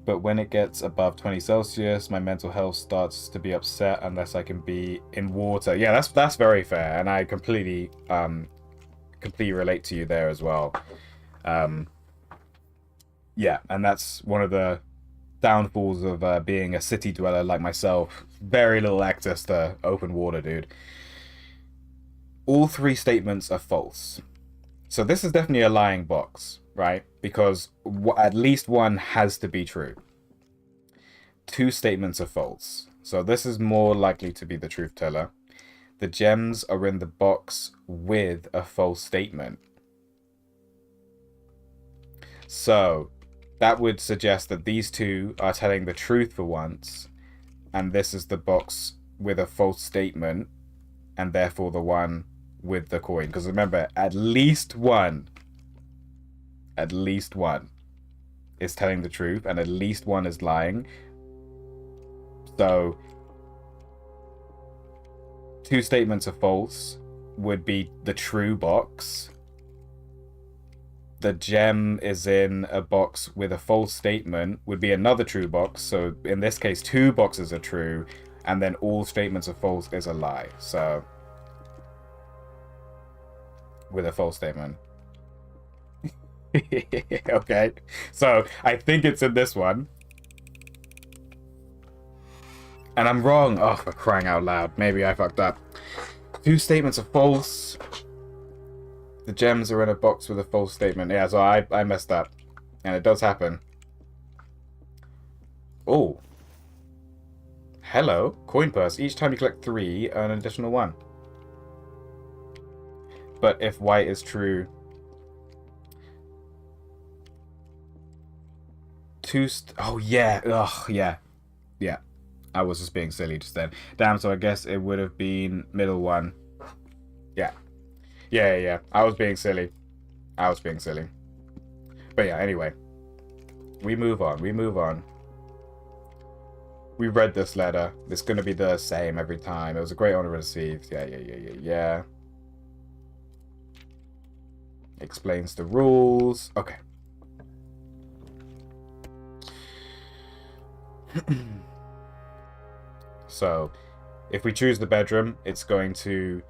But when it gets above 20 Celsius, my mental health starts to be upset unless I can be in water. Yeah, that's very fair, and I completely relate to you there as well. Yeah, and that's one of the downfalls of being a city dweller like myself. Very little access to open water, dude. All 3 statements are false. So this is definitely a lying box, right? Because at least one has to be true. 2 statements are false. So this is more likely to be the truth teller. The gems are in the box with a false statement. So that would suggest that these 2 are telling the truth for once, and this is the box with a false statement, and therefore the one with the coin. Because remember, at least one is telling the truth, and at least one is lying. So 2 statements are false would be the true box. The gem is in a box with a false statement would be another true box. So in this case, 2 boxes are true, and then all statements are false is a lie. So with a false statement. Okay, so I think it's in this one. And I'm wrong. Oh, for crying out loud. Maybe I fucked up. 2 statements are false. The gems are in a box with a false statement. Yeah, so I messed up. And it does happen. Oh. Hello. Coin purse. Each time you collect 3, earn an additional 1. But if white is true... 2... Oh, yeah. Ugh, yeah. Yeah. I was just being silly just then. Damn, so I guess it would have been middle one. Yeah. Yeah. I was being silly. But yeah, anyway. We move on. We read this letter. It's going to be the same every time. It was a great honor received. Yeah. Explains the rules. Okay. So, if we choose the bedroom, it's going to...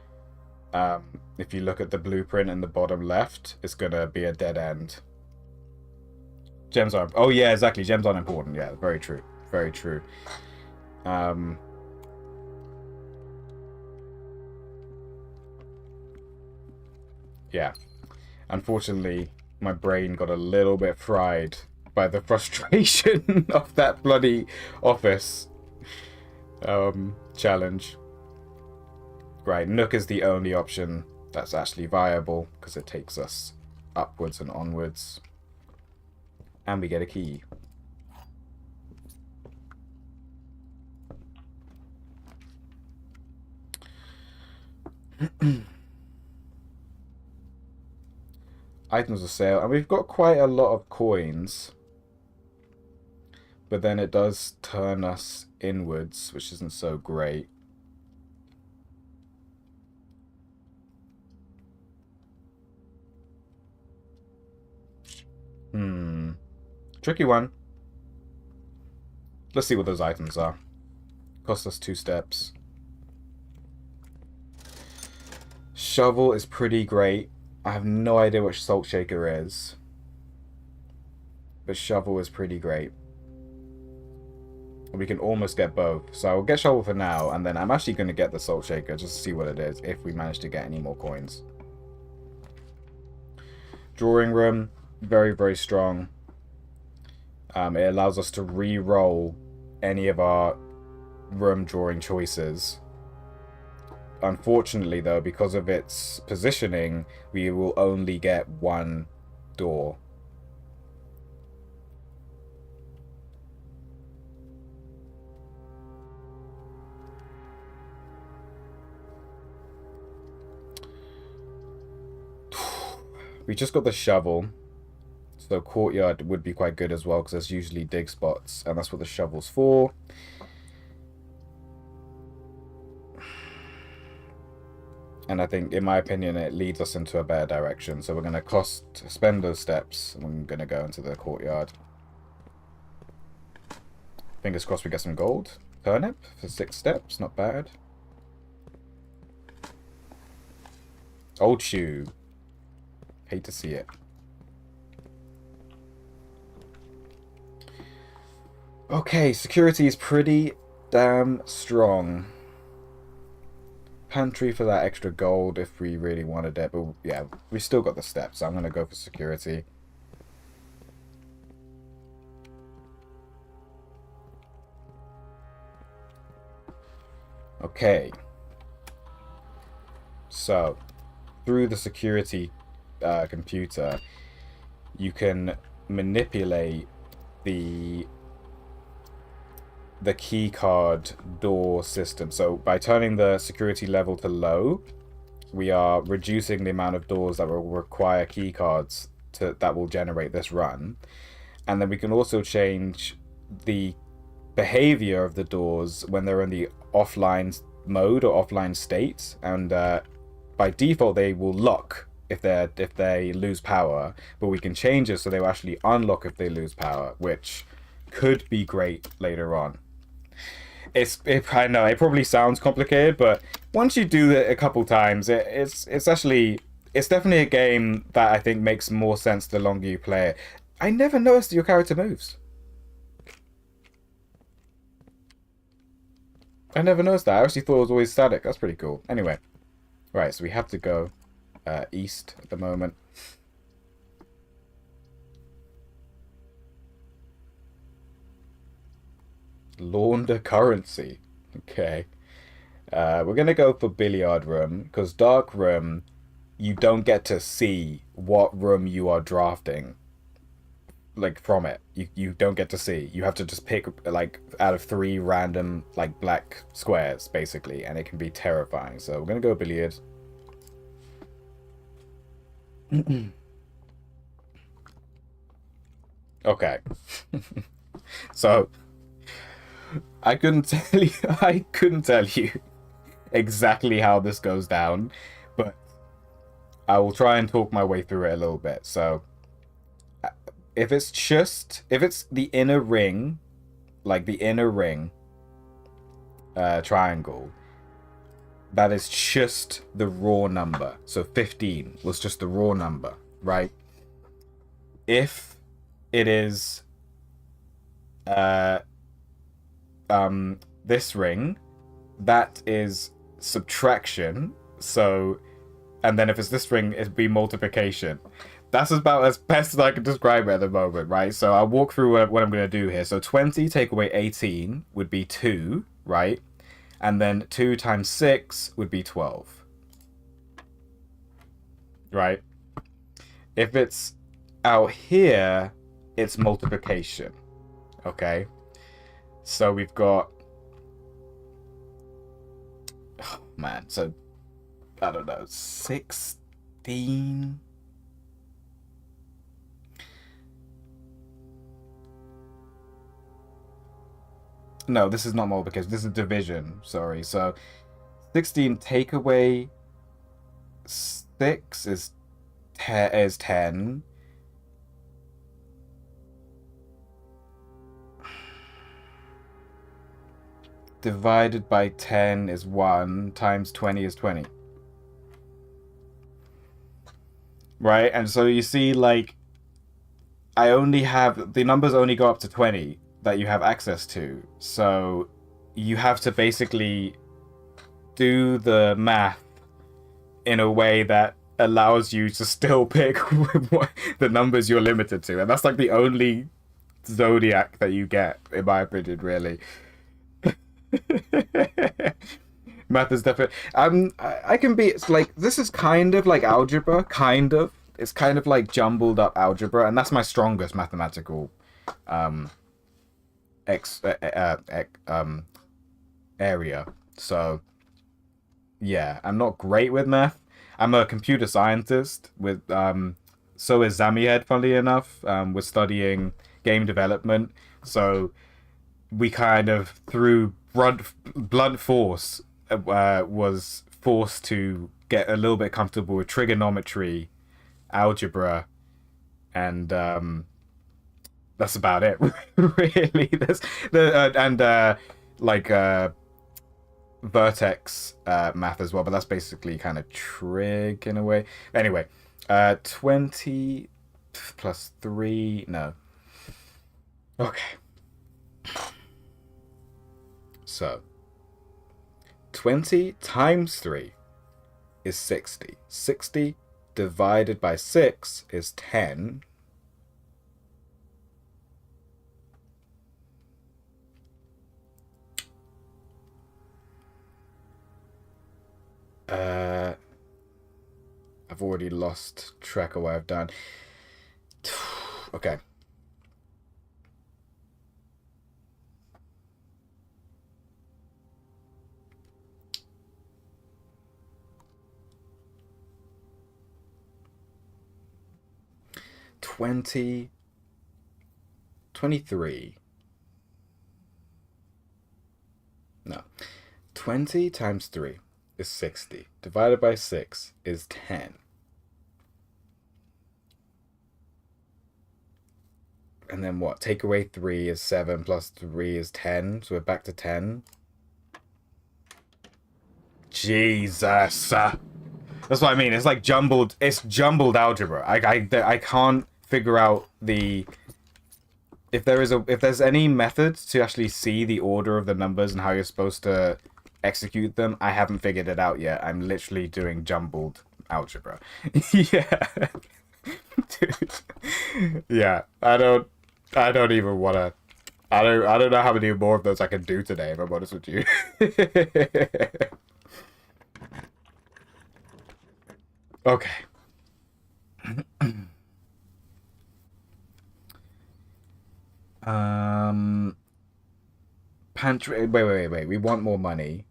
if you look at the blueprint in the bottom left, it's going to be a dead end. Gems are... Oh, yeah, exactly. Gems aren't important. Yeah, very true. Yeah. Unfortunately, my brain got a little bit fried by the frustration of that bloody office challenge. Right, Nook is the only option that's actually viable because it takes us upwards and onwards. And we get a key. Items of sale, and we've got quite a lot of coins, but then it does turn us inwards, which isn't so great. Tricky one. Let's see what those items are. Cost us 2 steps. Shovel is pretty great. I have no idea what Salt Shaker is, but shovel is pretty great. We can almost get both. So I'll get shovel for now, and then I'm actually going to get the salt shaker just to see what it is, if we manage to get any more coins. Drawing room, very, very strong. It allows us to re-roll any of our room drawing choices. Unfortunately, though, because of its positioning, we will only get one door. We just got the shovel. So courtyard would be quite good as well, because there's usually dig spots, and that's what the shovel's for. And I think, in my opinion, it leads us into a better direction. So we're going to spend those steps, and we're going to go into the courtyard. Fingers crossed we get some gold. Turnip for 6 steps, not bad. Old shoe. Hate to see it. Okay, security is pretty damn strong. Pantry for that extra gold if we really wanted it, but yeah, we still got the steps, so I'm going to go for security. Okay. So, through the security computer, you can manipulate the key card door system. So by turning the security level to low, we are reducing the amount of doors that will require key cards that will generate this run. And then we can also change the behavior of the doors when they're in the offline mode or offline state, and by default they will lock if they lose power, but we can change it so they will actually unlock if they lose power, which could be great later on. I know it probably sounds complicated, but once you do it a couple times, it's definitely a game that I think makes more sense the longer you play it. I never noticed your character moves. I never noticed that. I actually thought it was always static. That's pretty cool. Anyway, right, so we have to go east at the moment. Launder currency. Okay. We're going to go for billiard room, because dark room, you don't get to see what room you are drafting. Like, from it. You don't get to see. You have to just pick, like, out of 3 random, like, black squares, basically, and it can be terrifying. So we're going to go billiard. Okay. So I couldn't tell you exactly how this goes down, but I will try and talk my way through it a little bit. So if it's the inner ring, like the inner ring triangle, that is just the raw number. So 15 was just the raw number, right? If it is this ring, that is subtraction. So, and then if it's this ring, it'd be multiplication. That's about as best as I can describe it at the moment, right? So I'll walk through what I'm going to do here. So 20 take away 18 would be 2, right? And then 2 times 6 would be 12. Right? If it's out here, it's multiplication. Okay? So we've got... Oh, man. So, I don't know. 16... No, this is not multiplication. This is division. Sorry. So 16 take away 6 is 10. Divided by 10 is 1. Times 20 is 20. Right? And so you see, like, I only have... The numbers only go up to 20. that you have access to. So you have to basically do the math in a way that allows you to still pick the numbers you're limited to. And that's like the only zodiac that you get, in my opinion, really. Math is definitely. I can be. It's like this is kind of like algebra, kind of. It's kind of like jumbled up algebra, and that's my strongest mathematical, um, ex, area. So, yeah, I'm not great with math. I'm a computer scientist with so is Zamied, funnily enough. We're studying game development, so we kind of through blunt force was forced to get a little bit comfortable with trigonometry, algebra, and that's about it. Really, there's the and like vertex math as well, but that's basically kind of trig in a way. Anyway, 20 plus 3, no. Okay. So, 20 times 3 is 60. 60 divided by 6 is 10. I've already lost track of what I've done. Okay. $20, $23. No. 20 times 3 is 60. Divided by 6 is 10. And then what? Take away 3 is 7 plus 3 is 10. So we're back to 10. Jesus. That's what I mean. It's like jumbled. It's jumbled algebra. I can't figure out the if there's any method to actually see the order of the numbers and how you're supposed to execute them. I haven't figured it out yet. I'm literally doing jumbled algebra. Yeah. Dude. Yeah. I don't even wanna I don't know how many more of those I can do today, if I'm honest with you. Okay. Pantry. Wait. We want more money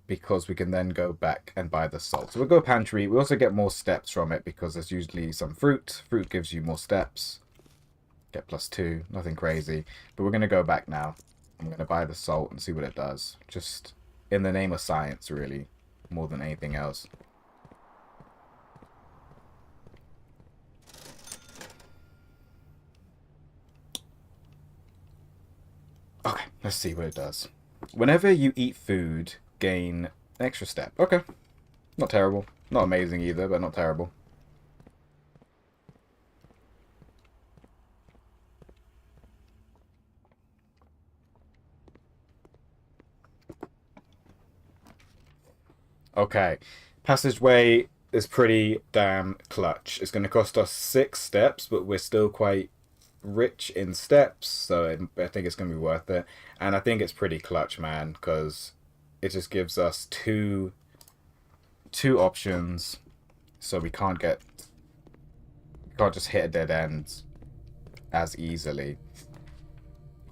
because we can then go back and buy the salt. So we'll go pantry. We also get more steps from it because there's usually some fruit. Fruit gives you more steps. Get +2. Nothing crazy. But we're gonna go back now. I'm gonna buy the salt and see what it does. Just in the name of science, really, more than anything else. Okay, let's see what it does. Whenever you eat food, gain an extra step. Okay. Not terrible. Not amazing either, but not terrible. Okay. Passageway is pretty damn clutch. It's going to cost us 6 steps, but we're still quite rich in steps, so I think it's going to be worth it. And I think it's pretty clutch, man, because it just gives us two options, so we can't just hit a dead end as easily.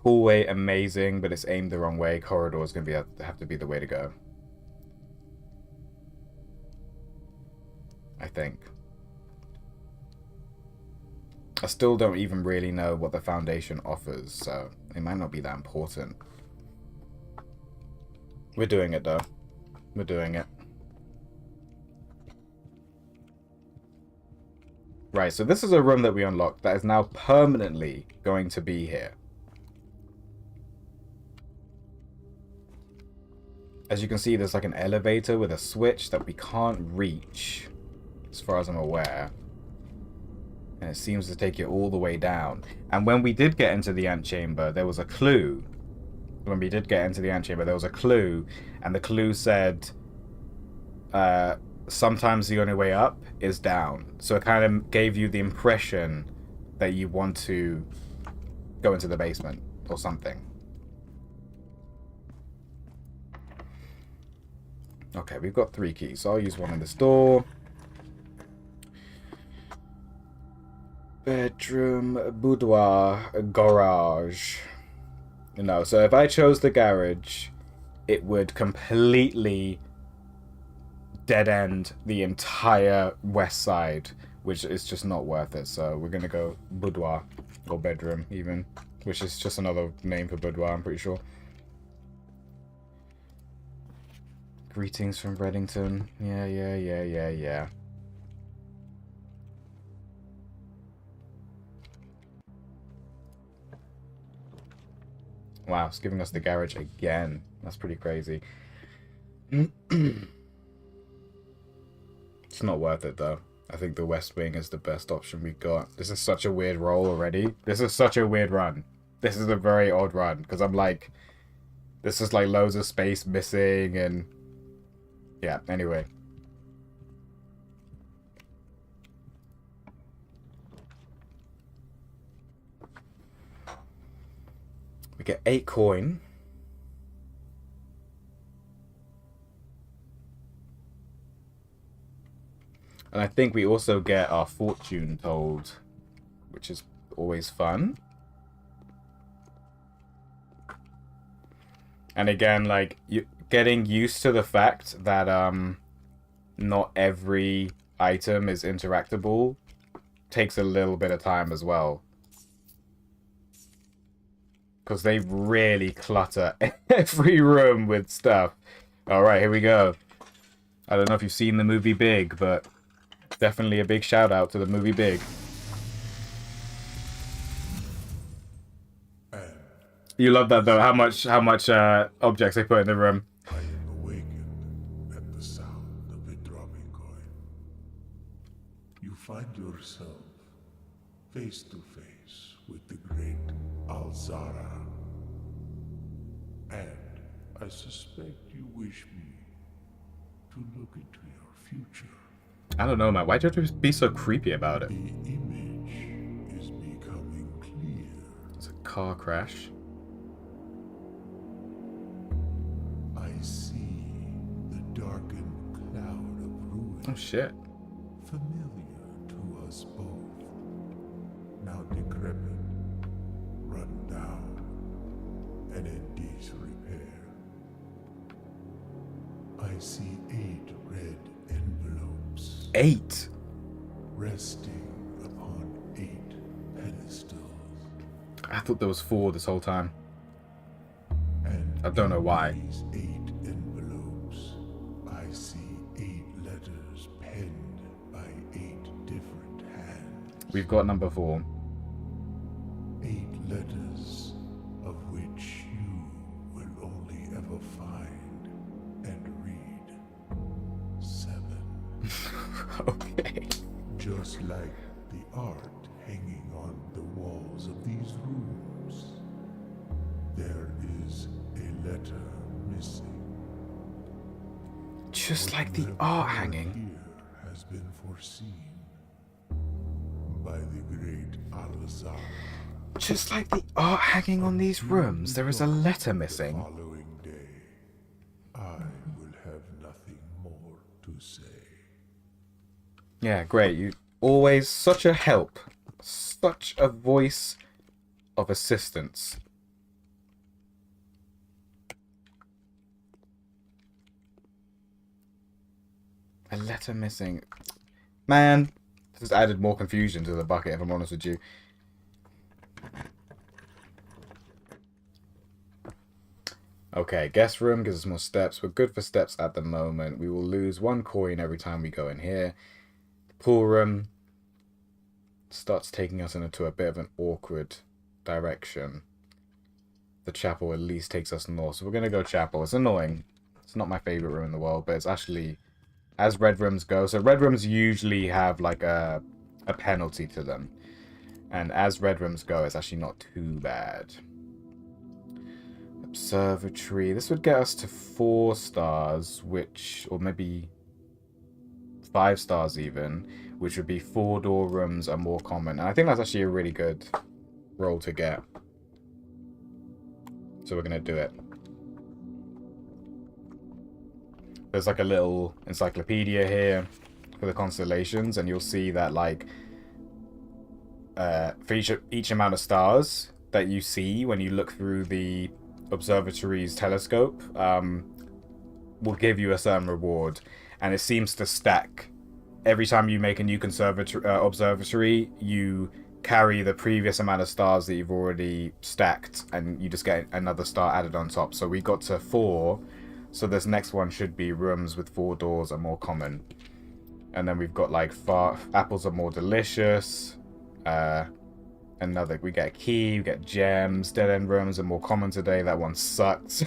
Hallway, amazing, but it's aimed the wrong way. Corridor is going to have to be the way to go, I think. I still don't even really know what the foundation offers, so it might not be that important. We're doing it, though. We're doing it. Right, so this is a room that we unlocked that is now permanently going to be here. As you can see, there's like an elevator with a switch that we can't reach, as far as I'm aware. And it seems to take it all the way down. And when we did get into the antechamber, there was a clue. When we did get into the antechamber, there was a clue. And the clue said, sometimes the only way up is down. So it kind of gave you the impression that you want to go into the basement or something. Okay, we've got 3 keys. So I'll use one in this door. Bedroom, boudoir, garage. No, so if I chose the garage, it would completely dead end the entire west side, which is just not worth it. So we're gonna go boudoir, or bedroom even, which is just another name for boudoir, I'm pretty sure. Greetings from Reddington. Yeah. Wow, it's giving us the garage again. That's pretty crazy. It's not worth it, though. I think the West Wing is the best option we got. This is such a weird roll already. This is such a weird run. This is a very odd run, because I'm like... This is like loads of space missing, and... Yeah, anyway. We get 8 coin. And I think we also get our fortune told, which is always fun. And again, like, getting used to the fact that not every item is interactable takes a little bit of time as well. Because they really clutter every room with stuff. Alright, here we go. I don't know if you've seen the movie Big, but definitely a big shout out to the movie Big. You love that though, how much objects they put in the room. I am awakened at the sound of a dropping coin. You find yourself face to face with the great Alzara. And I suspect you wish me to look into your future. I don't know, man. Why'd you have to be so creepy about it? The image is becoming clear. It's a car crash. I see the darkened cloud of ruin. Oh shit. Familiar to us both. Now decrepit, run down, and in disrepair. I see 8 red envelopes. 8? Resting upon 8 pedestals. I thought there was 4 this whole time. And I don't know why. in these 8 envelopes, I see 8 letters penned by 8 different hands. We've got number 4. 8 letters of which you will only ever find and read 7. Okay. Just like the art hanging on the walls of these rooms, there is a letter missing. Just like the Whatever art hanging. here has been foreseen by the great Alzara. Just like the art hanging on these rooms, there is a letter The missing. following day, I will have nothing more to say. Yeah, great. You always such a help. Such a voice of assistance. A letter missing. Man, this has added more confusion to the bucket, if I'm honest with you. Okay, guest room gives us more steps. We're good for steps at the moment. We will lose 1 coin every time we go in here. Pool room starts taking us into a bit of an awkward direction. The chapel at least takes us north, so we're going to go chapel. It's annoying. It's not my favorite room in the world, but it's actually, as red rooms go, so red rooms usually have like a a penalty to them. And as red rooms go, it's actually not too bad. Observatory. This would get us to 4 stars, which, or maybe 5 stars even, which would be 4-door rooms are more common. And I think that's actually a really good roll to get. So we're going to do it. There's like a little encyclopedia here for the constellations, and you'll see that like for each amount of stars that you see when you look through the observatory's telescope, will give you a certain reward, and it seems to stack. Every time you make a new observatory, you carry the previous amount of stars that you've already stacked, and you just get another star added on top. So we got to 4. So this next one should be rooms with 4 doors are more common. And then we've got like apples are more delicious. We get a key, we get gems. Dead end rooms are more common today. That one sucked.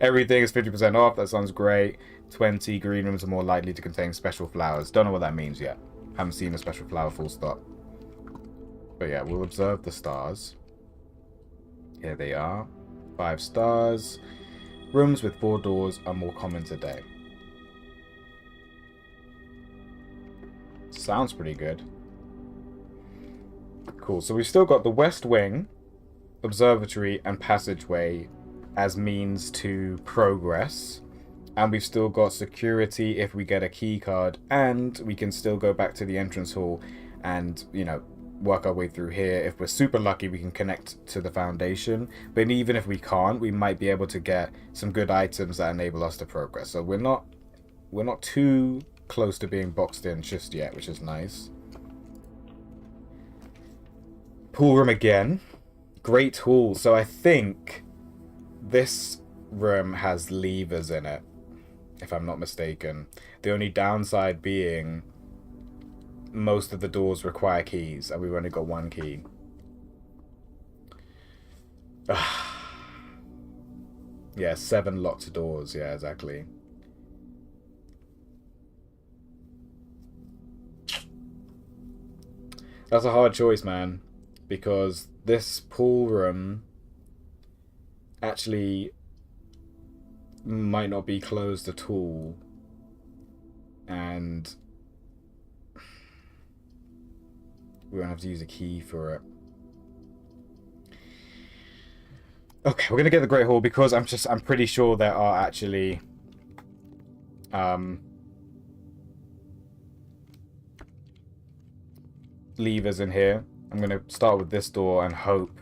Everything is 50% off. That sounds great. 20 green rooms are more likely to contain special flowers. Don't know what that means yet. Haven't seen a special flower, full stop. But yeah, we'll observe the stars. Here they are. 5 stars. Rooms with 4 doors are more common today. Sounds pretty good. Cool, so we've still got the West Wing, Observatory, and Passageway as means to progress. And we've still got security if we get a key card. And we can still go back to the entrance hall and, you know, work our way through here. If we're super lucky, we can connect to the foundation, but even if we can't, we might be able to get some good items that enable us to progress. So we're not too close to being boxed in just yet, which is nice. Pool room again. Great hall. So I think this room has levers in it, if I'm not mistaken. The only downside being most of the doors require keys, and we've only got 1 key. Yeah, 7 locked doors. Yeah, exactly. That's a hard choice, man, because this pool room actually might not be closed at all, and we won't have to use a key for it. Okay, we're gonna get the Great Hall because I'm pretty sure there are actually levers in here. I'm gonna start with this door and hope,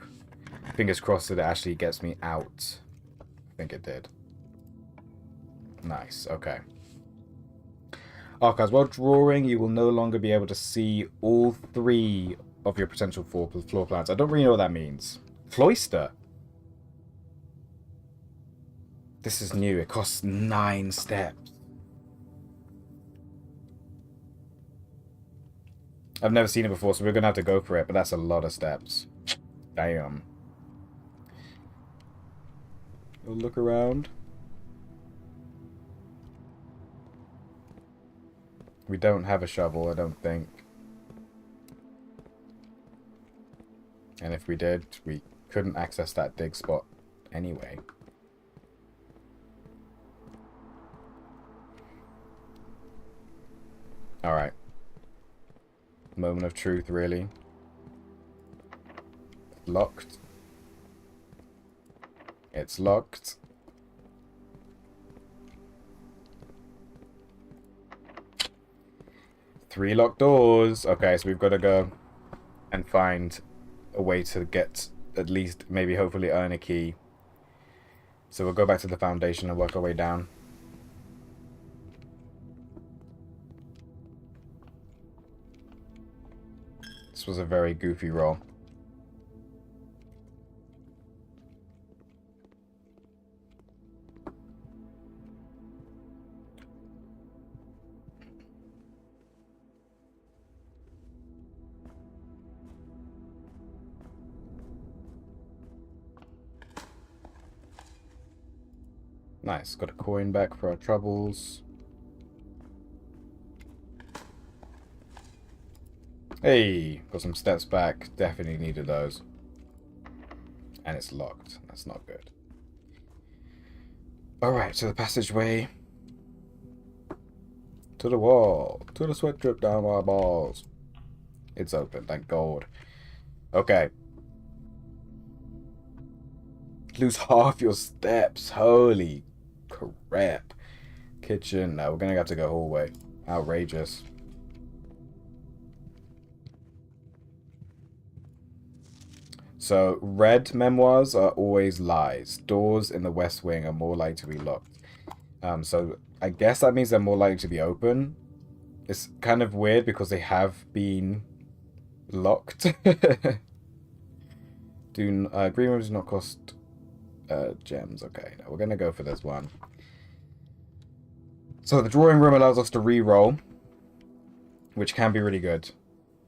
fingers crossed, that it actually gets me out. I think it did. Nice, okay. Archives. While drawing, you will no longer be able to see all 3 of your potential floor plans. I don't really know what that means. Cloister. This is new. It costs 9 steps. I've never seen it before, so we're going to have to go for it, but that's a lot of steps. Damn. We'll look around. We don't have a shovel, I don't think. And if we did, we couldn't access that dig spot anyway. Alright. Moment of truth, really. Locked. It's locked. Three locked doors. Okay, so we've got to go and find a way to get at least, maybe, hopefully earn a key. So we'll go back to the foundation and work our way down. This was a very goofy roll. Nice, got a coin back for our troubles. Hey, got some steps back. Definitely needed those. And it's locked. That's not good. Alright, so the passageway. To the wall. To the sweat drip down my balls. It's open, thank God. Okay. Lose half your steps. Holy crap. Kitchen. No, we're gonna have to go hallway. Outrageous. So, red memoirs are always lies. Doors in the West Wing are more likely to be locked. So I guess that means they're more likely to be open. It's kind of weird because they have been locked. Green rooms do not cost gems. Okay, no, we're gonna go for this one. So the drawing room allows us to re-roll, which can be really good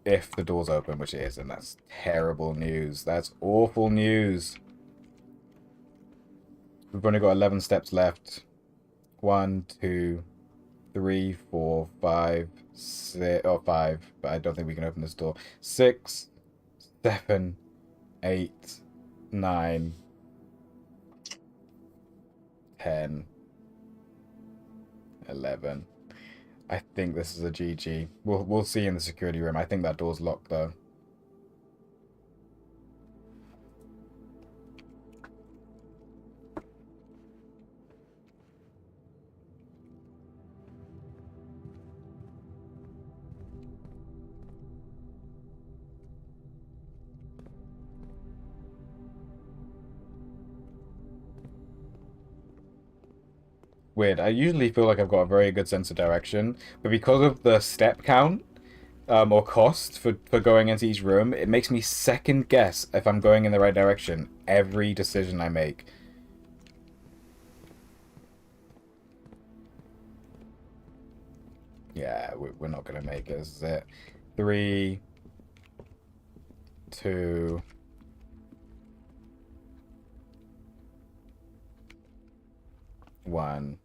if the door's open, which it is, and that's terrible news. That's awful news. We've only got 11 steps left. 1, 2, 3, 4, 5, 6, or 5, but I don't think we can open this door. 6, 7, 8, 9, 10, 11. I think this is a GG. We'll see in the security room. I think that door's locked though. Weird. I usually feel like I've got a very good sense of direction, but because of the step count, or cost for going into each room, it makes me second guess if I'm going in the right direction every decision I make. Yeah, we're not gonna make it. This is it. 3, 2, 1.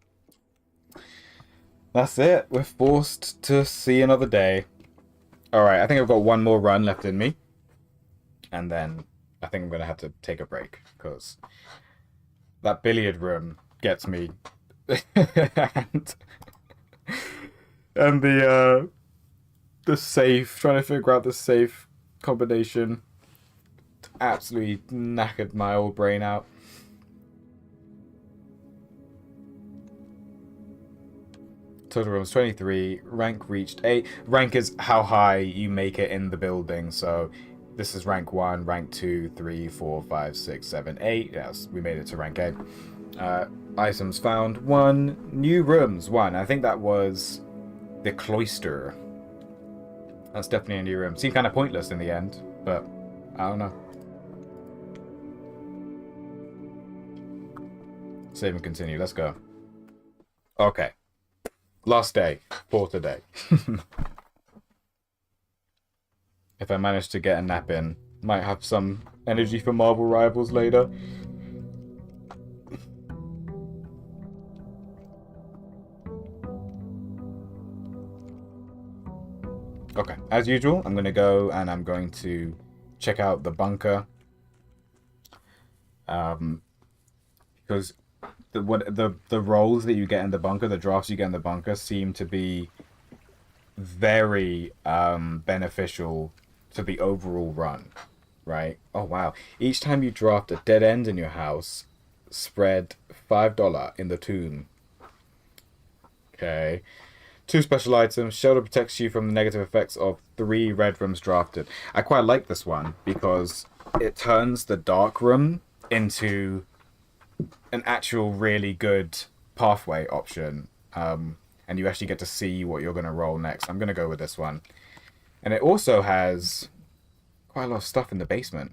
That's it. We're forced to see another day. Alright, I think I've got one more run left in me. And then I think I'm going to have to take a break. Because that billiard room gets me. and the safe. Trying to figure out the safe combination. Absolutely knackered my old brain out. Total room is 23. Rank reached 8. Rank is how high you make it in the building. So this is rank 1, rank 2, 3, 4, 5, 6, 7, 8. Yes, we made it to rank 8. Items found 1. New rooms 1. I think that was the cloister. That's definitely a new room. Seemed kind of pointless in the end, but I don't know. Save and continue. Let's go. Okay. Last day for today. If I manage to get a nap in, might have some energy for Marvel Rivals later. Okay, as usual, I'm going to go and I'm going to check out the bunker. Because the roles that you get in the bunker, the drafts you get in the bunker, seem to be very beneficial to the overall run, right? Oh wow! Each time you draft a dead end in your house, spread $5 in the tomb. Okay. 2 special items. Shelter protects you from the negative effects of 3 red rooms drafted. I quite like this one because it turns the dark room into an actual really good pathway option, and you actually get to see what you're going to roll next. I'm going to go with this one. And it also has quite a lot of stuff in the basement.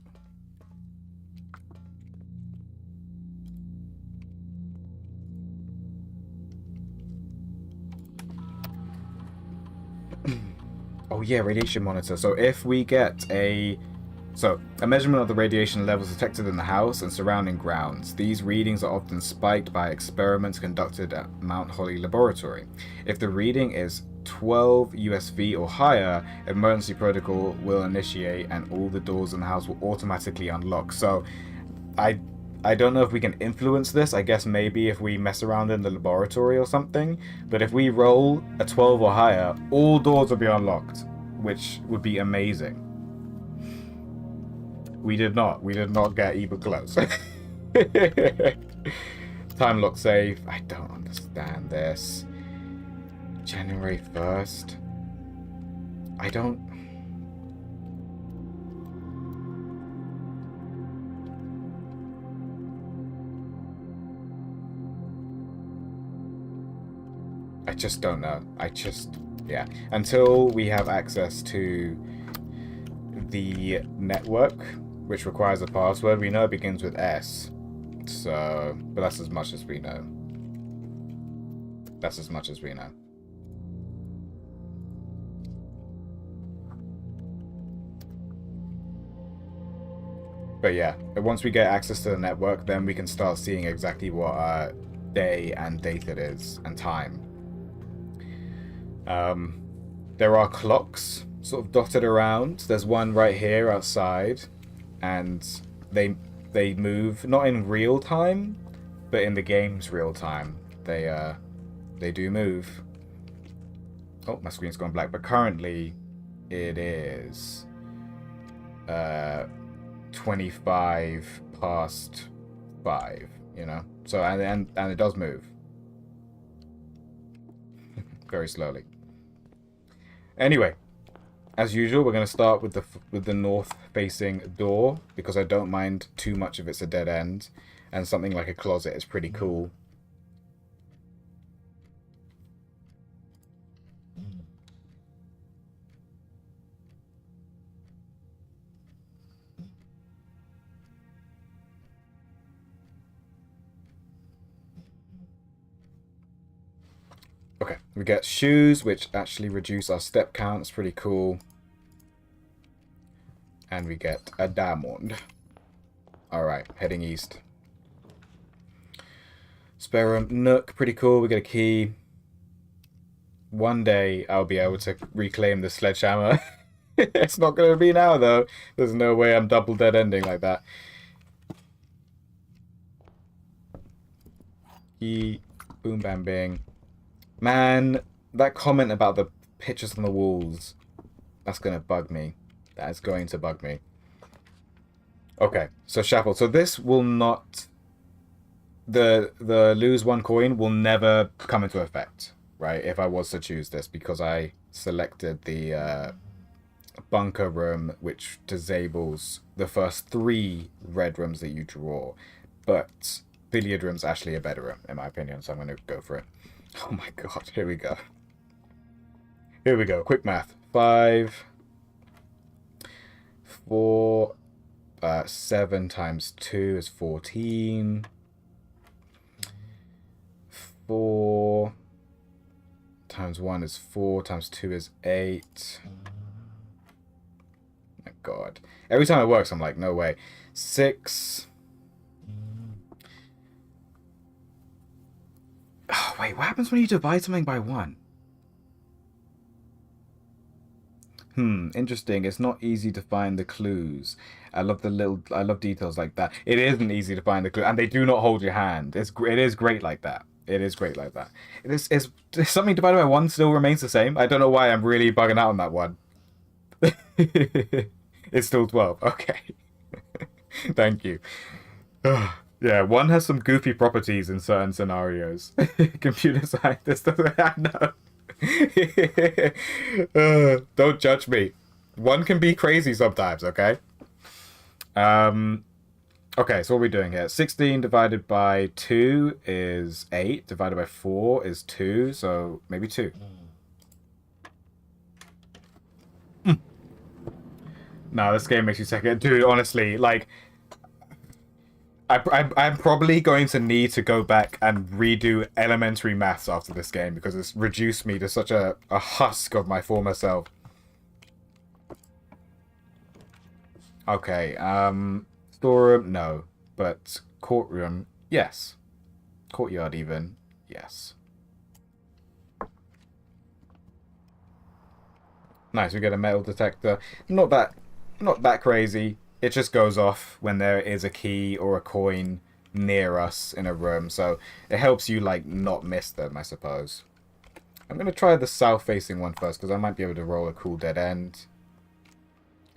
Oh yeah, radiation monitor. So if we get a measurement of the radiation levels detected in the house and surrounding grounds. These readings are often spiked by experiments conducted at Mount Holly Laboratory. If the reading is 12 USV or higher, emergency protocol will initiate and all the doors in the house will automatically unlock. So I I don't know if we can influence this. I guess maybe if we mess around in the laboratory or something. But if we roll a 12 or higher, all doors will be unlocked, which would be amazing. We did not. We did not get even close. Time lock save. I don't understand this. January 1st. I don't... I just don't know. Yeah. Until we have access to the network, which requires a password, we know it begins with S. So, but that's as much as we know. That's as much as we know. But yeah, once we get access to the network, then we can start seeing exactly what day and date it is, and time. There are clocks sort of dotted around. There's one right here outside, and they move not in real time, but in the game's real time. They do move. Oh, my screen's gone black. But currently, it is 25 past 5. You know, so and it does move very slowly. Anyway, as usual, we're going to start with the north-facing door because I don't mind too much if it's a dead end, and something like a closet is pretty cool. Okay, we get shoes, which actually reduce our step count. It's pretty cool. And we get a diamond. Alright, heading east. Spare room, nook, pretty cool. We get a key. One day I'll be able to reclaim the sledgehammer. It's not going to be now, though. There's no way I'm double dead ending like that. Key, boom, bam, bing. Man, that comment about the pictures on the walls, that's going to bug me. That is going to bug me. Okay, so Shuffle. So this will not... The lose one coin will never come into effect, right? If I was to choose this, because I selected the bunker room, which disables the first 3 red rooms that you draw. But billiard room's actually a better room, in my opinion, so I'm going to go for it. Oh my god, here we go. Here we go, quick math. 5, 4, 7 times 2 is 14. 4 times 1 is 4, times 2 is 8. My god. Every time it works, I'm like, no way. 6. Oh, wait, what happens when you divide something by 1? Interesting. It's not easy to find the clues. I love details like that. It isn't easy to find the clue, and they do not hold your hand. It is great like that. It is great like that. Is something divided by 1 still remains the same? I don't know why I'm really bugging out on that one. It's still 12. Okay. Thank you. Yeah, 1 has some goofy properties in certain scenarios. Computer scientist doesn't know. Don't judge me. 1 can be crazy sometimes, okay? Okay, so what are we doing here? 16 divided by 2 is 8. Divided by 4 is 2, so maybe 2. No, this game makes you second. Dude, honestly, like... I'm probably going to need to go back and redo elementary maths after this game because it's reduced me to such a husk of my former self. Okay, storeroom, no. But courtroom, yes. Courtyard even, yes. Nice, we get a metal detector. Not that crazy. It just goes off when there is a key or a coin near us in a room, so it helps you like not miss them, I suppose. I'm gonna try the south-facing one first because I might be able to roll a cool dead end.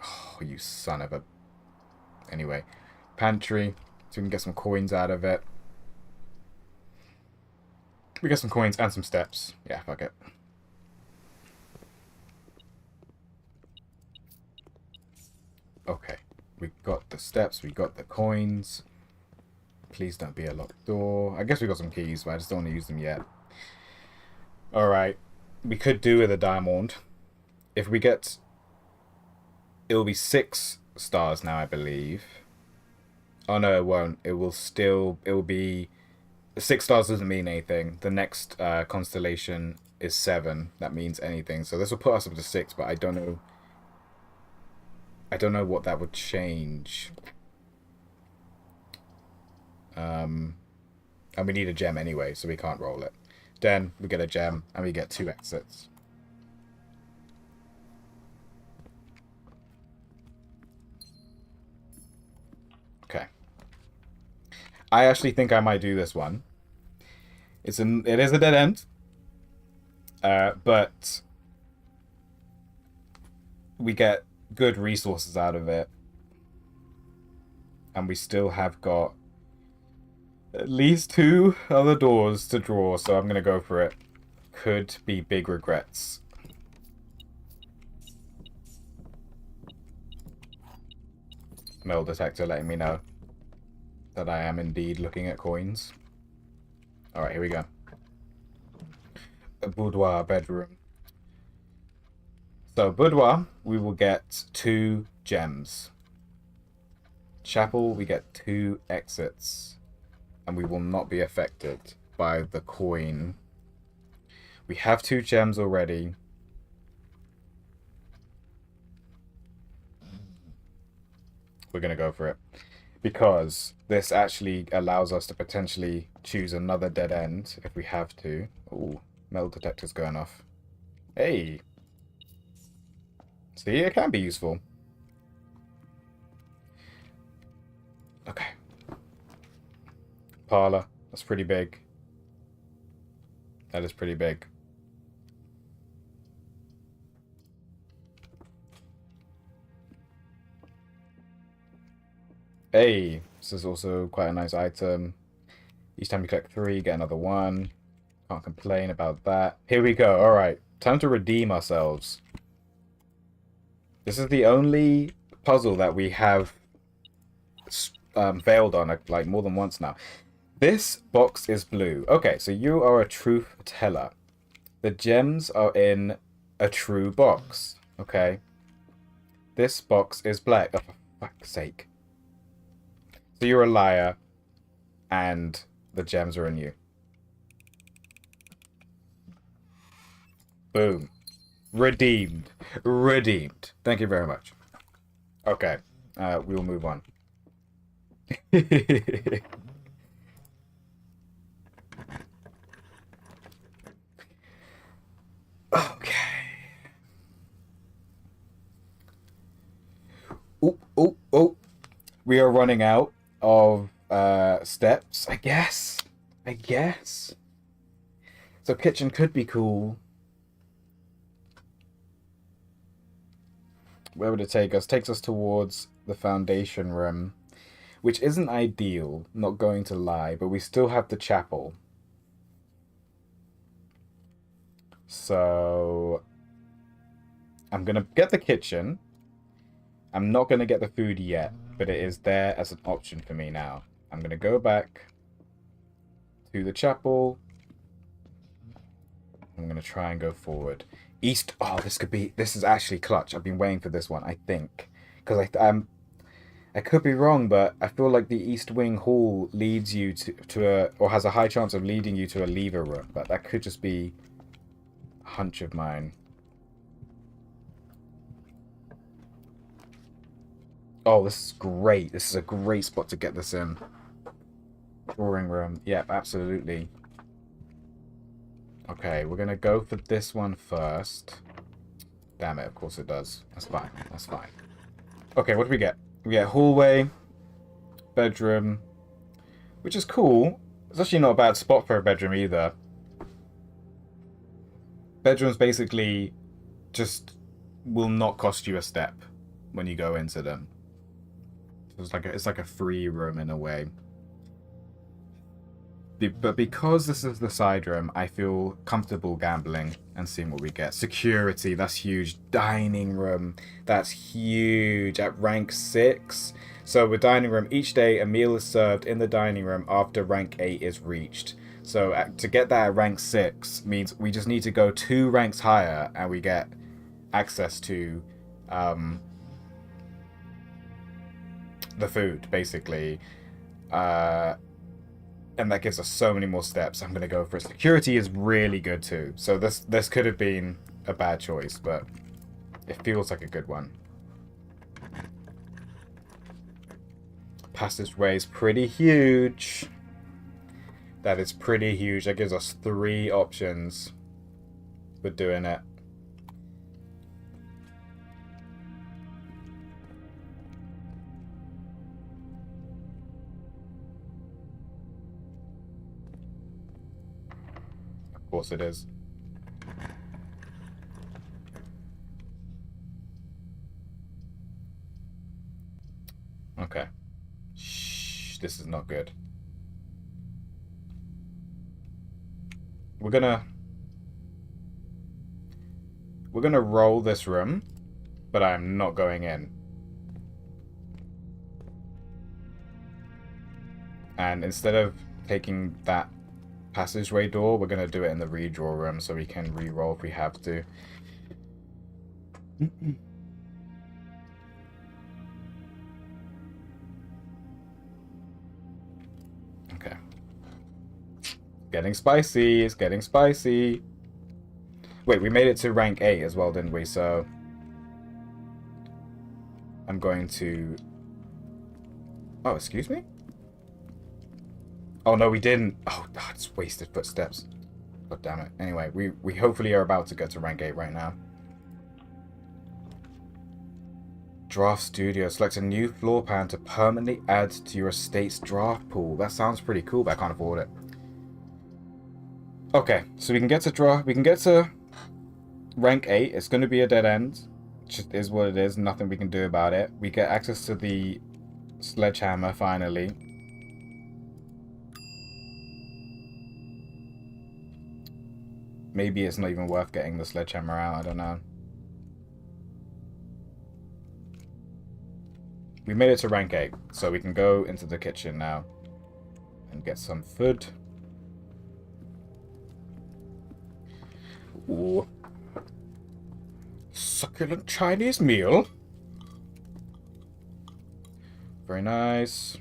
Oh, you son of a. Anyway, pantry, so we can get some coins out of it. We get some coins and some steps. Yeah, fuck it. Okay, we got the steps, we got the coins. Please don't be a locked door. I guess we got some keys, but I just don't want to use them yet. Alright, we could do with a diamond. If we get... It will be 6 stars now, I believe. Oh no, it won't. It will still... It will be... 6 stars doesn't mean anything. The next constellation is 7. That means anything. So this will put us up to 6, but I don't know... I don't know what that would change. And we need a gem anyway, so we can't roll it. Then we get a gem, and we get 2 exits. Okay. I actually think I might do this one. It is a dead end. But we get good resources out of it. And we still have got at least 2 other doors to draw, so I'm going to go for it. Could be big regrets. Metal detector letting me know that I am indeed looking at coins. Alright, here we go. A boudoir bedroom. So, boudoir, we will get 2 gems. Chapel, we get 2 exits. And we will not be affected by the coin. We have 2 gems already. We're going to go for it. Because this actually allows us to potentially choose another dead end if we have to. Ooh, metal detector's going off. Hey! See, it can be useful. Okay. Parlor. That's pretty big. That is pretty big. Hey, this is also quite a nice item. Each time you collect 3, get another 1. Can't complain about that. Here we go. Alright, time to redeem ourselves. This is the only puzzle that we have failed on like more than once now. This box is blue. Okay, so you are a truth teller. The gems are in a true box. Okay. This box is black. Oh, for fuck's sake. So you're a liar, and the gems are in you. Boom. Redeemed. Redeemed. Thank you very much. Okay. We'll move on. Okay. Oh, oh, oh. We are running out of steps, I guess. So kitchen could be cool. Where would it take us? Takes us towards the foundation room, which isn't ideal, not going to lie, but we still have the chapel. So I'm going to get the kitchen. I'm not going to get the food yet, but it is there as an option for me now. I'm going to go back to the chapel. I'm going to try and go forward. East. Oh, this is actually clutch. I've been waiting for this one, I think. Because I could be wrong, but I feel like the East Wing Hall leads you to a, or has a high chance of leading you to a lever room, but that could just be a hunch of mine. Oh, this is great. This is a great spot to get this in. Drawing room. Yep, absolutely. Okay, we're going to go for this one first. Damn it, of course it does. That's fine. That's fine. Okay, what do we get? We get hallway, bedroom, which is cool. It's actually not a bad spot for a bedroom either. Bedrooms basically just will not cost you a step when you go into them. It's like a free room in a way. But because this is the side room, I feel comfortable gambling and seeing what we get. Security, that's huge. Dining room, that's huge. At rank 6. So with dining room, each day a meal is served in the dining room after rank 8 is reached. So to get that at rank 6 means we just need to go 2 ranks higher and we get access to the food, basically. And that gives us so many more steps. I'm going to go for it. Security is really good too. So this could have been a bad choice, but it feels like a good one. Passageway is pretty huge. That is pretty huge. That gives us 3 options for doing it. Of course it is. Okay. Shh, this is not good. We're gonna roll this room, but I'm not going in. And instead of taking that passageway door, we're going to do it in the redraw room so we can re-roll if we have to. Okay. Getting spicy. It's getting spicy. Wait, we made it to rank 8 as well, didn't we? So I'm going to... Oh, excuse me? Oh, no, we didn't. Oh, it's wasted footsteps. God damn it. Anyway, we hopefully are about to get to rank 8 right now. Draft Studio. Select a new floor plan to permanently add to your estate's draft pool. That sounds pretty cool, but I can't afford it. Okay, so we can get to rank 8. It's going to be a dead end. It just is what it is. Nothing we can do about it. We get access to the sledgehammer, finally. Maybe it's not even worth getting the sledgehammer out. I don't know. We made it to rank 8, so we can go into the kitchen now and get some food. Ooh. Succulent Chinese meal. Very nice.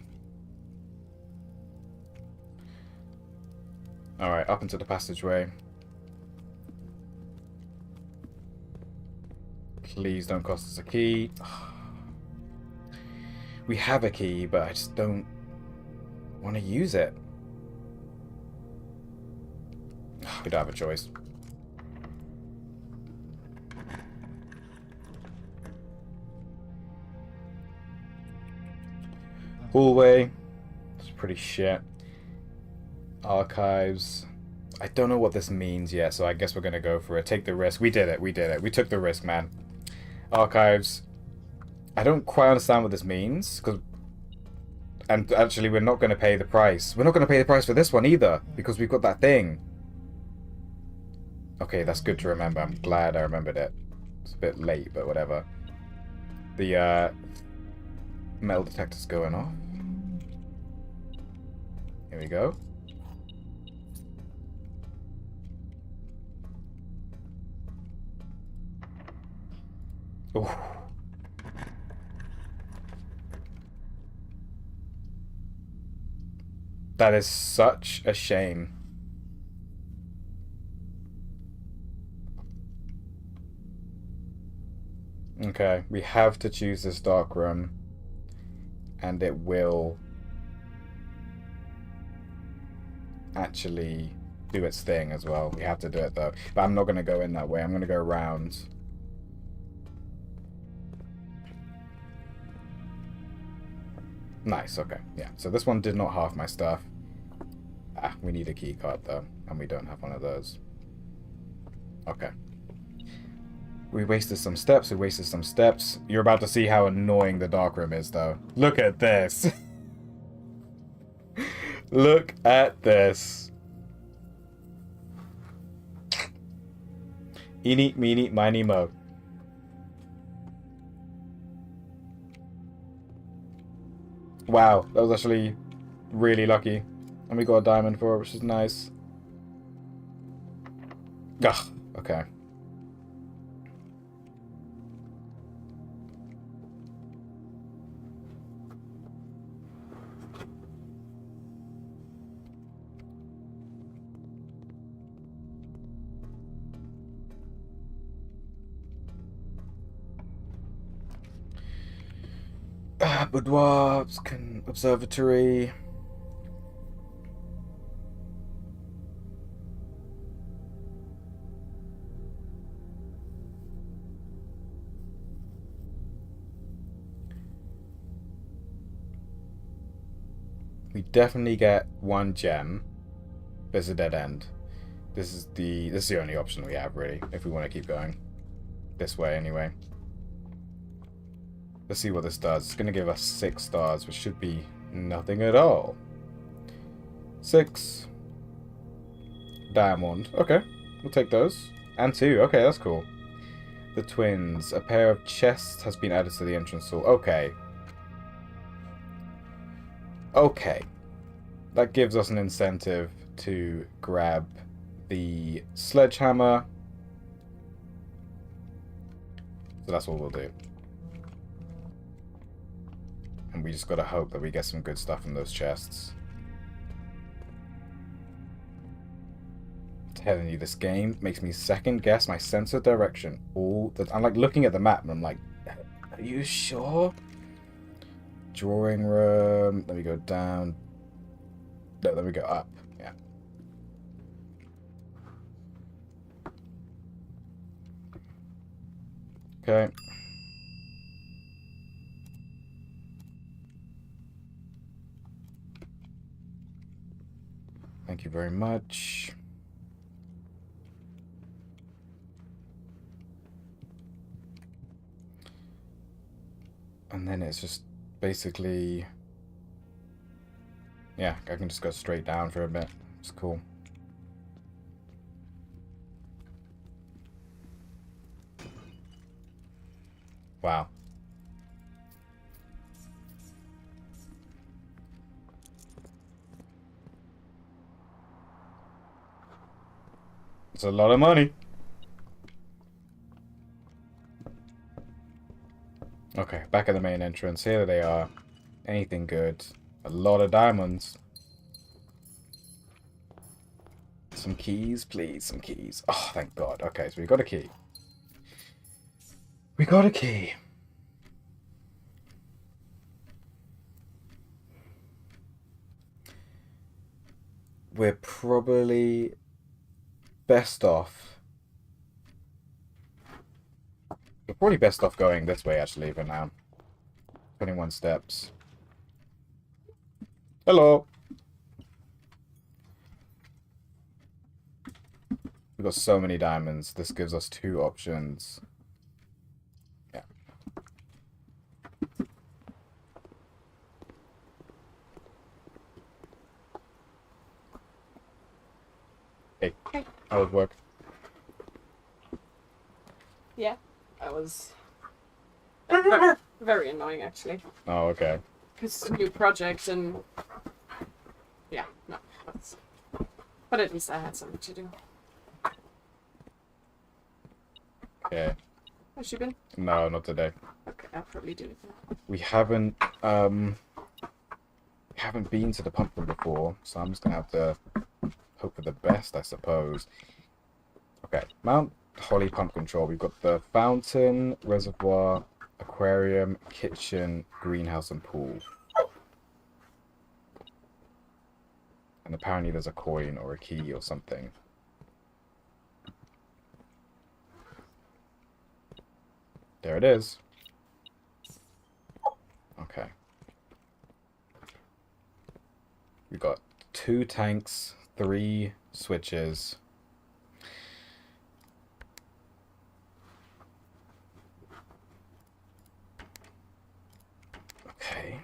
Alright, up into the passageway. Please don't cost us a key. We have a key, but I just don't want to use it. We don't have a choice. Hallway. It's pretty shit. Archives. I don't know what this means yet, so I guess we're going to go for it. Take the risk. We did it. We did it. We took the risk, man. Archives. I don't quite understand what this means, and actually we're not going to pay the price. We're not going to pay the price for this one either, because we've got that thing. Okay, that's good to remember. I'm glad I remembered it. It's a bit late, but whatever. The metal detector's going off. Here we go. Ooh. That is such a shame. Okay, we have to choose this dark room. And it will actually do its thing as well. We have to do it though. But I'm not going to go in that way. I'm going to go around. Nice, okay. Yeah, so this one did not half my stuff. Ah, we need a key card, though, and we don't have one of those. Okay. We wasted some steps, we wasted some steps. You're about to see how annoying the dark room is, though. Look at this. Look at this. Eeny, meeny, miny, mo. Wow, that was actually really lucky. And we got a diamond for it, which is nice. Ugh, okay. Boudoir, observatory. We definitely get one gem. There's a dead end. This is the only option we have, really, if we want to keep going. This way, anyway. Let's see what this does. It's going to give us 6 stars, which should be nothing at all. 6. Diamond. Okay, we'll take those. And 2. Okay, that's cool. The twins. A pair of chests has been added to the entrance hall. Okay. Okay. That gives us an incentive to grab the sledgehammer. So that's what we'll do. And we just gotta hope that we get some good stuff in those chests. Telling you, this game makes me second guess my sense of direction all the I'm like looking at the map and I'm like, are you sure? Drawing room. Let me go down. No, let me go up. Yeah. Okay. Thank you very much. And then it's just basically... Yeah, I can just go straight down for a bit. It's cool. Wow. It's a lot of money. Okay, back at the main entrance. Here they are. Anything good? A lot of diamonds. Some keys, please. Some keys. Oh, thank God. Okay, so we got a key. We got a key. We're probably best off. We're probably best off going this way, actually, for now. 21 steps. Hello. We've got so many diamonds. This gives us 2 options. Yeah. Hey. Hey. How was work? Yeah, that was very annoying actually. Oh, okay. Because it's a new project and yeah, no. But at least I had something to do. Okay. Has she been? No, not today. Okay, I'll probably do it now. We haven't been to the pump room before, so I'm just gonna have to hope for the best, I suppose. Okay, Mount Holly pump control. We've got the fountain, reservoir, aquarium, kitchen, greenhouse, and pool. And apparently there's a coin or a key or something. There it is. Okay. We got 2 tanks, 3 switches. Okay.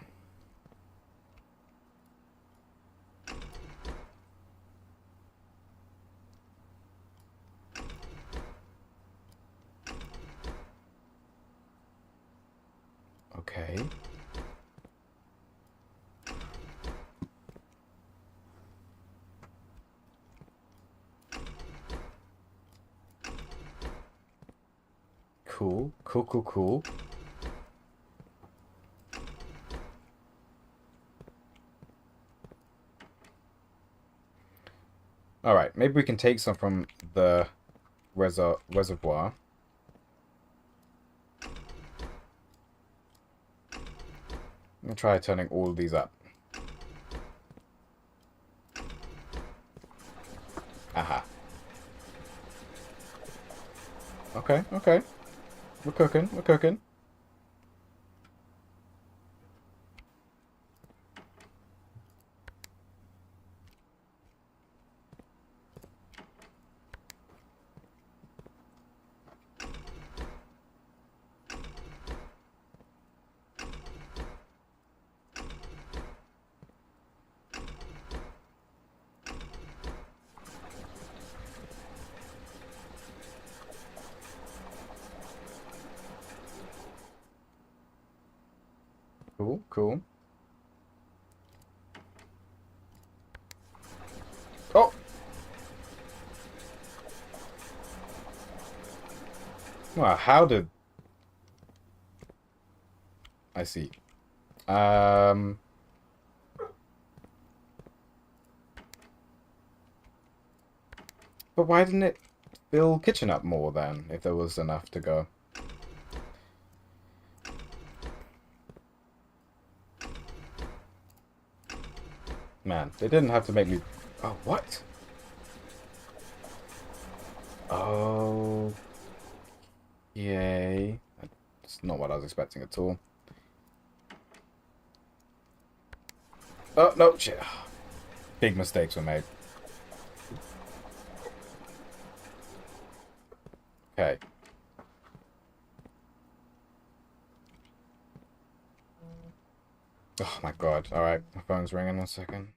Okay. Cool. Cool, cool, cool. Alright, maybe we can take some from the reservoir. I'm gonna try turning all of these up. Aha. Okay, okay. We're cooking, we're cooking. Cool, cool. Oh! Well, how did... I see. Um... But why didn't it fill kitchen up more then, if there was enough to go? Man, they didn't have to make me... Oh, what? Oh... Yay. That's not what I was expecting at all. Oh, no, shit. Big mistakes were made. Okay. Oh my god. Alright, my phone's ringing 1 second.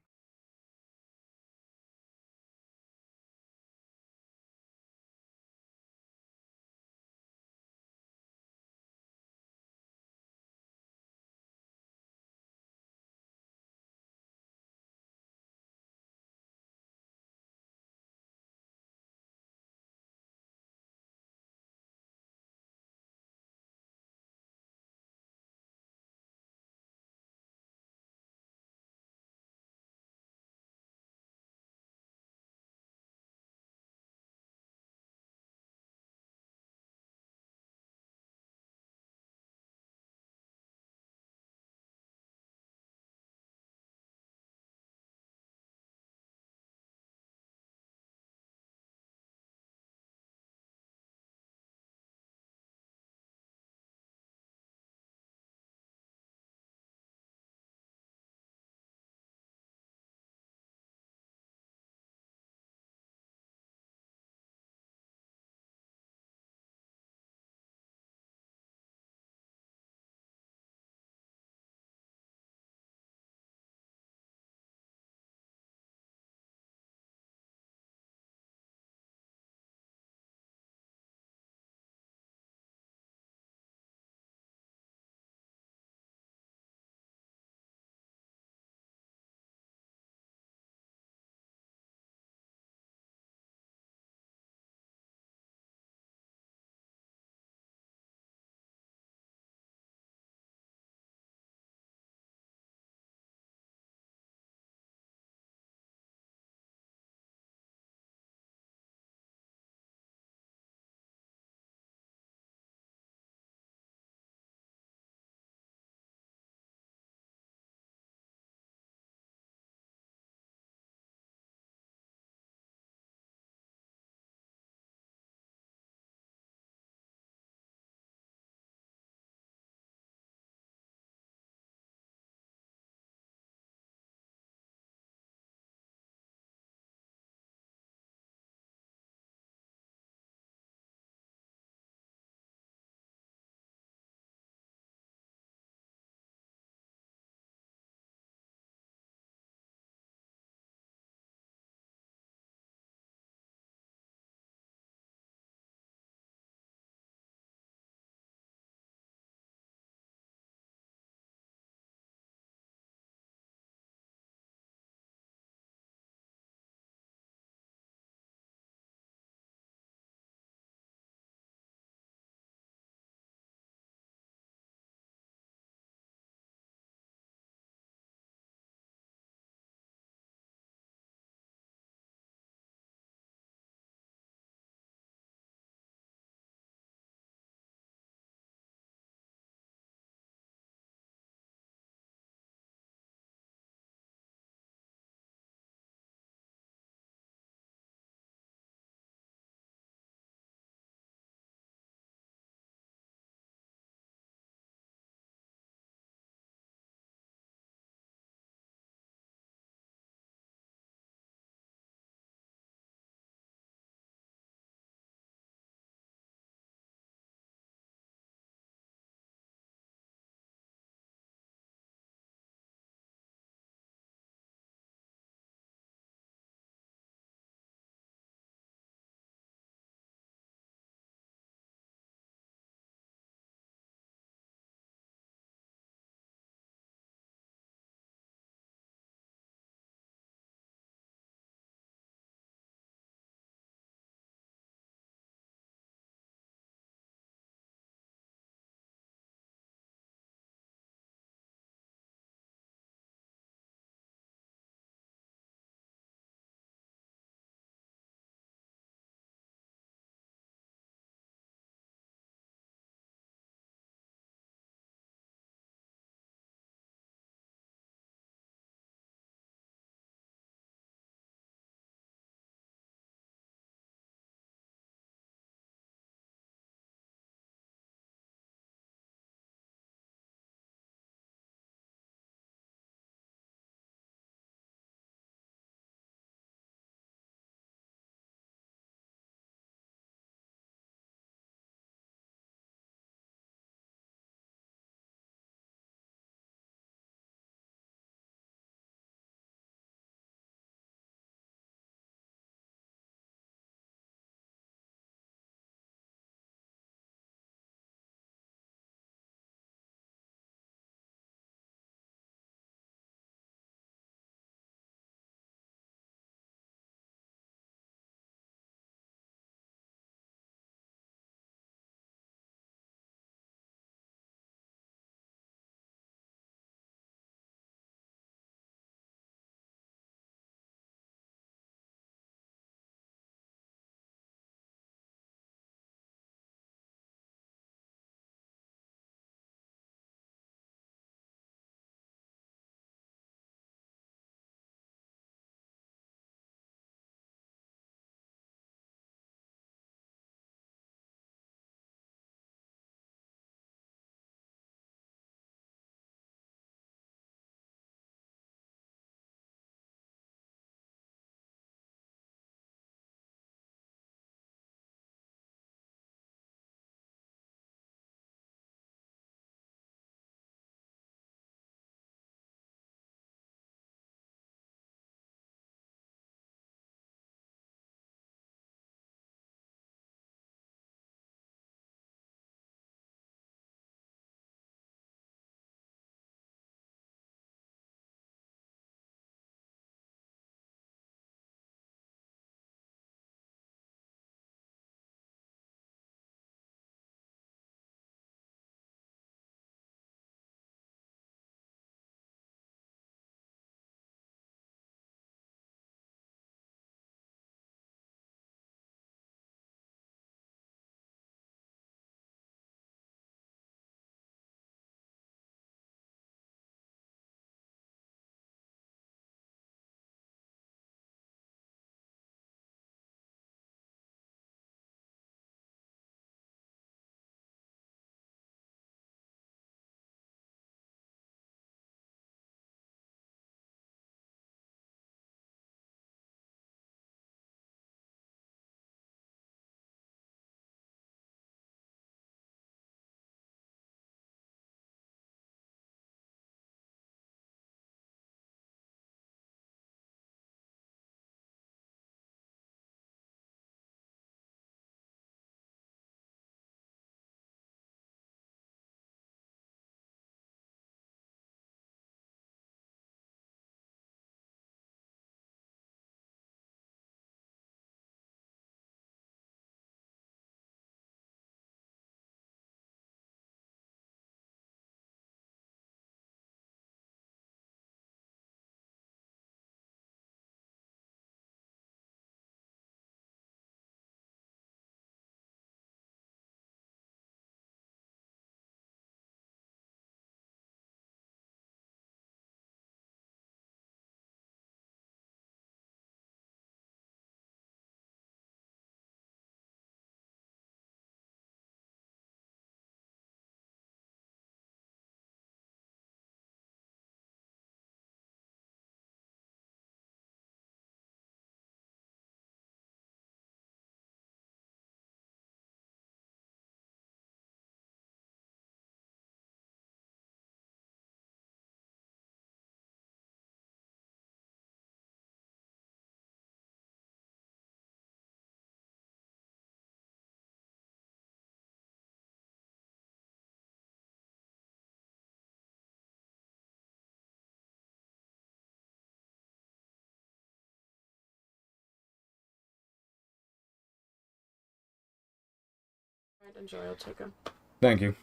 Alright, enjoy. I'll take them. Thank you.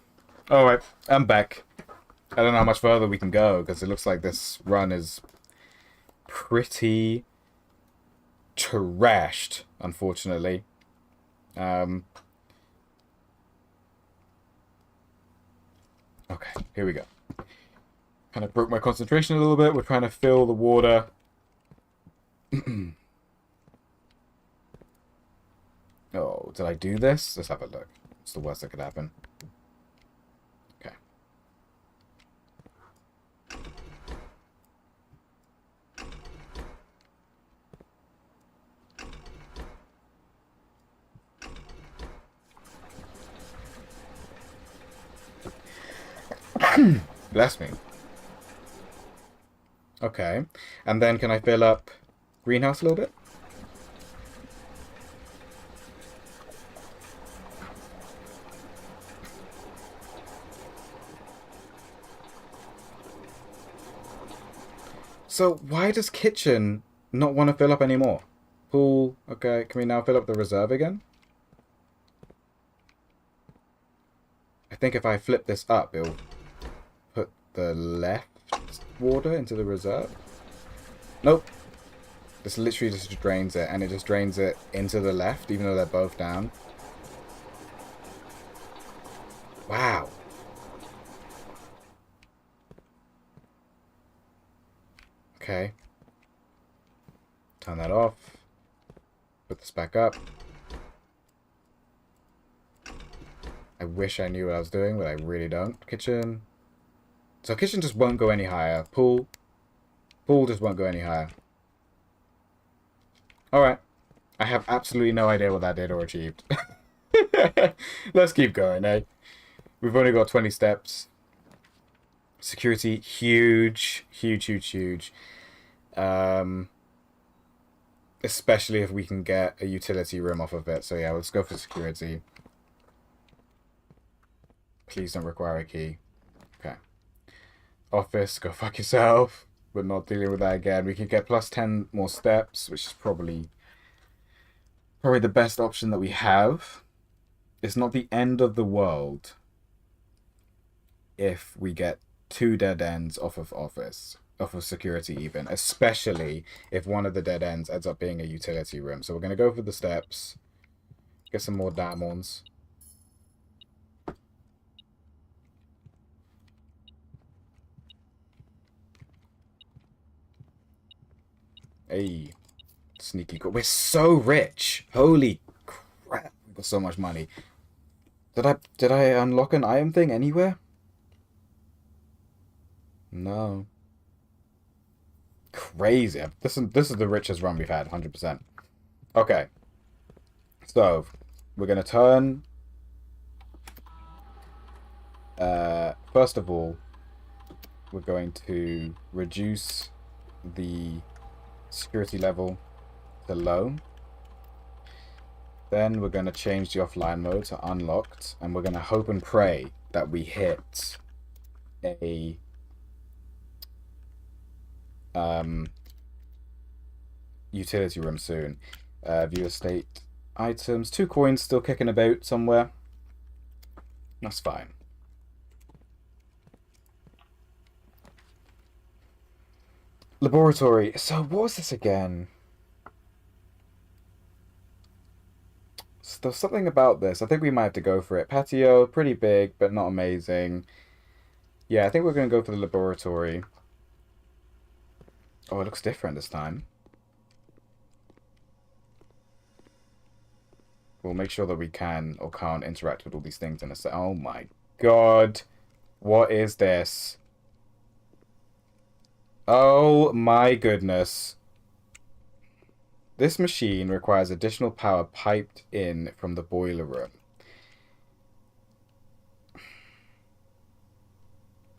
Alright, I'm back. I don't know how much further we can go, because it looks like this run is pretty trashed, unfortunately. Okay, here we go. Kind of broke my concentration a little bit. We're trying to fill the water. Oh, did I do this? Let's have a look. What's the worst that could happen? Okay. Bless me. Okay. And then can I fill up greenhouse a little bit? So why does kitchen not want to fill up anymore? Pool. Okay. Can we now fill up the reserve again? I think if I flip this up, it'll put the left water into the reserve. Nope. This literally just drains it, and it just drains it into the left, even though they're both down. Wow. Okay. Turn that off. Put this back up. I wish I knew what I was doing, but I really don't. Kitchen. So kitchen just won't go any higher. Pool. Pool just won't go any higher. Alright. I have absolutely no idea what that did or achieved. Let's keep going, eh? We've only got 20 steps. Security, huge. Huge, huge, huge. Especially if we can get a utility room off of it. So yeah, let's go for security. Please don't require a key. Okay. Office, go fuck yourself. We're not dealing with that again. We can get plus 10 more steps, which is probably the best option that we have. It's not the end of the world if we get 2 dead ends off of office, off of security even, especially if one of the dead ends ends up being a utility room. So we're going to go for the steps, get some more diamonds. Hey, sneaky cool. We're so rich. Holy crap. We've got so much money. Did I unlock an item thing anywhere? No. Crazy. This is the richest run we've had, 100%. Okay. So, we're going to turn... first of all, we're going to reduce the security level to low. Then we're going to change the offline mode to unlocked, and we're going to hope and pray that we hit a utility room soon. View estate items, 2 coins still kicking about somewhere. That's fine. Laboratory. So what was this again? So there's something about this. I think we might have to go for it. Patio, pretty big, but not amazing. Yeah, I think we're going to go for the laboratory. Oh, it looks different this time. We'll make sure that we can or can't interact with all these things in a sec. Oh my god. What is this? Oh my goodness. This machine requires additional power piped in from the boiler room.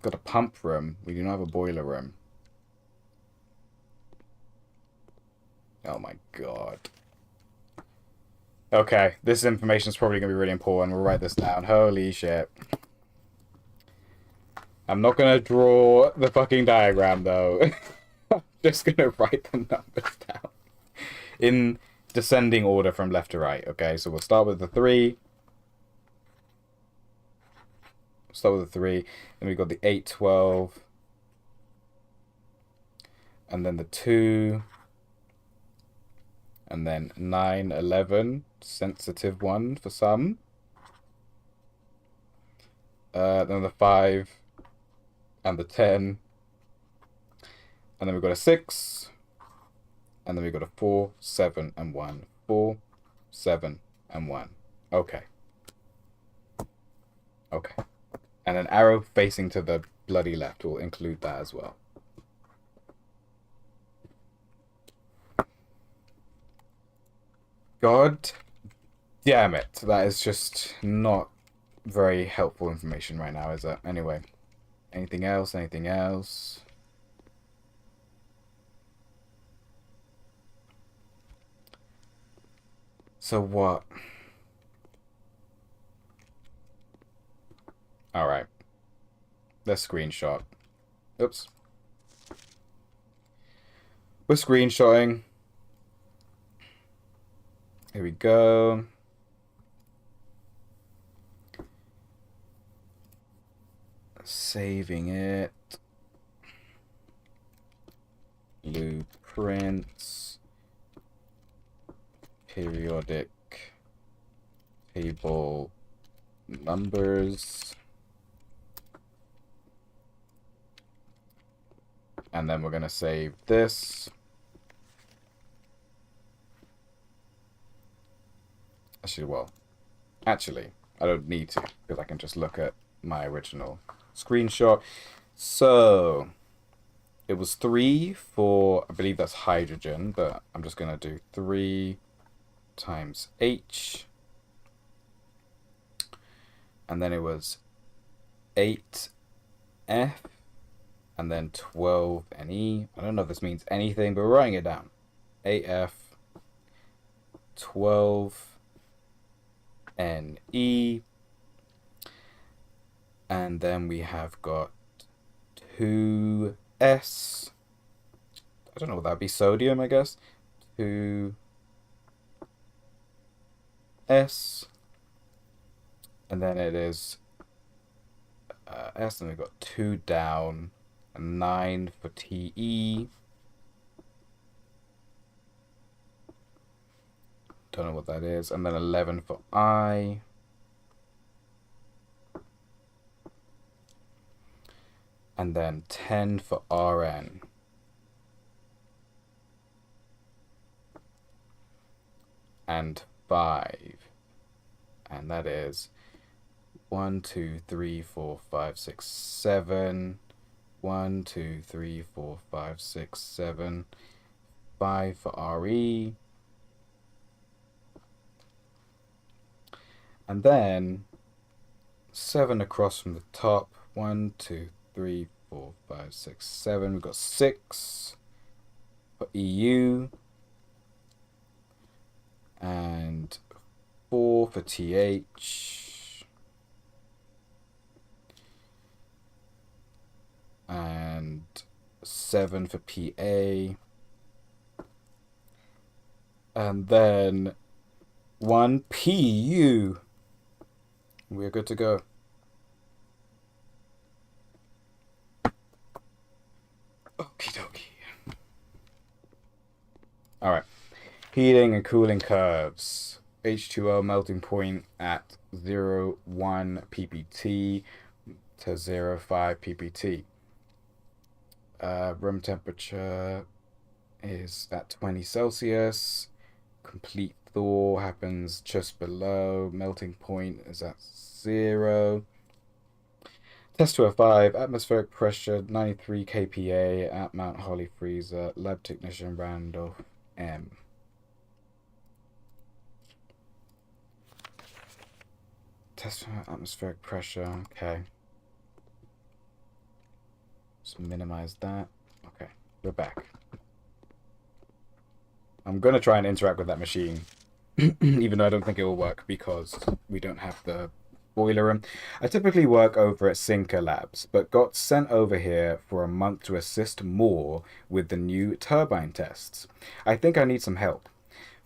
Got a pump room. We do not have a boiler room. Oh my god. Okay, this information is probably going to be really important. We'll write this down. Holy shit. I'm not going to draw the fucking diagram, though. I'm just going to write the numbers down. In descending order from left to right. Okay, so we'll start with the 3. Start with the 3. Then we got the 812. And then the 2. And then 911. Sensitive one for some. Then the 5. And the 10. And then we've got a 6. And then we've got a 4, 7, and 1. 4, 7, and 1. Okay. Okay. And an arrow facing to the bloody left will include that as well. God damn it. That is just not very helpful information right now, is it? Anyway. Anything else? Anything else? So what? Alright. Let's screenshot. Oops. We're screenshotting. Here we go. Saving it. Blueprints. Periodic table numbers. And then we're going to save this. Actually, I don't need to, because I can just look at my original screenshot. So, it was 3 for, I believe that's hydrogen, but I'm just going to do 3 times H. And then it was 8F. And then 12 NE. I don't know if this means anything, but we're writing it down. 8F, 12 NE. And then we have got 2S. I don't know what that would be. Sodium, I guess. 2S. And then it is S, and we've got 2 down. 9 for TE. Don't know what that is. And then 11 for I. And then 10 for RN. And 5. And that is 1, 2, 3, 4, 5, 6, 7. 1, 2, 3, 4, 5, 6, 7. 5 for RE. And then 7 across from the top. 1, 2, 3, 4, 5, 6, 7. We've got 6 for EU. And 4 for TH. And 7 for PA. And then 1 PU. We're good to go. Okie dokie. Alright. Heating and cooling curves. H2O melting point at 0.1 ppt to 0.5 ppt. Room temperature is at 20 Celsius. Complete thaw happens just below. Melting point is at 0. Test 205. Atmospheric pressure 93 kPa at Mount Holly Freezer. Lab technician Randolph M. Test for atmospheric pressure. Okay. Just minimize that. Okay, we're back. I'm going to try and interact with that machine, even though I don't think it will work because we don't have the boiler room. I typically work over at Sinker Labs, but got sent over here for a month to assist more with the new turbine tests. I think I need some help.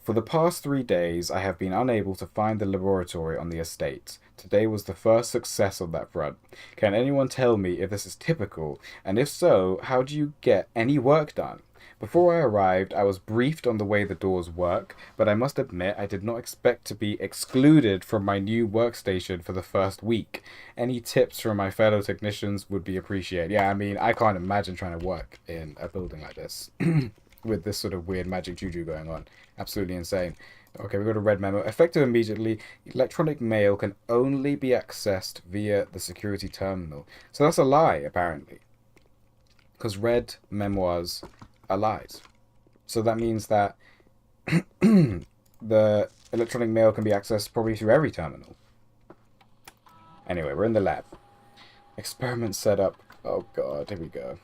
For the past 3 days, I have been unable to find the laboratory on the estate. Today was the first success on that front. Can anyone tell me if this is typical, and if so, how do you get any work done? Before I arrived, I was briefed on the way the doors work, but I must admit I did not expect to be excluded from my new workstation for the first week. Any tips from my fellow technicians would be appreciated. Yeah, I mean, I can't imagine trying to work in a building like this with this sort of weird magic juju going on. Absolutely insane. Okay, we got a red memo. Effective immediately, electronic mail can only be accessed via the security terminal. So that's a lie, apparently. Because red memoirs are lies. So that means that the electronic mail can be accessed probably through every terminal. Anyway, we're in the lab. Experiment setup. Oh god, here we go.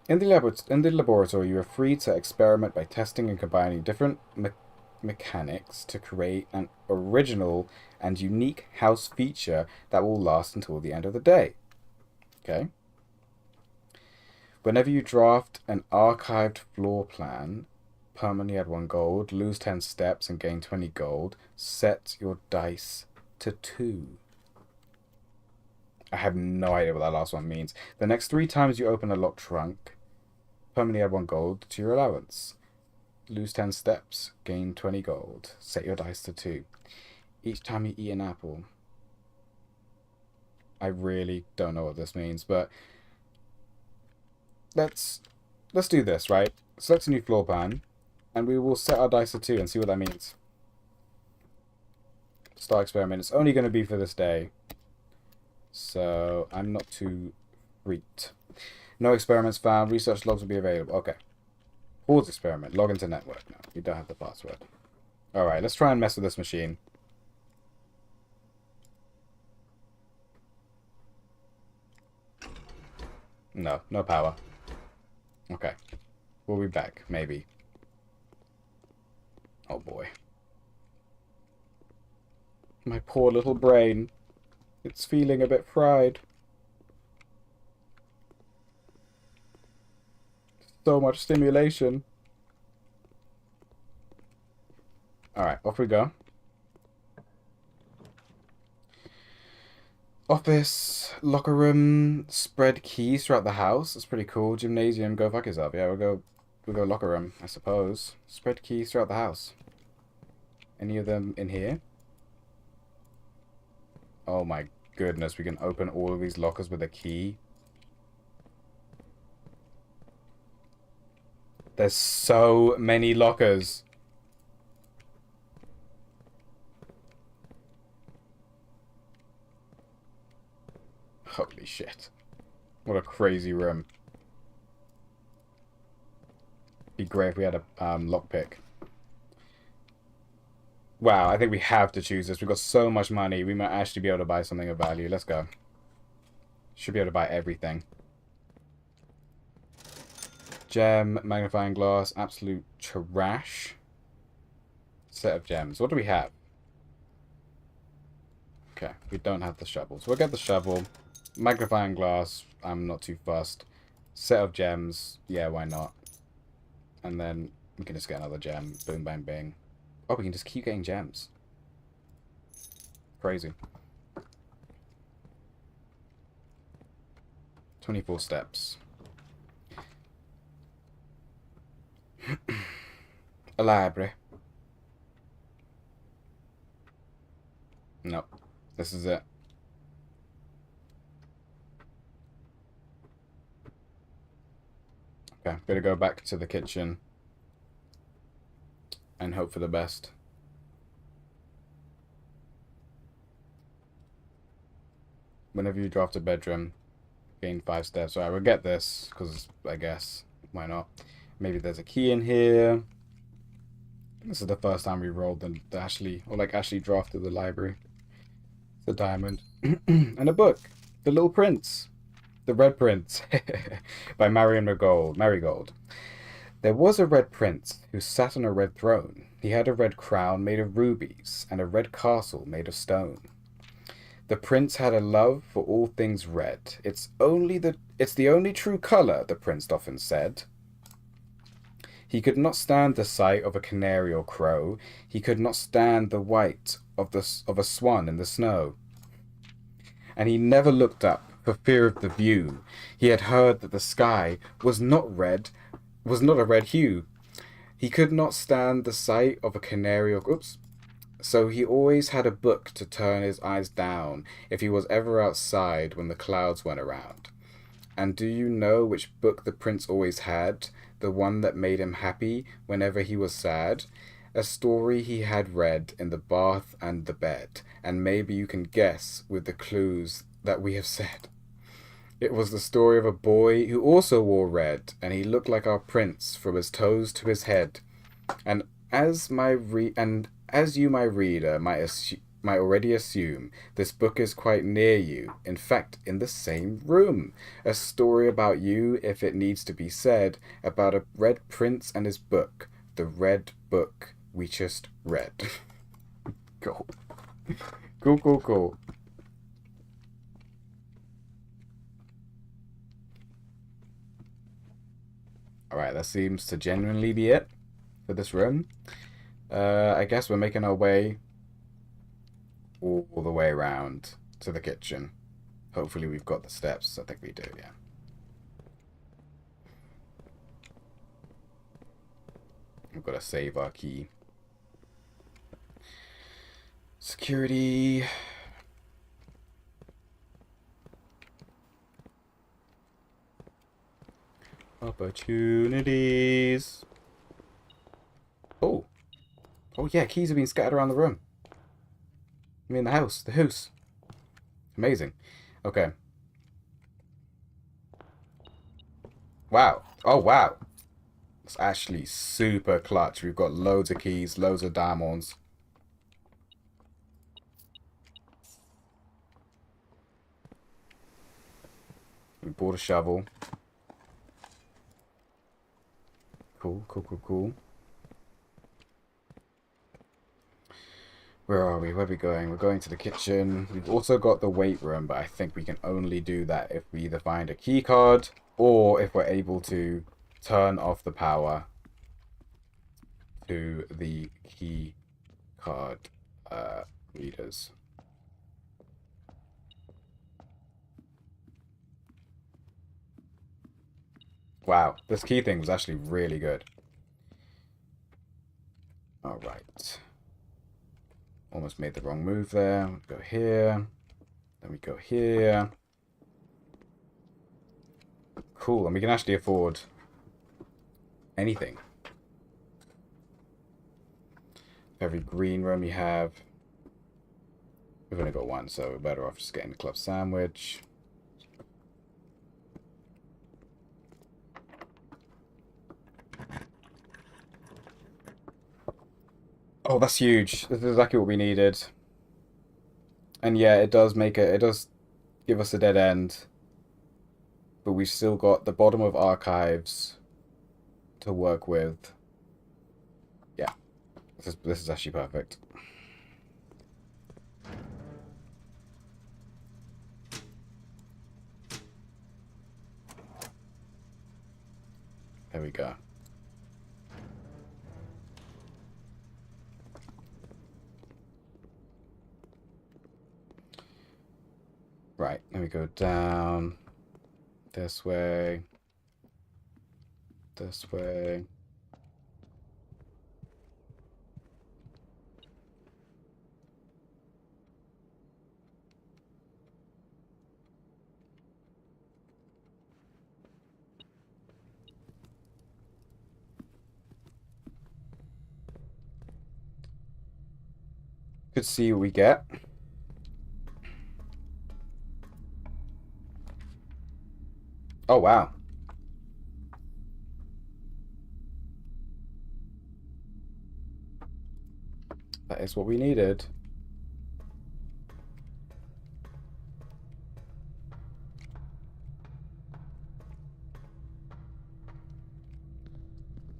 In the laboratory, you are free to experiment by testing and combining different mechanics to create an original and unique house feature that will last until the end of the day. Okay? Whenever you draft an archived floor plan, permanently add 1 gold, lose 10 steps and gain 20 gold, set your dice to 2. I have no idea what that last one means. The next 3 times you open a locked trunk, permanently add 1 gold to your allowance. Lose 10 steps, gain 20 gold, set your dice to 2. Each time you eat an apple. I really don't know what this means, but let's do this, right? Select a new floor plan, and we will set our dice to 2 and see what that means. Start experiment. It's only going to be for this day, so I'm not too freaked. No experiments found. Research logs will be available. Okay. Pause experiment. Log into network. No, we don't have the password. Alright, let's try and mess with this machine. No, no power. Okay. We'll be back, maybe. Oh boy. My poor little brain. It's feeling a bit fried. So much stimulation. Alright, off we go. Office, locker room, spread keys throughout the house. That's pretty cool. Gymnasium, go fuck yourself. Yeah, we'll go locker room, I suppose. Spread keys throughout the house. Any of them in here? Oh my goodness, we can open all of these lockers with a key. There's so many lockers. Holy shit. What a crazy room. Be great if we had a lockpick. Wow, I think we have to choose this. We've got so much money. We might actually be able to buy something of value. Let's go. Should be able to buy everything. Gem, magnifying glass, absolute trash. Set of gems. What do we have? Okay, we don't have the shovel. So we'll get the shovel. Magnifying glass, I'm not too fussed. Set of gems, yeah, why not? And then we can just get another gem. Boom, bang, bing. Oh, we can just keep getting gems. Crazy. 24 steps. A library. Nope. This is it. Okay, better go back to the kitchen and hope for the best. Whenever you draft a bedroom, gain 5 steps. Alright, we'll get this, because I guess, why not? Maybe there's a key in here. This is the first time we rolled the actually drafted the library. The diamond. And a book. The Little Prince. The Red Prince. By Marigold. There was a red prince who sat on a red throne. He had a red crown made of rubies and a red castle made of stone. The prince had a love for all things red. It's the only true color, the prince often said. He could not stand the sight of a canary or crow. He could not stand the white of a swan in the snow. And he never looked up for fear of the view. He had heard that the sky was not a red hue. He could not stand the sight of a canary or oops. So he always had a book to turn his eyes down if he was ever outside when the clouds went around. And do you know which book the prince always had? The one that made him happy whenever he was sad? A story he had read in the bath and the bed, and maybe you can guess with the clues that we have said. It was the story of a boy who also wore red, and he looked like our prince from his toes to his head. And as you, my reader, might already assume, this book is quite near you, in fact, in the same room. A story about you, if it needs to be said, about a red prince and his book, the red book we just read. Cool. Cool. Alright, that seems to genuinely be it for this room. I guess we're making our way all the way around to the kitchen. Hopefully we've got the steps. I think we do, yeah. We've got to save our key. Security. Opportunities. Oh. Oh yeah, keys have been scattered around the room. I mean the house. The house. Amazing. Okay. Wow. Oh wow. It's actually super clutch. We've got loads of keys, loads of diamonds. We bought a shovel. Cool. Where are we? Where are we going? We're going to the kitchen. We've also got the weight room, but I think we can only do that if we either find a key card or if we're able to turn off the power to the key card readers. Wow, this key thing was actually really good. Alright. Almost made the wrong move there. Go here. Then we go here. Cool, and we can actually afford anything. Every green room you have. We've only got one, so we're better off just getting the club sandwich. Oh, that's huge. This is exactly what we needed. And yeah, it does give us a dead end. But we've still got the bottom of archives to work with. Yeah. This is actually perfect. There we go. Right, then we go down this way. This way. Could see what we get. Oh, wow. That is what we needed.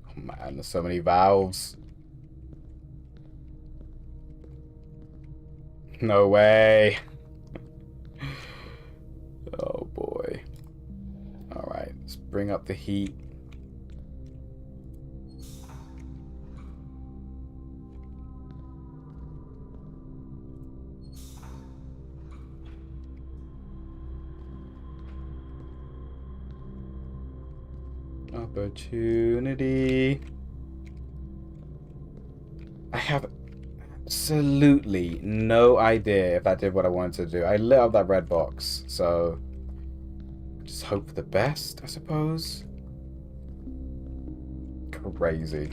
Oh, man, there's so many valves. No way. Oh, boy. Alright, let's bring up the heat. Opportunity. I have absolutely no idea if that did what I wanted to do. I lit up that red box, so just hope for the best, I suppose. Crazy.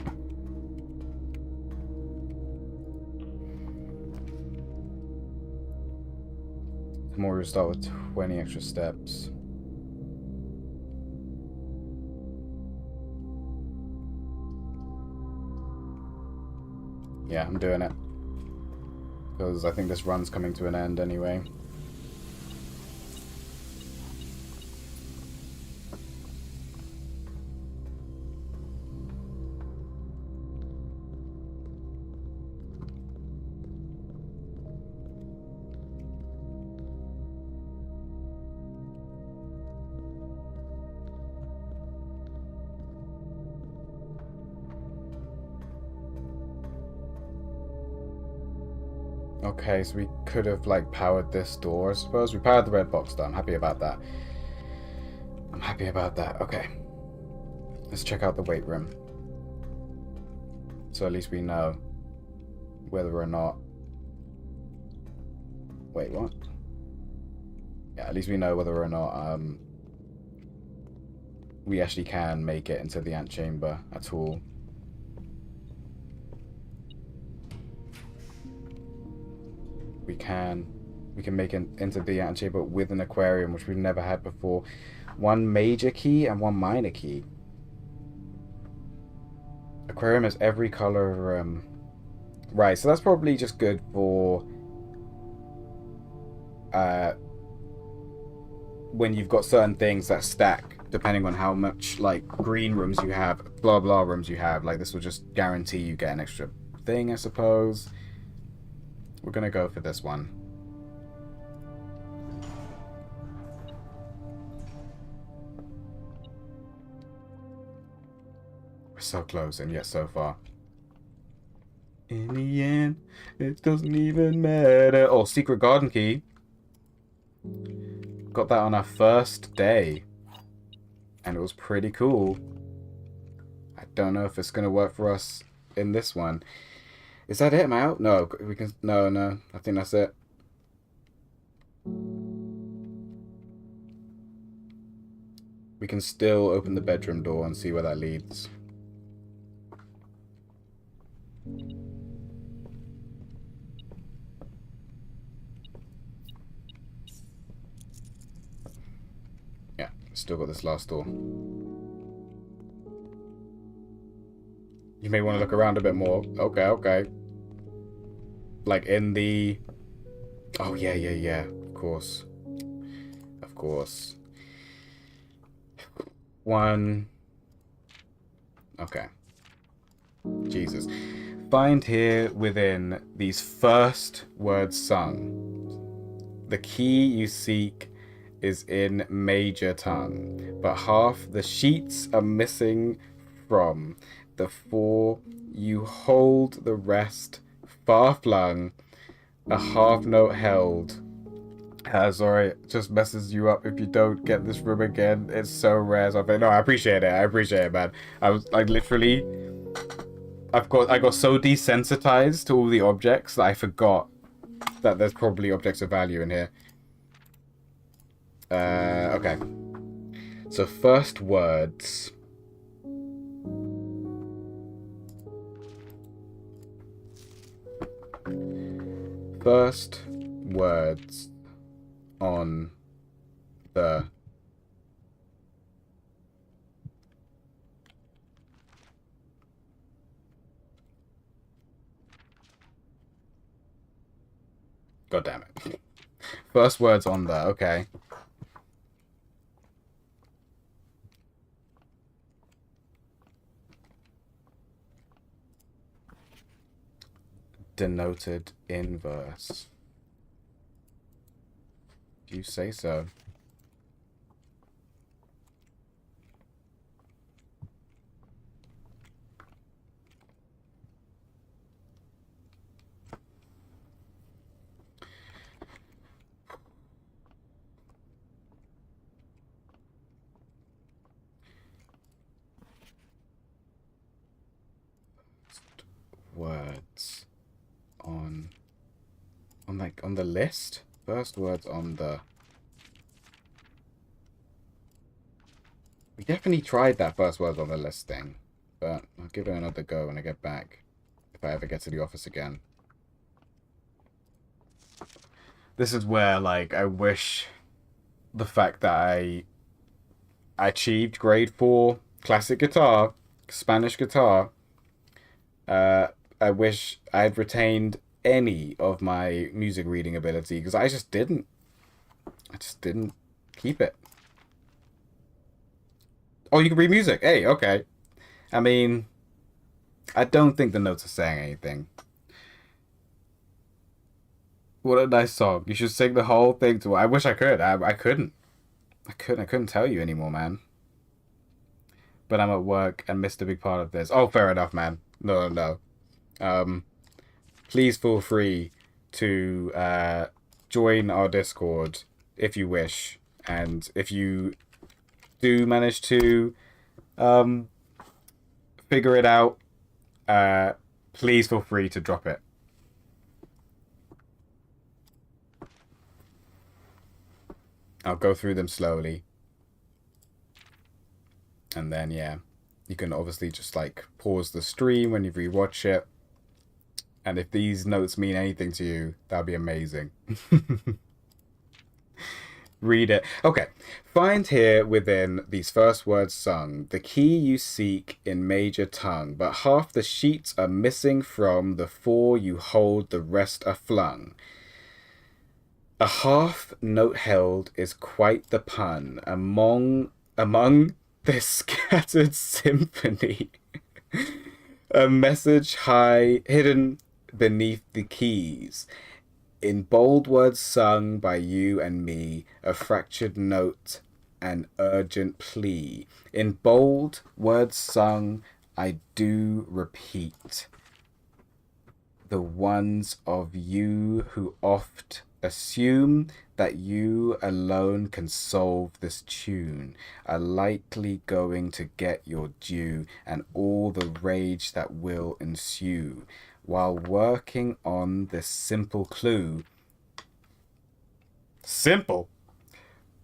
Tomorrow we'll start with 20 extra steps. Yeah, I'm doing it. Because I think this run's coming to an end anyway. Okay, so we could have, like, powered this door, I suppose. We powered the red box, though. I'm happy about that. I'm happy about that. Okay. Let's check out the weight room. So at least we know whether or not... Wait, what? Yeah, at least we know whether or not, we actually can make it into the antechamber at all. We can make it into the antechamber with an aquarium, which we've never had before. One major key and one minor key. Aquarium has every color. Right, so that's probably just good for when you've got certain things that stack, depending on how much, like, green rooms you have, blah blah rooms you have. Like, this will just guarantee you get an extra thing, I suppose. We're gonna go for this one. We're so close, and yet so far. In the end, it doesn't even matter. Oh, secret garden key. Got that on our first day. And it was pretty cool. I don't know if it's gonna work for us in this one. Is that it? Am I out? No, we can... No. I think that's it. We can still open the bedroom door and see where that leads. Yeah, still got this last door. You may want to look around a bit more. Okay. Like in the... Oh, yeah. Of course. One. Okay. Jesus. Find here within these first words sung. The key you seek is in major tongue, but half the sheets are missing from the four you hold, the rest far flung, a half note held. Sorry, it just messes you up if you don't get this room again. It's so rare. So no, I appreciate it, man. I was like literally, I got so desensitized to all the objects that I forgot that there's probably objects of value in here. Okay. So first words. First words on the God damn it. First words on the, okay. Denoted in verse. If you say so. words on the list? First words on the... We definitely tried that first words on the list thing, but I'll give it another go when I get back, if I ever get to the office again. This is where, like, I wish the fact that I achieved grade 4 classic guitar, Spanish guitar, I wish I had retained any of my music reading ability, because I just didn't. I just didn't keep it. Oh, you can read music. Hey, okay. I mean, I don't think the notes are saying anything. What a nice song. You should sing the whole thing to... I wish I could. I couldn't. I couldn't tell you anymore, man. But I'm at work and missed a big part of this. Oh, fair enough, man. No. Please feel free to join our Discord if you wish. And if you do manage to figure it out, please feel free to drop it. I'll go through them slowly. And then, yeah, you can obviously just, like, pause the stream when you rewatch it. And if these notes mean anything to you, that'd be amazing. Read it. Okay. Find here within these first words sung the key you seek in major tongue, but half the sheets are missing from the four you hold, the rest are flung. A half note held is quite the pun among this scattered symphony. A message hidden beneath the keys. In bold words sung by you and me, a fractured note, an urgent plea. In bold words sung, I do repeat. The ones of you who oft assume that you alone can solve this tune are likely going to get your due and all the rage that will ensue. While working on this simple clue. Simple?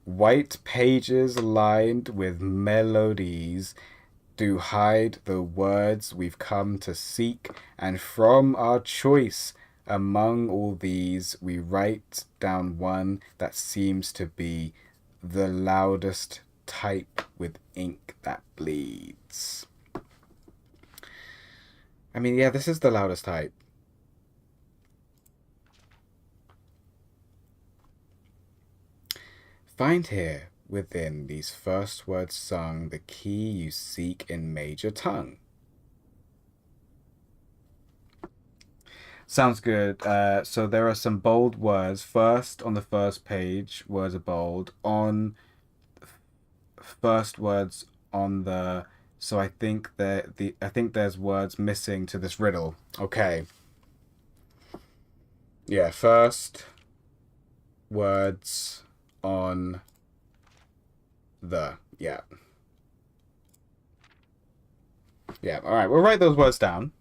White pages lined with melodies do hide the words we've come to seek, and from our choice among all these we write down one that seems to be the loudest type with ink that bleeds. I mean, yeah, this is the loudest type. Find here within these first words sung the key you seek in major tongue. Sounds good. So there are some bold words. First, on the first page, words are bold. On first words on the... So I think I think there's words missing to this riddle. Okay. Yeah, first words on the... Yeah. Yeah, all right. We'll write those words down.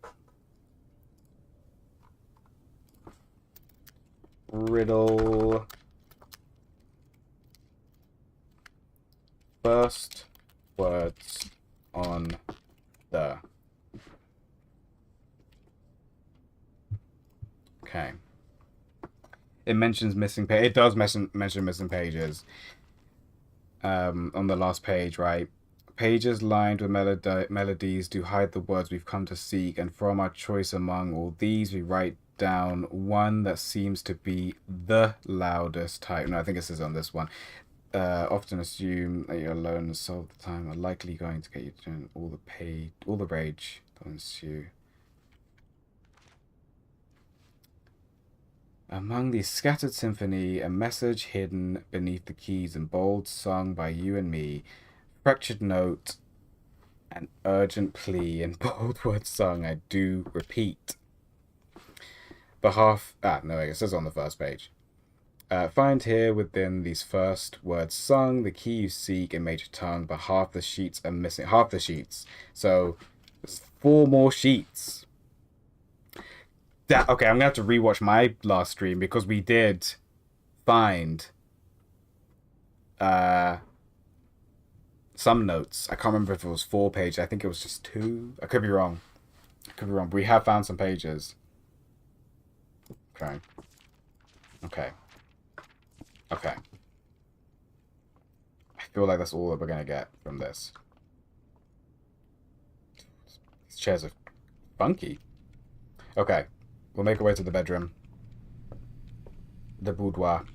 Riddle. First words on the... Okay. It mentions missing page. It does mention missing pages. On the last page, right? Pages lined with melodies do hide the words we've come to seek, and from our choice among all these we write down one that seems to be the loudest type. No, I think this is on this one. Often assume that you're alone and solve the time are likely going to get you to all the rage that ensue. Among these scattered symphony, a message hidden beneath the keys in bold sung by you and me, fractured note, an urgent plea in bold words sung, I do repeat. No, I guess it's on the first page. Find here within these first words sung the key you seek in major tongue, but half the sheets are missing. Half the sheets. So there's 4 more sheets. Okay, I'm gonna have to rewatch my last stream because we did find uh some notes. I can't remember if it was 4 pages. I think it was just 2. I could be wrong. I could be wrong. We have found some pages. Okay. Okay. Okay. I feel like that's all that we're gonna get from this. These chairs are funky. Okay. We'll make our way to the bedroom. The boudoir.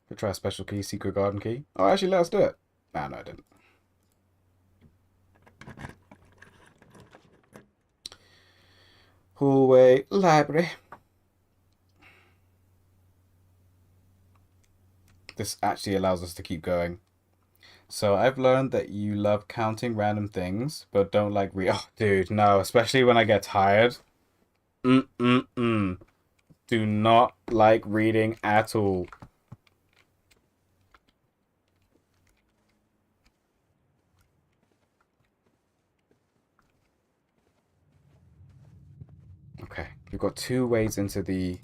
Could try a special key, secret garden key. Oh, actually, let us do it. Nah, no, I didn't. Hallway, library. This actually allows us to keep going. So I've learned that you love counting random things, but don't like Oh, dude, no. Especially when I get tired. Mm-mm-mm. Do not like reading at all. Okay, we've got 2 ways into the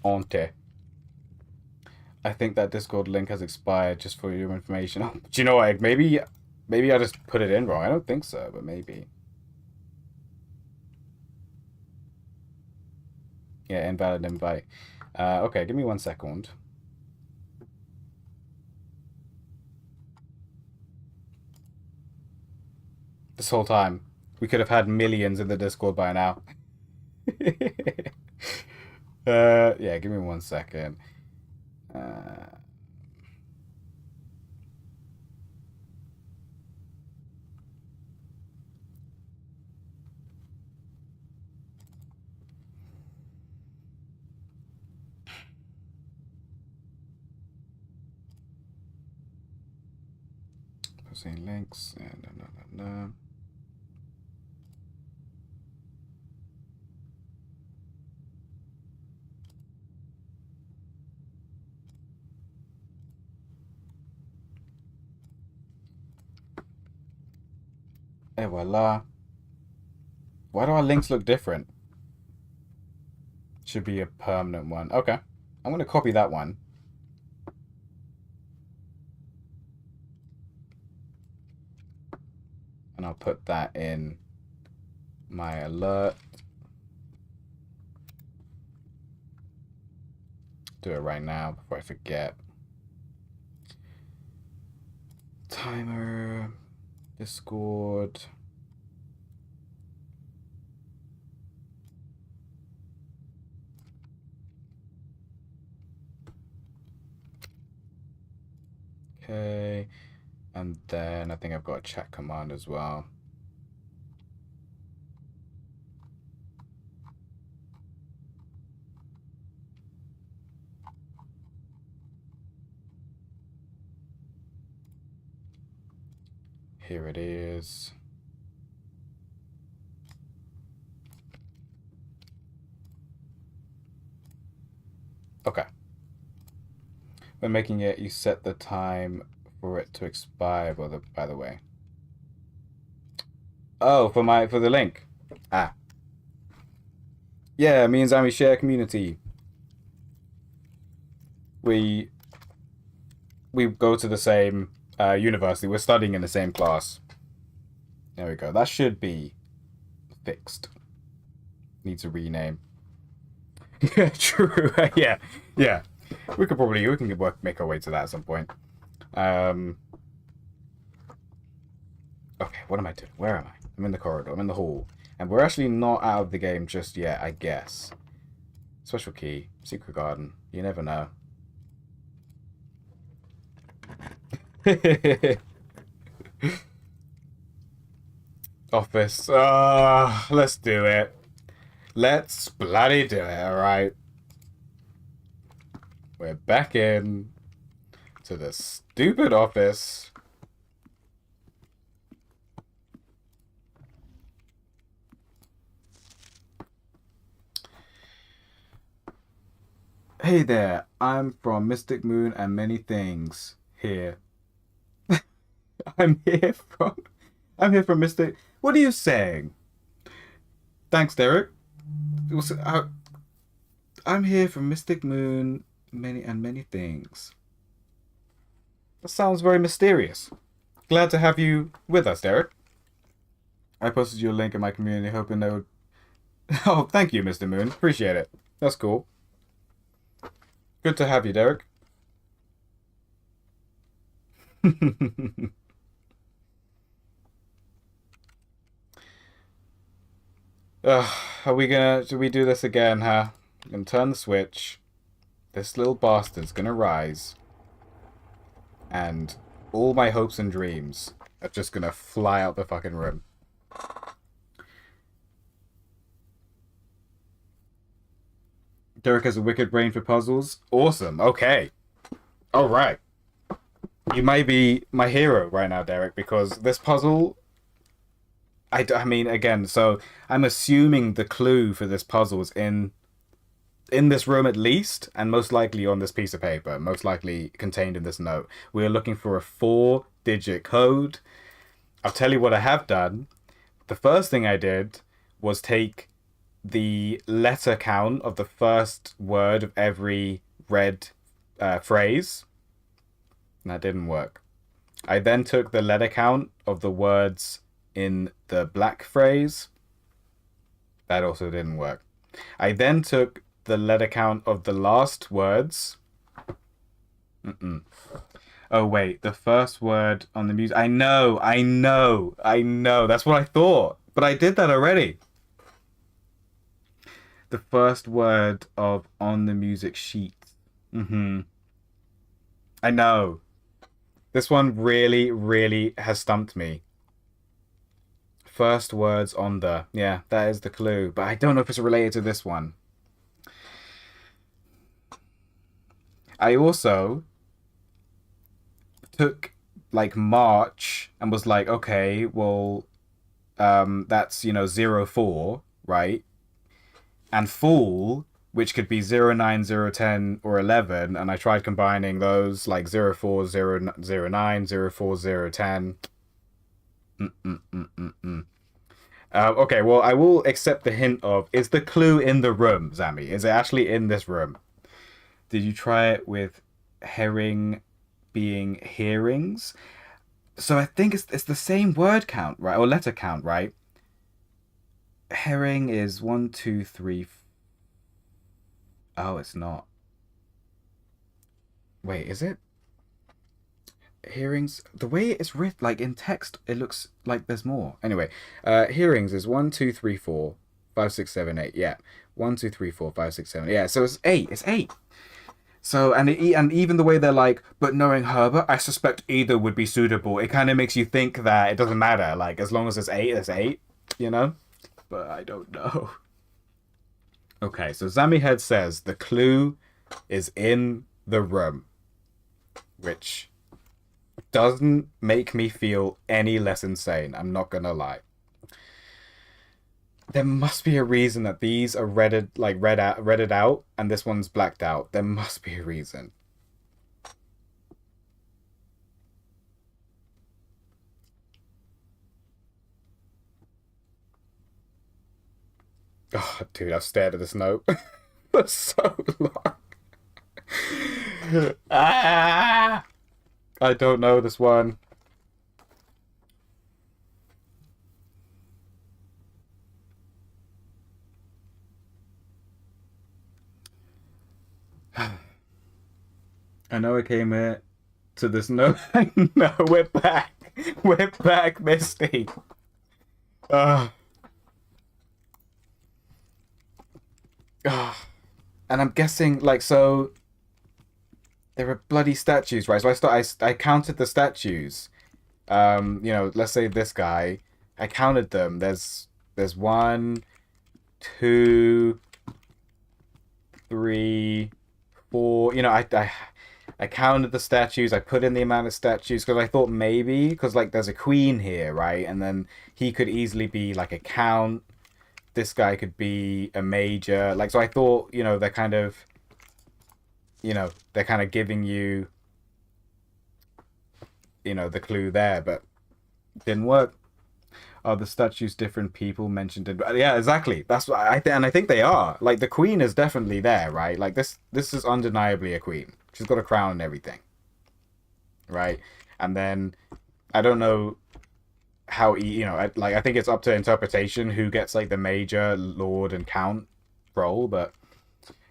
Ante. I think that Discord link has expired just for your information. Do you know what? Maybe I just put it in wrong. I don't think so, but maybe. Yeah, invalid invite. Okay, give me 1 second. This whole time, we could have had millions in the Discord by now. Yeah, give me 1 second. Posting links and no. Et voila. Why do our links look different? Should be a permanent one. Okay. I'm going to copy that one. And I'll put that in my alert. Do it right now before I forget. Timer. Discord. Okay. And then I think I've got a chat command as well. Here it is. Okay. When making it, you set the time for it to expire, by the way. Oh, for the link. Ah. Yeah, me and Zami share a community. We go to the same university. We're studying in the same class. There we go. That should be fixed. Needs a rename. Yeah, true. Yeah. We can make our way to that at some point. Okay, what am I doing? Where am I? I'm in the corridor. I'm in the hall. And we're actually not out of the game just yet, I guess. Special key. Secret garden. You never know. Office. Let's do it. Let's bloody do it, alright? We're back in to the stupid office. Hey there, I'm from Mystic Moon and many things here I'm here from. I'm here from Mr. What are you saying? Thanks, Derek. I'm here from Mystic Moon, many things. That sounds very mysterious. Glad to have you with us, Derek. I posted you a link in my community, hoping they would. Oh, thank you, Mr. Moon. Appreciate it. That's cool. Good to have you, Derek. Are we gonna? Should we do this again, huh? I'm gonna turn the switch. This little bastard's gonna rise. And all my hopes and dreams are just gonna fly out the fucking room. Derek has a wicked brain for puzzles. Awesome. Okay. Alright. You might be my hero right now, Derek, because this puzzle... I mean, again, so I'm assuming the clue for this puzzle is in this room at least, and most likely on this piece of paper, most likely contained in this note. We are looking for a 4-digit code. I'll tell you what I have done. The first thing I did was take the letter count of the first word of every red phrase. And that didn't work. I then took the letter count of the words in the black phrase. That also didn't work. I then took the letter count of the last words. Oh, wait. The first word on the music. I know. That's what I thought. But I did that already. The first word of on the music sheet. I know. This one really, really has stumped me. First words on the... Yeah, that is the clue. But I don't know if it's related to this one. I also took, like, March and was like, okay, well, that's, 04, right? And Fool, which could be 09, 010, or 11, and I tried combining those, like 04, 009, 04, 010. Okay, well, I will accept the hint of, is the clue in the room, Zammy? Is it actually in this room? Did you try it with herring being hearings? So I think it's the same word count, right? Or letter count, right? Herring is 1, 2, 3. Oh, it's not. Wait, is it? Hearings, the way it's written, like in text, it looks like there's more. Anyway, hearings is 1, 2, 3, 4, 5, 6, 7, 8. Yeah, 1, 2, 3, 4, 5, 6, 7. Yeah, so it's 8. It's 8. So and even the way they're like, but knowing Herbert, I suspect either would be suitable. It kind of makes you think that it doesn't matter. Like as long as it's 8, it's 8. But I don't know. Okay, so Zammy Head says the clue is in the room, which doesn't make me feel any less insane. I'm not gonna lie. There must be a reason that these are redded out, and this one's blacked out. There must be a reason. Oh, dude, I've stared at this note for so long. I don't know this one. I know I came here to this note. No, we're back. We're back, Misty. And I'm guessing, like, so there are bloody statues, right? So I counted the statues. Let's say this guy. I counted them. There's 1, 2, 3, 4. I counted the statues. I put in the amount of statues because I thought maybe because like there's a queen here, right? And then he could easily be like a count. This guy could be a major. Like so, I thought they're kind of giving you you know, the clue there, but didn't work. Are the statues different people mentioned in? Yeah, exactly. That's what and I think they are. Like the queen is definitely there, right? Like this is undeniably a queen. She's got a crown and everything, right? And then I don't know how you know, I think it's up to interpretation who gets like the major, lord, and count role, but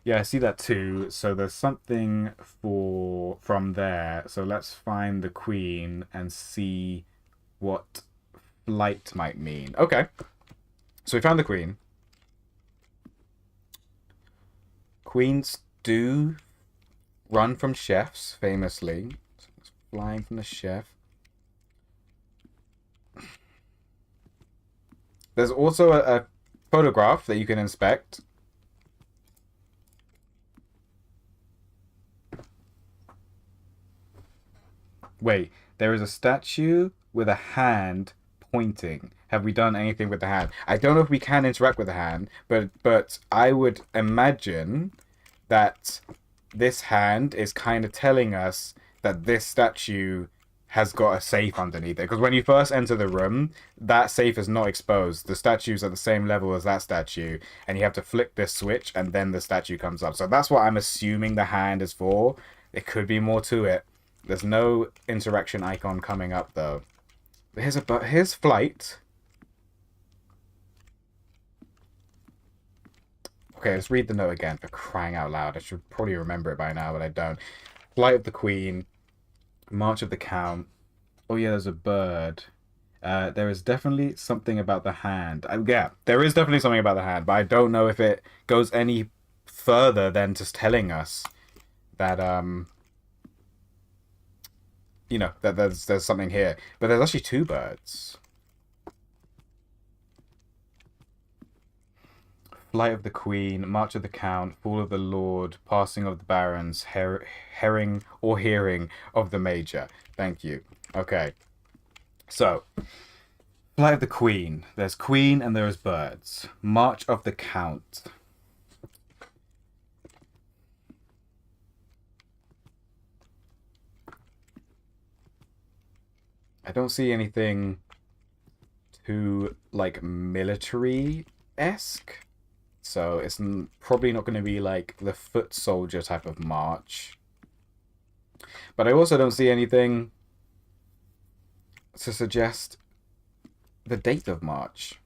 yeah, I see that too. So there's something for from there. So let's find the queen and see what flight might mean. Okay. So we found the queen. Queens do run from chefs, famously. So it's flying from the chef. There's also a photograph that you can inspect. Wait, there is a statue with a hand pointing. Have we done anything with the hand? I don't know if we can interact with the hand, but I would imagine that this hand is kind of telling us that this statue has got a safe underneath it. Because when you first enter the room, that safe is not exposed. The statue's at the same level as that statue, and you have to flick this switch, and then the statue comes up. So that's what I'm assuming the hand is for. There could be more to it. There's no interaction icon coming up though. Here's flight. Okay, let's read the note again for crying out loud. I should probably remember it by now, but I don't. Flight of the Queen, March of the Count. Oh yeah, there's a bird. There is definitely something about the hand. Yeah, there is definitely something about the hand, but I don't know if it goes any further than just telling us that you know, that there's something here. But there's actually two birds. Flight of the Queen, March of the Count, Fall of the Lord, Passing of the Barons, Herring or Hearing of the Major. Thank you. Okay. So, Flight of the Queen. There's Queen and there's birds. March of the Count. I don't see anything too, like, military-esque. So it's probably not going to be, like, the foot soldier type of march. But I also don't see anything to suggest the date of March.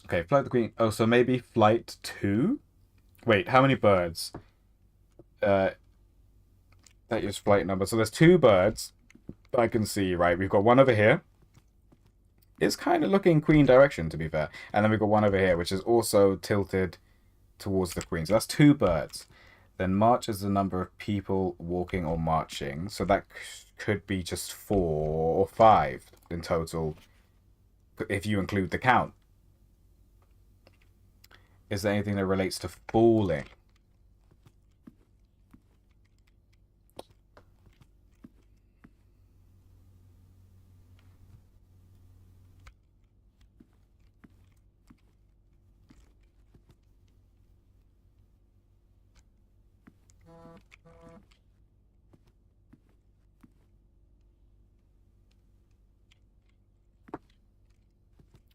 Okay, Flight of the Queen. Oh, so maybe Flight 2? Wait, how many birds? That is flight number. So there's two birds I can see, right? We've got one over here. It's kind of looking queen direction, to be fair. And then we've got one over here, which is also tilted towards the queen. So that's two birds. Then march is the number of people walking or marching. So that could be just 4 or 5 in total, if you include the count. Is there anything that relates to falling?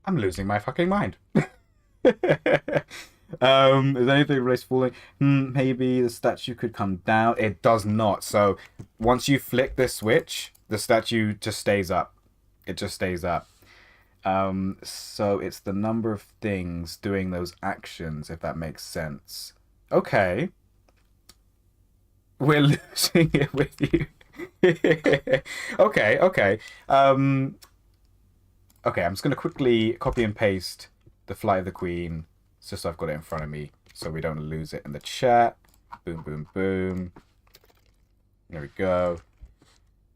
I'm losing my fucking mind. Is there anything related to falling? Maybe the statue could come down. It does not. So once you flick this switch, the statue just stays up. It just stays up. So it's the number of things doing those actions, if that makes sense. Okay. We're losing it with you. Okay, okay. Okay, I'm just going to quickly copy and paste the Flight of the Queen, just so I've got it in front of me, so we don't lose it in the chat. Boom, boom, boom. There we go.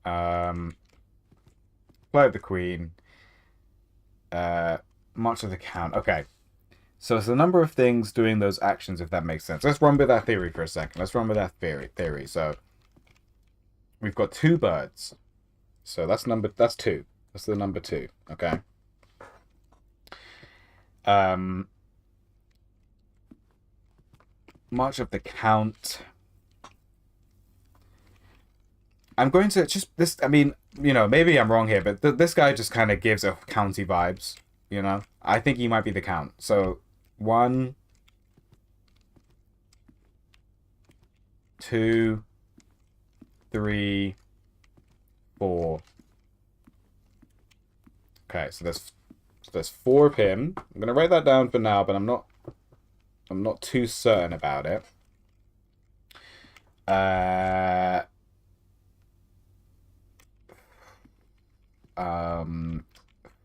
Flight of the Queen. March of the Count. Okay. So it's the number of things doing those actions, if that makes sense. Let's run with that theory for a second. Let's run with that theory. So we've got two birds. So that's two. That's the number 2. Okay. March of the Count. I'm going to just this. I mean, maybe I'm wrong here, but this guy just kind of gives a county vibes. I think he might be the count. So 1, 2, 3, 4. Okay, so there's 4 of him. I'm gonna write that down for now, but I'm not too certain about it.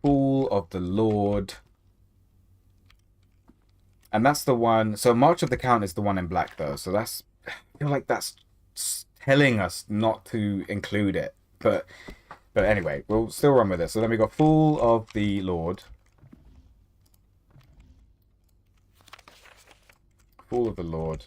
Fool of the Lord. And that's the one. So March of the Count is the one in black, though. So I feel like that's telling us not to include it. But anyway, we'll still run with it. So then we got Fool of the Lord. Fool of the Lord.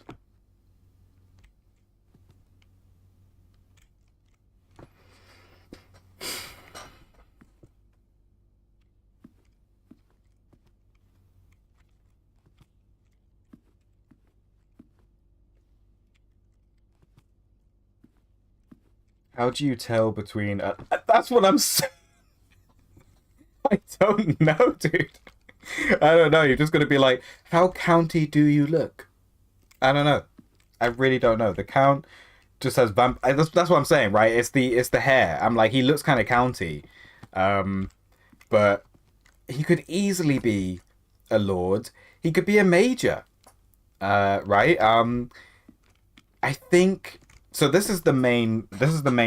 How do you tell between... that's what I'm saying. I don't know, dude. I don't know. You're just going to be like, how county do you look? I don't know. I really don't know. The count just has that's what I'm saying, right? It's the hair. I'm like, he looks kind of county. But he could easily be a lord. He could be a major. Right? I think... So this is the main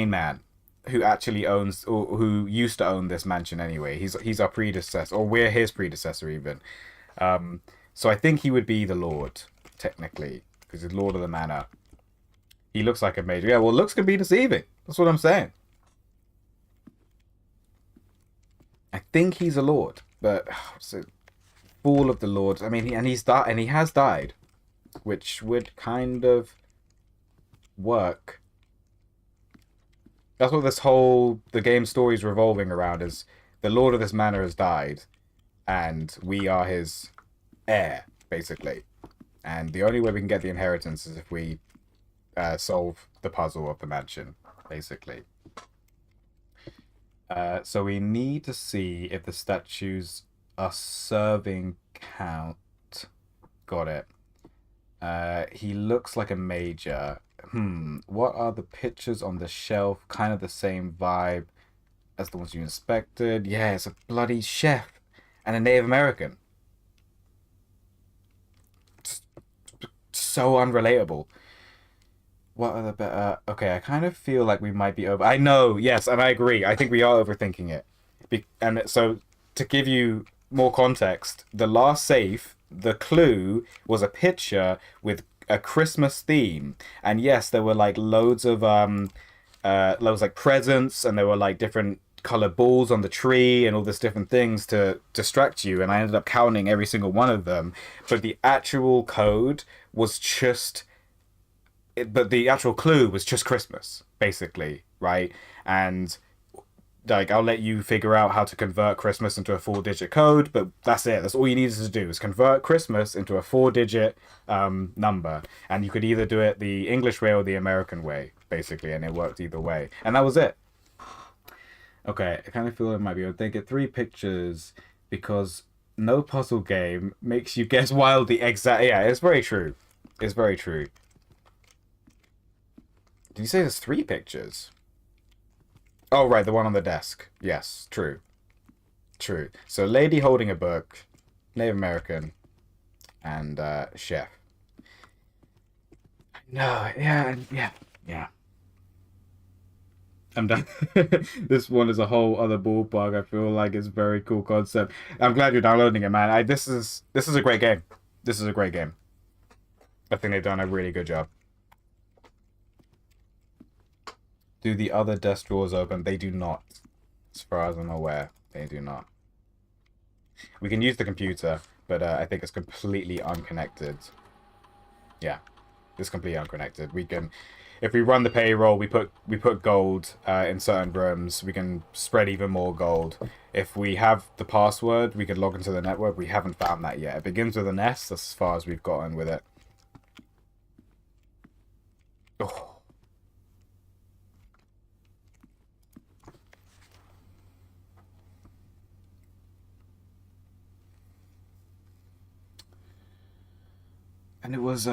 man who actually owns, or who used to own this mansion anyway. He's our predecessor, or we're his predecessor even. So I think he would be the lord, technically, because he's lord of the manor. He looks like a major. Yeah, well, looks can be deceiving. That's what I'm saying. I think he's a lord, but so, fool of the lord. I mean, he has died, which would kind of work. That's what the game story is revolving around, is the lord of this manor has died and we are his heir, basically, and the only way we can get the inheritance is if we solve the puzzle of the mansion, basically. So we need to see if the statues are serving count. Got it. He looks like a major. What are the pictures on the shelf? Kind of the same vibe as the ones you inspected. Yeah, it's a bloody chef and a Native American. So unrelatable. What are the better... Okay, I kind of feel like we might be over... I know, yes, and I agree. I think we are overthinking it. And so, to give you more context, the last safe, the clue was a picture with a Christmas theme, and yes, there were like loads of presents, and there were like different colored balls on the tree and all this different things to distract you, and I ended up counting every single one of them, but the actual code was just the actual clue was just Christmas, basically, right? And like, I'll let you figure out how to convert Christmas into a 4-digit code, but that's it. That's all you needed to do, is convert Christmas into a 4-digit number. And you could either do it the English way or the American way, basically, and it worked either way. And that was it. Okay, I kind of feel it might be able to get 3 pictures, because no puzzle game makes you guess wildly exact. Yeah, it's very true. It's very true. Did you say there's 3 pictures? Oh, right, the one on the desk. Yes, true. True. So, lady holding a book, Native American, and chef. No, yeah. I'm done. This one is a whole other ballpark. I feel like it's a very cool concept. I'm glad you're downloading it, man. This is a great game. This is a great game. I think they've done a really good job. Do the other desk drawers open? They do not. As far as I'm aware, they do not. We can use the computer, but I think it's completely unconnected. Yeah, it's completely unconnected. We can, if we run the payroll, we put gold in certain rooms. We can spread even more gold. If we have the password, we can log into the network. We haven't found that yet. It begins with an S. That's as far as we've gotten with it. Oh. And it was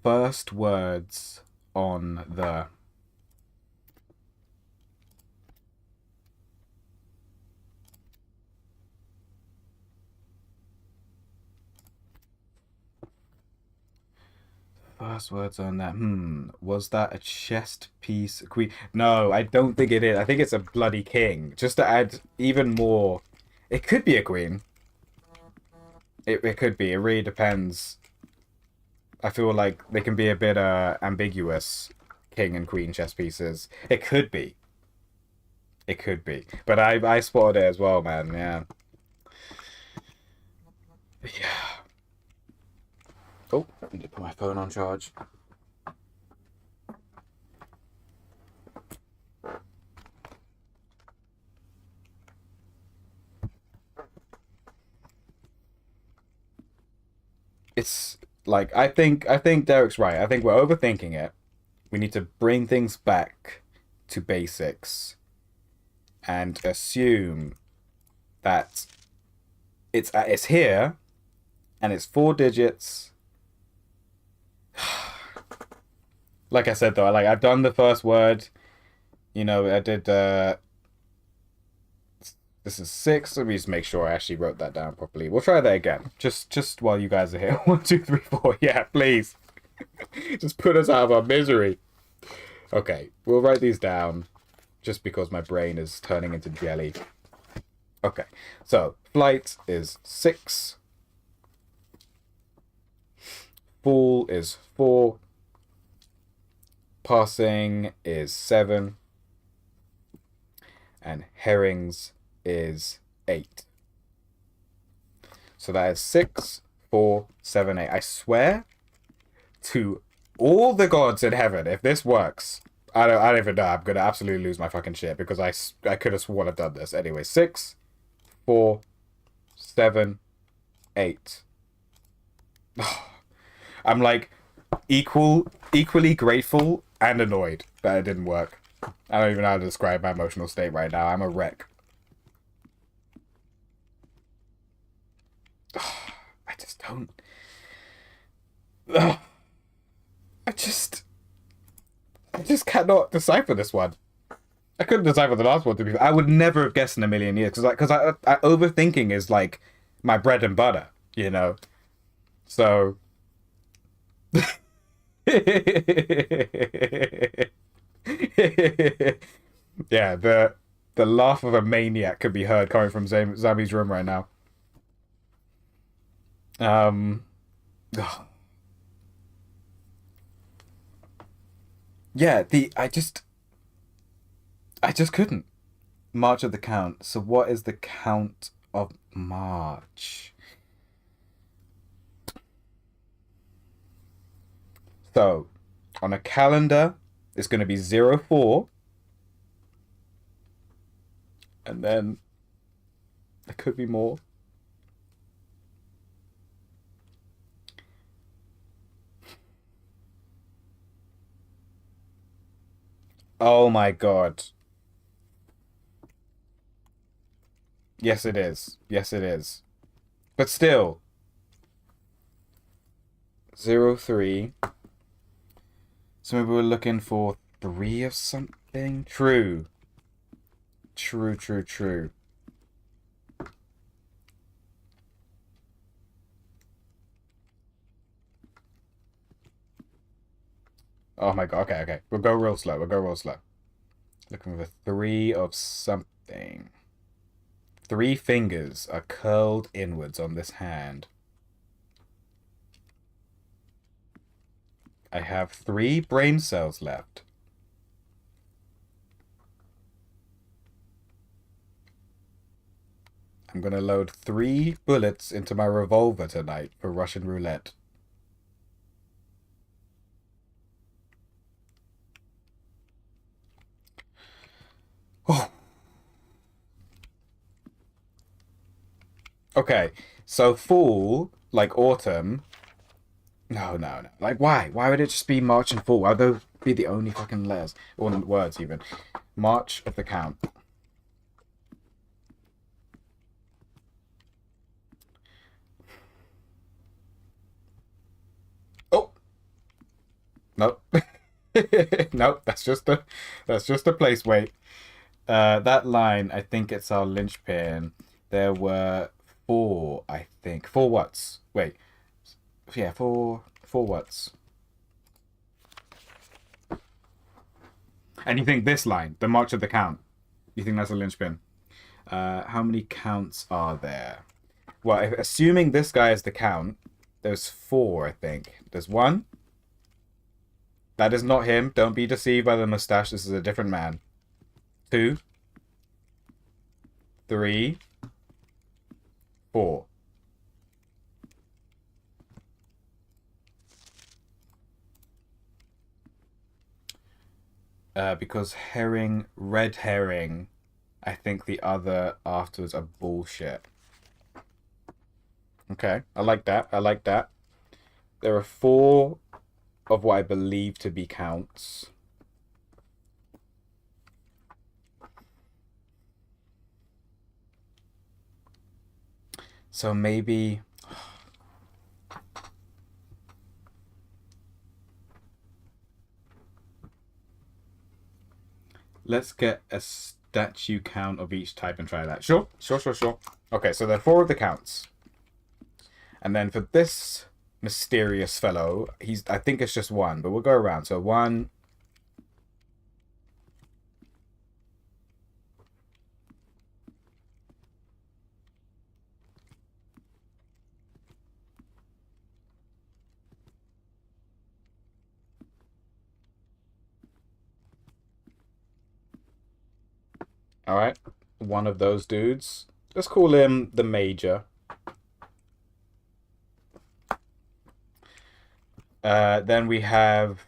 first words on the first words on that. Was that a chest piece queen? No, I don't think it is. I think it's a bloody king. Just to add even more. It could be a queen. It could be. It really depends. I feel like they can be a bit ambiguous, king and queen chess pieces. It could be. It could be. But I spotted it as well, man. Yeah. Yeah. Oh, I need to put my phone on charge. It's like I think Derek's right. I think we're overthinking it. We need to bring things back to basics and assume that it's here and it's 4 digits. Like I said though, like I've done the first word. You know, I did this is 6. Let me just make sure I actually wrote that down properly. We'll try that again. Just while you guys are here. 1, 2, 3, 4. Yeah, please. Just put us out of our misery. Okay, we'll write these down just because my brain is turning into jelly. Okay, so flight is 6. Fall is 4. Passing is 7. And herrings is 8. So that is 6, 4, 7, 8. I swear to all the gods in heaven, if this works, I don't even know. I'm gonna absolutely lose my fucking shit because I could have sworn I've done this. Anyway, 6, 4, 7, 8. I'm like equally grateful and annoyed that it didn't work. I don't even know how to describe my emotional state right now. I'm a wreck. I just don't. I just cannot decipher this one. I couldn't decipher the last one to be. I would never have guessed in a million years because I overthinking is like my bread and butter, you know. So. Yeah, the laugh of a maniac could be heard coming from Zami's room right now. Um, yeah, I just couldn't. March of the Count. So what is the count of March? So on a calendar, it's going to be 04. And then there could be more. Oh my god. Yes, it is. Yes, it is. But still. 03. So maybe we're looking for 3 of something? True. True, true, true. Oh my god. Okay, okay. We'll go real slow. We'll go real slow. Looking for 3 of something. 3 fingers are curled inwards on this hand. I have 3 brain cells left. I'm gonna load 3 bullets into my revolver tonight for Russian roulette. Oh. Okay, so fall, like autumn. No, no, no. Like, why? Why would it just be March and fall? Why would those be the only fucking letters? Or words, even. March of the Count. Nope. Nope. That's just a place weight. That line, I think it's our linchpin. There were four, I think. Four watts. Wait. Yeah, four watts. And you think this line, the March of the Count, you think that's a linchpin? How many counts are there? Well, assuming this guy is the count, there's four, I think. There's one. That is not him. Don't be deceived by the mustache. This is a different man. 2, 3, 4. Because red herring, I think the other afterwards are bullshit. Okay, I like that. I like that. There are 4 of what I believe to be counts. So maybe... Let's get a statue count of each type and try that. Sure. Okay, so there are 4 of the counts. And then for this mysterious fellow, I think it's just 1, but we'll go around. So 1. All right, one of those dudes. Let's call him the Major. Then we have...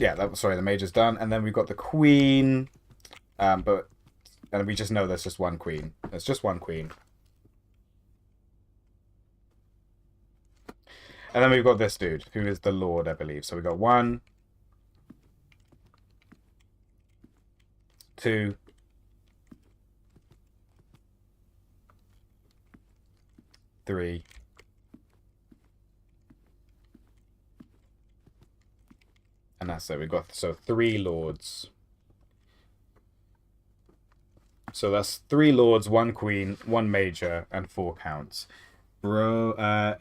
Yeah, sorry, the Major's done. And then we've got the Queen. And we just know there's just one Queen. There's just one Queen. And then we've got this dude, who is the Lord, I believe. So we got 1, 2, 3, and that's it. We got 3 lords. So that's 3 lords, 1 queen, 1 major, and 4 counts. Bro,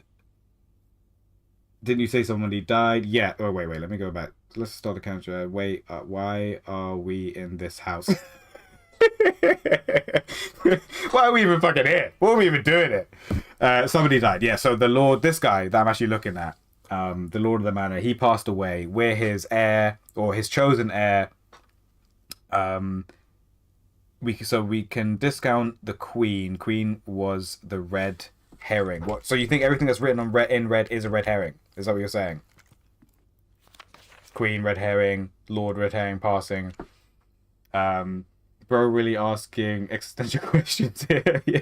didn't you say somebody died? Yeah. Oh, wait. Let me go back. Let's start the counter. Wait, why are we in this house? Why are we even fucking here? What are we even doing here? Somebody died. Yeah, so the Lord, this guy that I'm actually looking at, the Lord of the Manor, he passed away. We're his heir, or his chosen heir. We can discount the Queen. Queen was the red herring. What? So you think everything that's written on in red is a red herring? Is that what you're saying? Queen, red herring, Lord, red herring, passing. Bro really asking existential questions here. Yeah,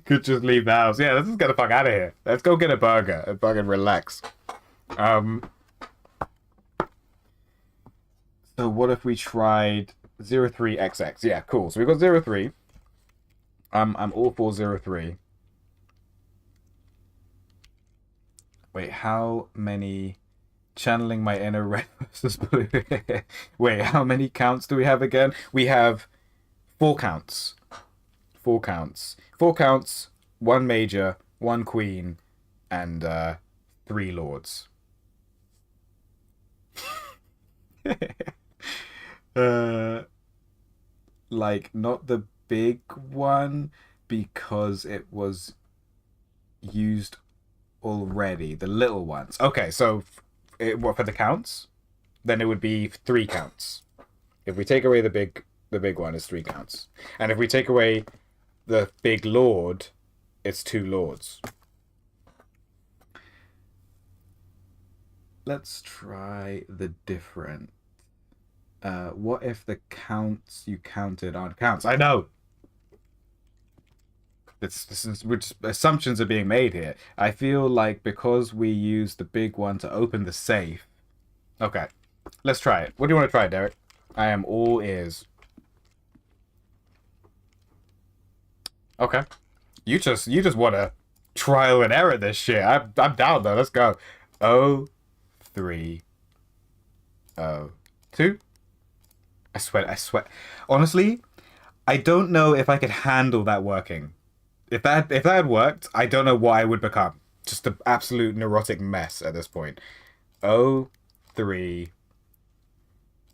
could just leave the house. Yeah, let's just get the fuck out of here. Let's go get a burger and relax. So what if we tried 03XX? Yeah, cool. So we got 03. I'm all for 03. Wait, how many... Channeling my inner red versus blue. Wait, how many counts do we have again? We have 4 counts. 4 counts. 4 counts, 1 major, 1 queen, and 3 lords. Like, not the big one, because it was used already. The little ones. Okay, so... what for the counts? Then it would be 3 counts. If we take away the big one, it's 3 counts. And if we take away the big lord, it's 2 lords. Let's try the different. What if the counts you counted aren't counts? I know. Assumptions are being made here. I feel like because we used the big one to open the safe. Okay, let's try it. What do you want to try, Derek? I am all ears. Okay, you just want to trial and error this shit. I'm down though. Let's go. 3, 0, 2. I swear. Honestly, I don't know if I could handle that working. If that had worked, I don't know what I would become. Just an absolute neurotic mess at this point. 0, 3,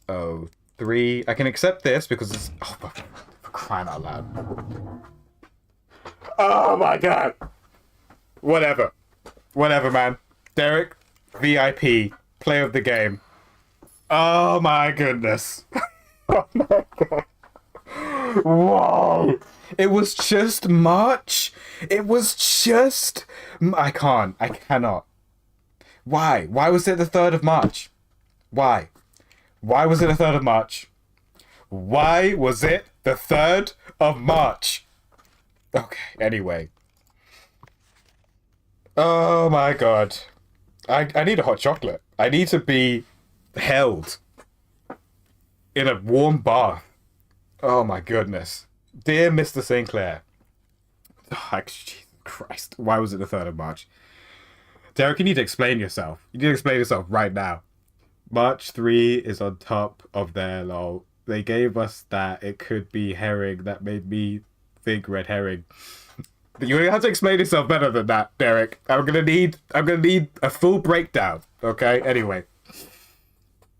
0, 3. I can accept this because it's for crying out loud. Oh my god. Whatever, man. Derek, VIP, player of the game. Oh my goodness. Oh my god. Whoa. It was just March. It was just... I cannot. Why? Why was it the 3rd of March? Why? Why was it the 3rd of March? Why was it the 3rd of March? Okay, anyway. Oh my god. I need a hot chocolate. I need to be held in a warm bath. Oh my goodness. Dear Mr. Sinclair. Oh, Jesus Christ. Why was it the 3rd of March? Derek, you need to explain yourself. You need to explain yourself right now. March 3 is on top of their lol. They gave us that it could be herring. That made me think red herring. You have to explain yourself better than that, Derek. I'm gonna need a full breakdown. Okay? Anyway.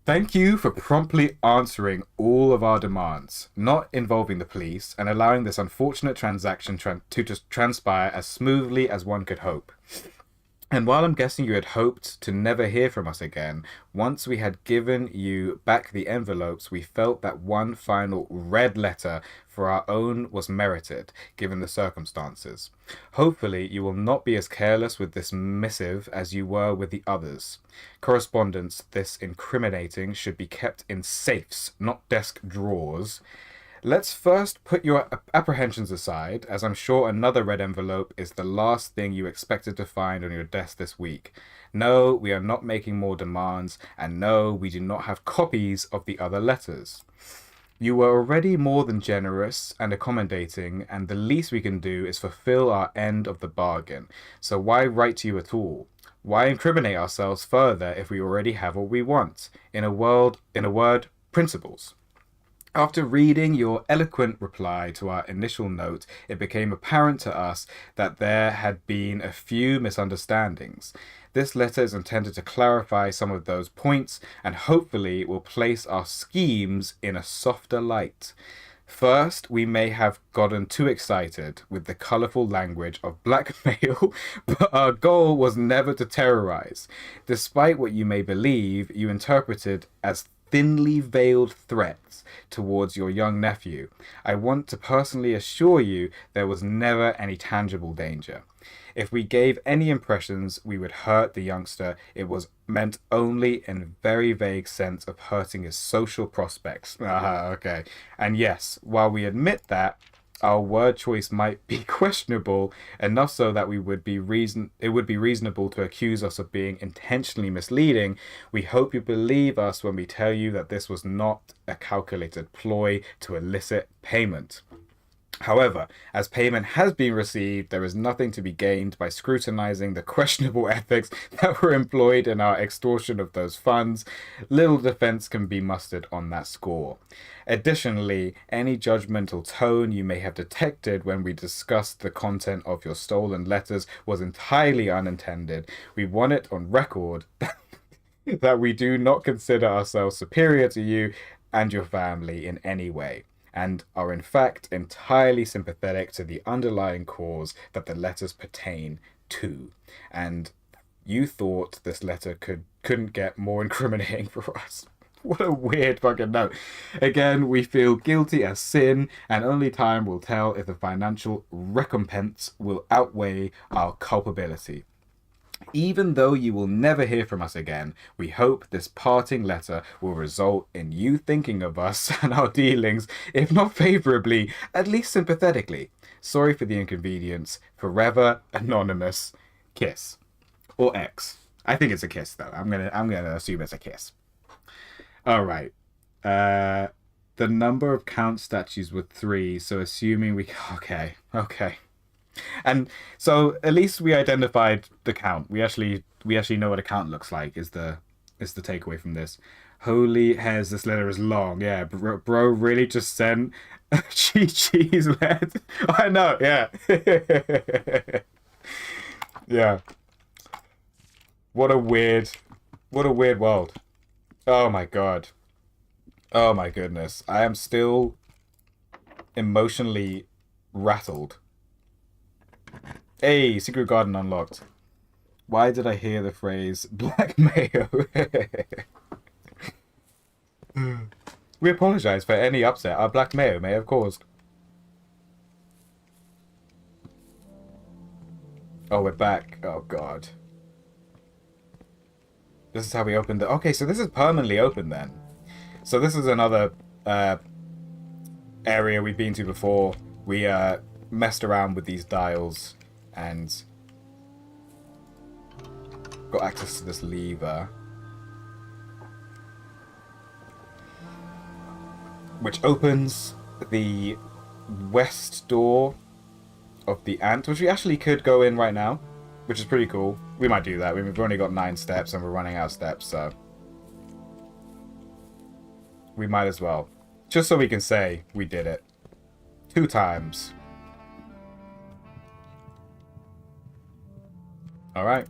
Thank you for promptly answering all of our demands, not involving the police, and allowing this unfortunate transaction to just transpire as smoothly as one could hope. And while I'm guessing you had hoped to never hear from us again, once we had given you back the envelopes, we felt that one final red letter for our own was merited, given the circumstances. Hopefully, you will not be as careless with this missive as you were with the others. Correspondence this incriminating should be kept in safes, not desk drawers. Let's first put your apprehensions aside, as I'm sure another red envelope is the last thing you expected to find on your desk this week. No, we are not making more demands, and no, we do not have copies of the other letters. You were already more than generous and accommodating, and the least we can do is fulfill our end of the bargain. So why write to you at all? Why incriminate ourselves further if we already have what we want? In a word, principles. After reading your eloquent reply to our initial note, it became apparent to us that there had been a few misunderstandings. This letter is intended to clarify some of those points and hopefully will place our schemes in a softer light. First, we may have gotten too excited with the colourful language of blackmail, but our goal was never to terrorize. Despite what you may believe, you interpreted as thinly veiled threats towards your young nephew. I want to personally assure you there was never any tangible danger. If we gave any impressions we would hurt the youngster, it was meant only in a very vague sense of hurting his social prospects. Okay. And yes, while we admit that our word choice might be questionable, enough so that it would be reasonable to accuse us of being intentionally misleading, we hope you believe us when we tell you that this was not a calculated ploy to elicit payment. However, as payment has been received, there is nothing to be gained by scrutinizing the questionable ethics that were employed in our extortion of those funds. Little defense can be mustered on that score. Additionally, any judgmental tone you may have detected when we discussed the content of your stolen letters was entirely unintended. We want it on record that we do not consider ourselves superior to you and your family in any way, and are in fact entirely sympathetic to the underlying cause that the letters pertain to. And you thought this letter couldn't get more incriminating for us. What a weird fucking note. Again, we feel guilty as sin, and only time will tell if the financial recompense will outweigh our culpability. Even though you will never hear from us again, we hope this parting letter will result in you thinking of us and our dealings, if not favorably, at least sympathetically. Sorry for the inconvenience. Forever anonymous. Kiss. Or X. I think it's a kiss though. I'm gonna assume it's a kiss. Alright. The number of count statues were 3, so assuming we... Okay. And so at least we identified the count. We actually know what a count looks like. Is the is the takeaway from this. Holy hairs, this letter is long. Yeah, bro really just sent cheese letter. I know, yeah. Yeah. What a weird world. Oh my god. Oh my goodness. I am still emotionally rattled. Hey, secret garden unlocked. Why did I hear the phrase black mayo? We apologize for any upset our black mayo may have caused. Oh, we're back. Oh god. This is how we opened the... Okay, so this is permanently open then. So this is another area we've been to before. We messed around with these dials and got access to this lever, which opens the west door of the ant, which we actually could go in right now, which is pretty cool. We might do that. We've only got 9 steps and we're running out of steps, so we might as well. Just so we can say we did it. 2 times. Alright.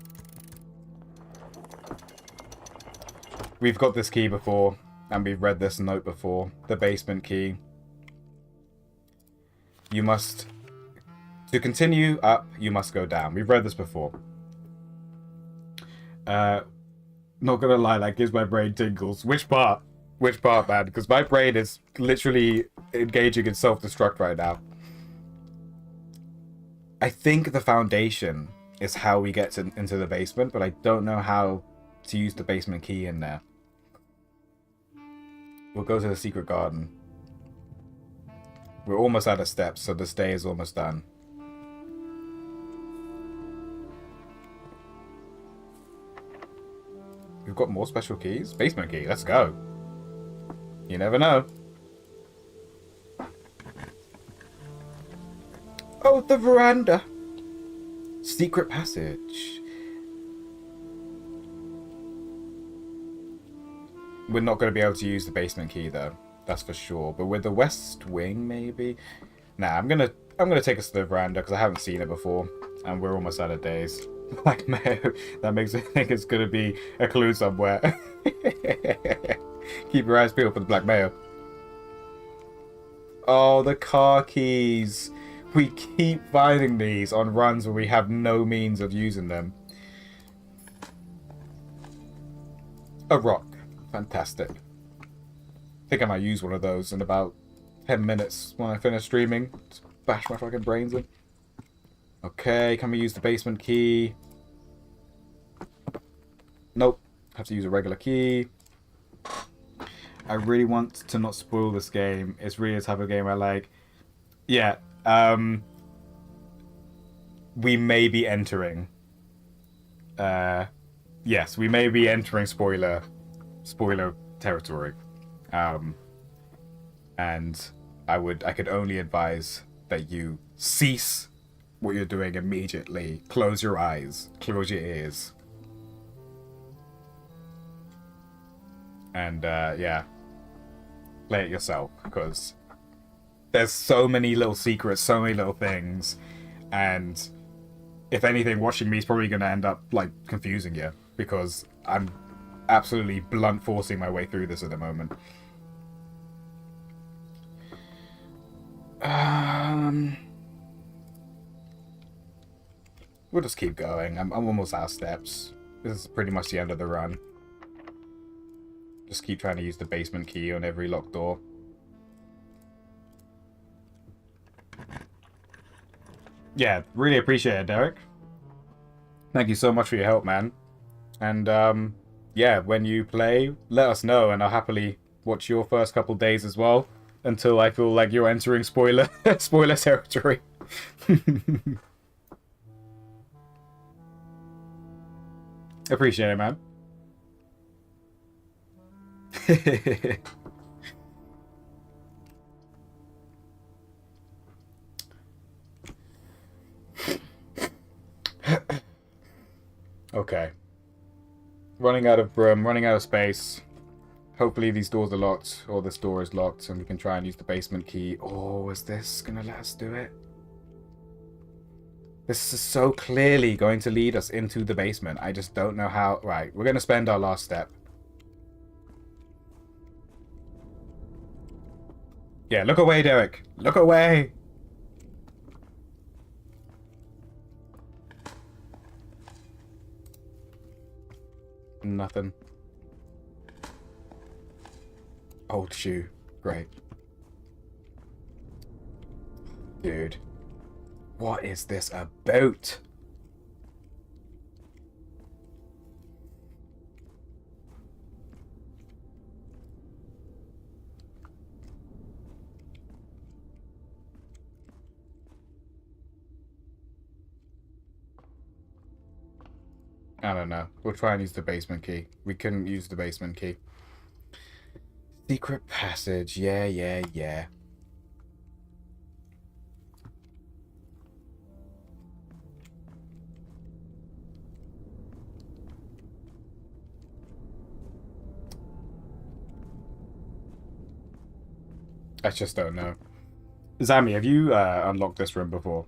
We've got this key before, and we've read this note before. The basement key. You must... To continue up, you must go down. We've read this before. Not gonna lie, that gives my brain tingles. Which part? Which part, man? Because my brain is literally engaging in self-destruct right now. I think the foundation is how we get into the basement, but I don't know how to use the basement key in there. We'll go to the secret garden. We're almost out of steps, so this day is almost done. We've got more special keys? Basement key, let's go. You never know. Oh, the veranda. Secret passage. We're not going to be able to use the basement key though. That's for sure. But with the west wing, maybe. Nah, I'm gonna take us to the veranda because I haven't seen it before, and we're almost out of days. Like mayo, that makes me think it's gonna be a clue somewhere. Keep your eyes peeled for the black mayo. Oh, the car keys. We keep finding these on runs where we have no means of using them. A rock. Fantastic. I think I might use one of those in about 10 minutes when I finish streaming. Just bash my fucking brains in. Okay, can we use the basement key? Nope. Have to use a regular key. I really want to not spoil this game. It's really a type of game I like. Yeah, we may be entering. Yes, we may be entering spoiler territory. And I could only advise that you cease what you're doing immediately. Close your eyes, close your ears. And yeah, play it yourself, because there's so many little secrets, so many little things, and if anything, watching me is probably going to end up like confusing you, because I'm absolutely blunt forcing my way through this at the moment. We'll just keep going. I'm almost out of steps. This is pretty much the end of the run. Just keep trying to use the basement key on every locked door. Yeah, really appreciate it, Derek. Thank you so much for your help, man. And yeah, when you play, let us know, and I'll happily watch your first couple days as well, until I feel like you're entering spoiler territory. Appreciate it, man. Okay. Running out of room, running out of space. Hopefully these doors are locked, or this door is locked, and we can try and use the basement key. Oh, is this gonna let us do it? This is so clearly going to lead us into the basement. I just don't know how. Right, we're gonna spend our last step. Yeah, look away, Derek. Look away. Nothing. Old shoe. Great. Dude. What is this about? I don't know. We'll try and use the basement key. We couldn't use the basement key. Secret passage. Yeah, yeah, yeah. I just don't know. Zami, have you unlocked this room before?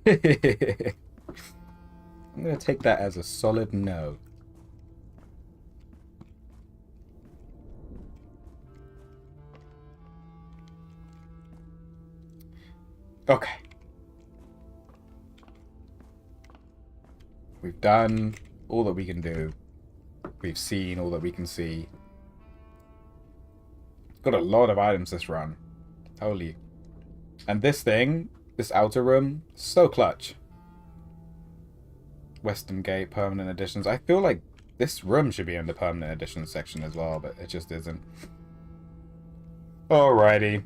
I'm going to take that as a solid no. Okay. We've done all that we can do. We've seen all that we can see. Got a lot of items this run. Holy. And this thing, this outer room, so clutch. Western Gate, permanent editions. I feel like this room should be in the permanent editions section as well, but it just isn't. Alrighty.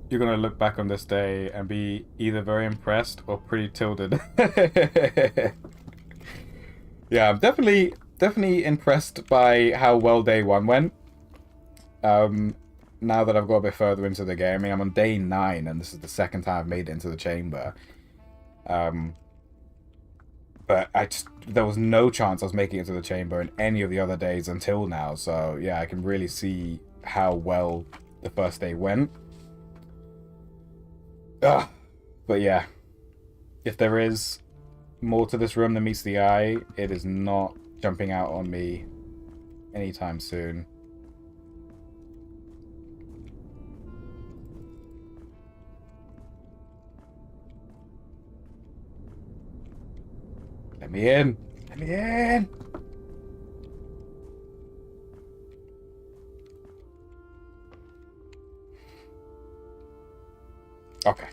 You're gonna look back on this day and be either very impressed or pretty tilted. Yeah, I'm definitely impressed by how well day one went. Now that I've got a bit further into the game, I mean, I'm on day 9, and this is the second time I've made it into the chamber. But there was no chance I was making it to the chamber in any of the other days until now. So yeah, I can really see how well the first day went. Ugh. But yeah, if there is more to this room than meets the eye, it is not jumping out on me anytime soon. Let me in! Let me in! Okay.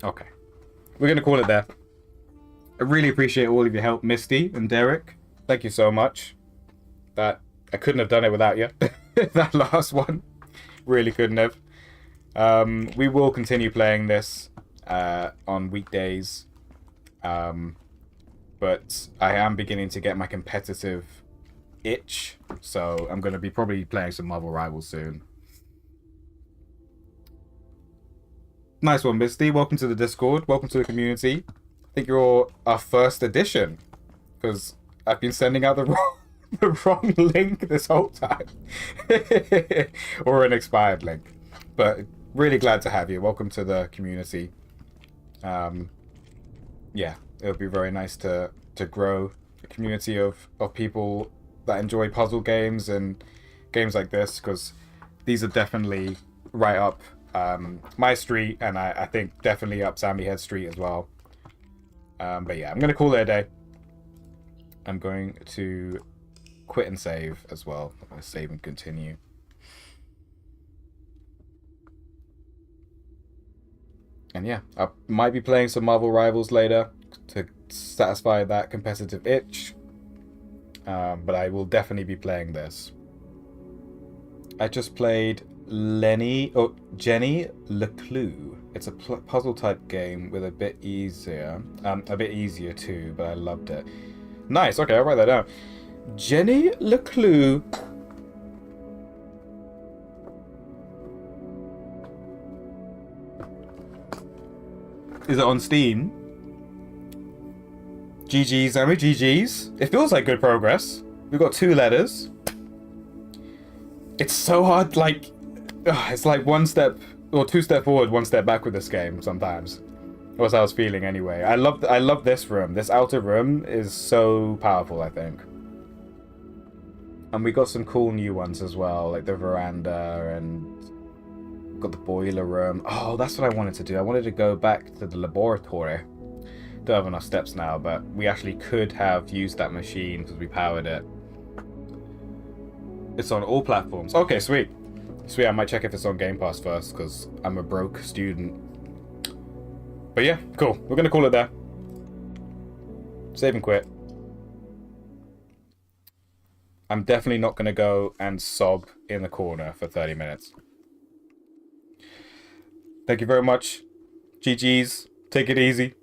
Okay. We're going to call it there. I really appreciate all of your help, Misty and Derek. Thank you so much. I couldn't have done it without you. That last one. Really couldn't have. We will continue playing this on weekdays. But I am beginning to get my competitive itch. So I'm going to be probably playing some Marvel Rivals soon. Nice one, Misty. Welcome to the Discord. Welcome to the community. I think you're our first edition, because I've been sending out the wrong link this whole time. Or an expired link. But really glad to have you. Welcome to the community. Yeah, it would be very nice to grow a community of people that enjoy puzzle games and games like this, because these are definitely right up my street, and I think definitely up Sammy Head Street as well. But yeah, I'm going to call it a day. I'm going to quit and save as well. I'm going to save and continue. And yeah, I might be playing some Marvel Rivals later to satisfy that competitive itch. But I will definitely be playing this. I just played Jenny Leclue. It's a puzzle type game with a bit easier too, but I loved it. Nice. Okay, I'll write that down. Jenny Leclue Is it on Steam? GG's, Amy, GG's. It feels like good progress. We've got 2 letters. It's so hard, like... it's like 1 step... or 2 step forward, 1 step back with this game sometimes. That's how I was feeling anyway. I love this room. This outer room is so powerful, I think. And we got some cool new ones as well, like the veranda and got the boiler room. Oh, that's what I wanted to do. I wanted to go back to the laboratory. Don't have enough steps now, but we actually could have used that machine because we powered it. It's on all platforms. Okay, sweet. Sweet, I might check if it's on Game Pass first because I'm a broke student. But yeah, cool. We're going to call it there. Save and quit. I'm definitely not going to go and sob in the corner for 30 minutes. Thank you very much. GG's. Take it easy.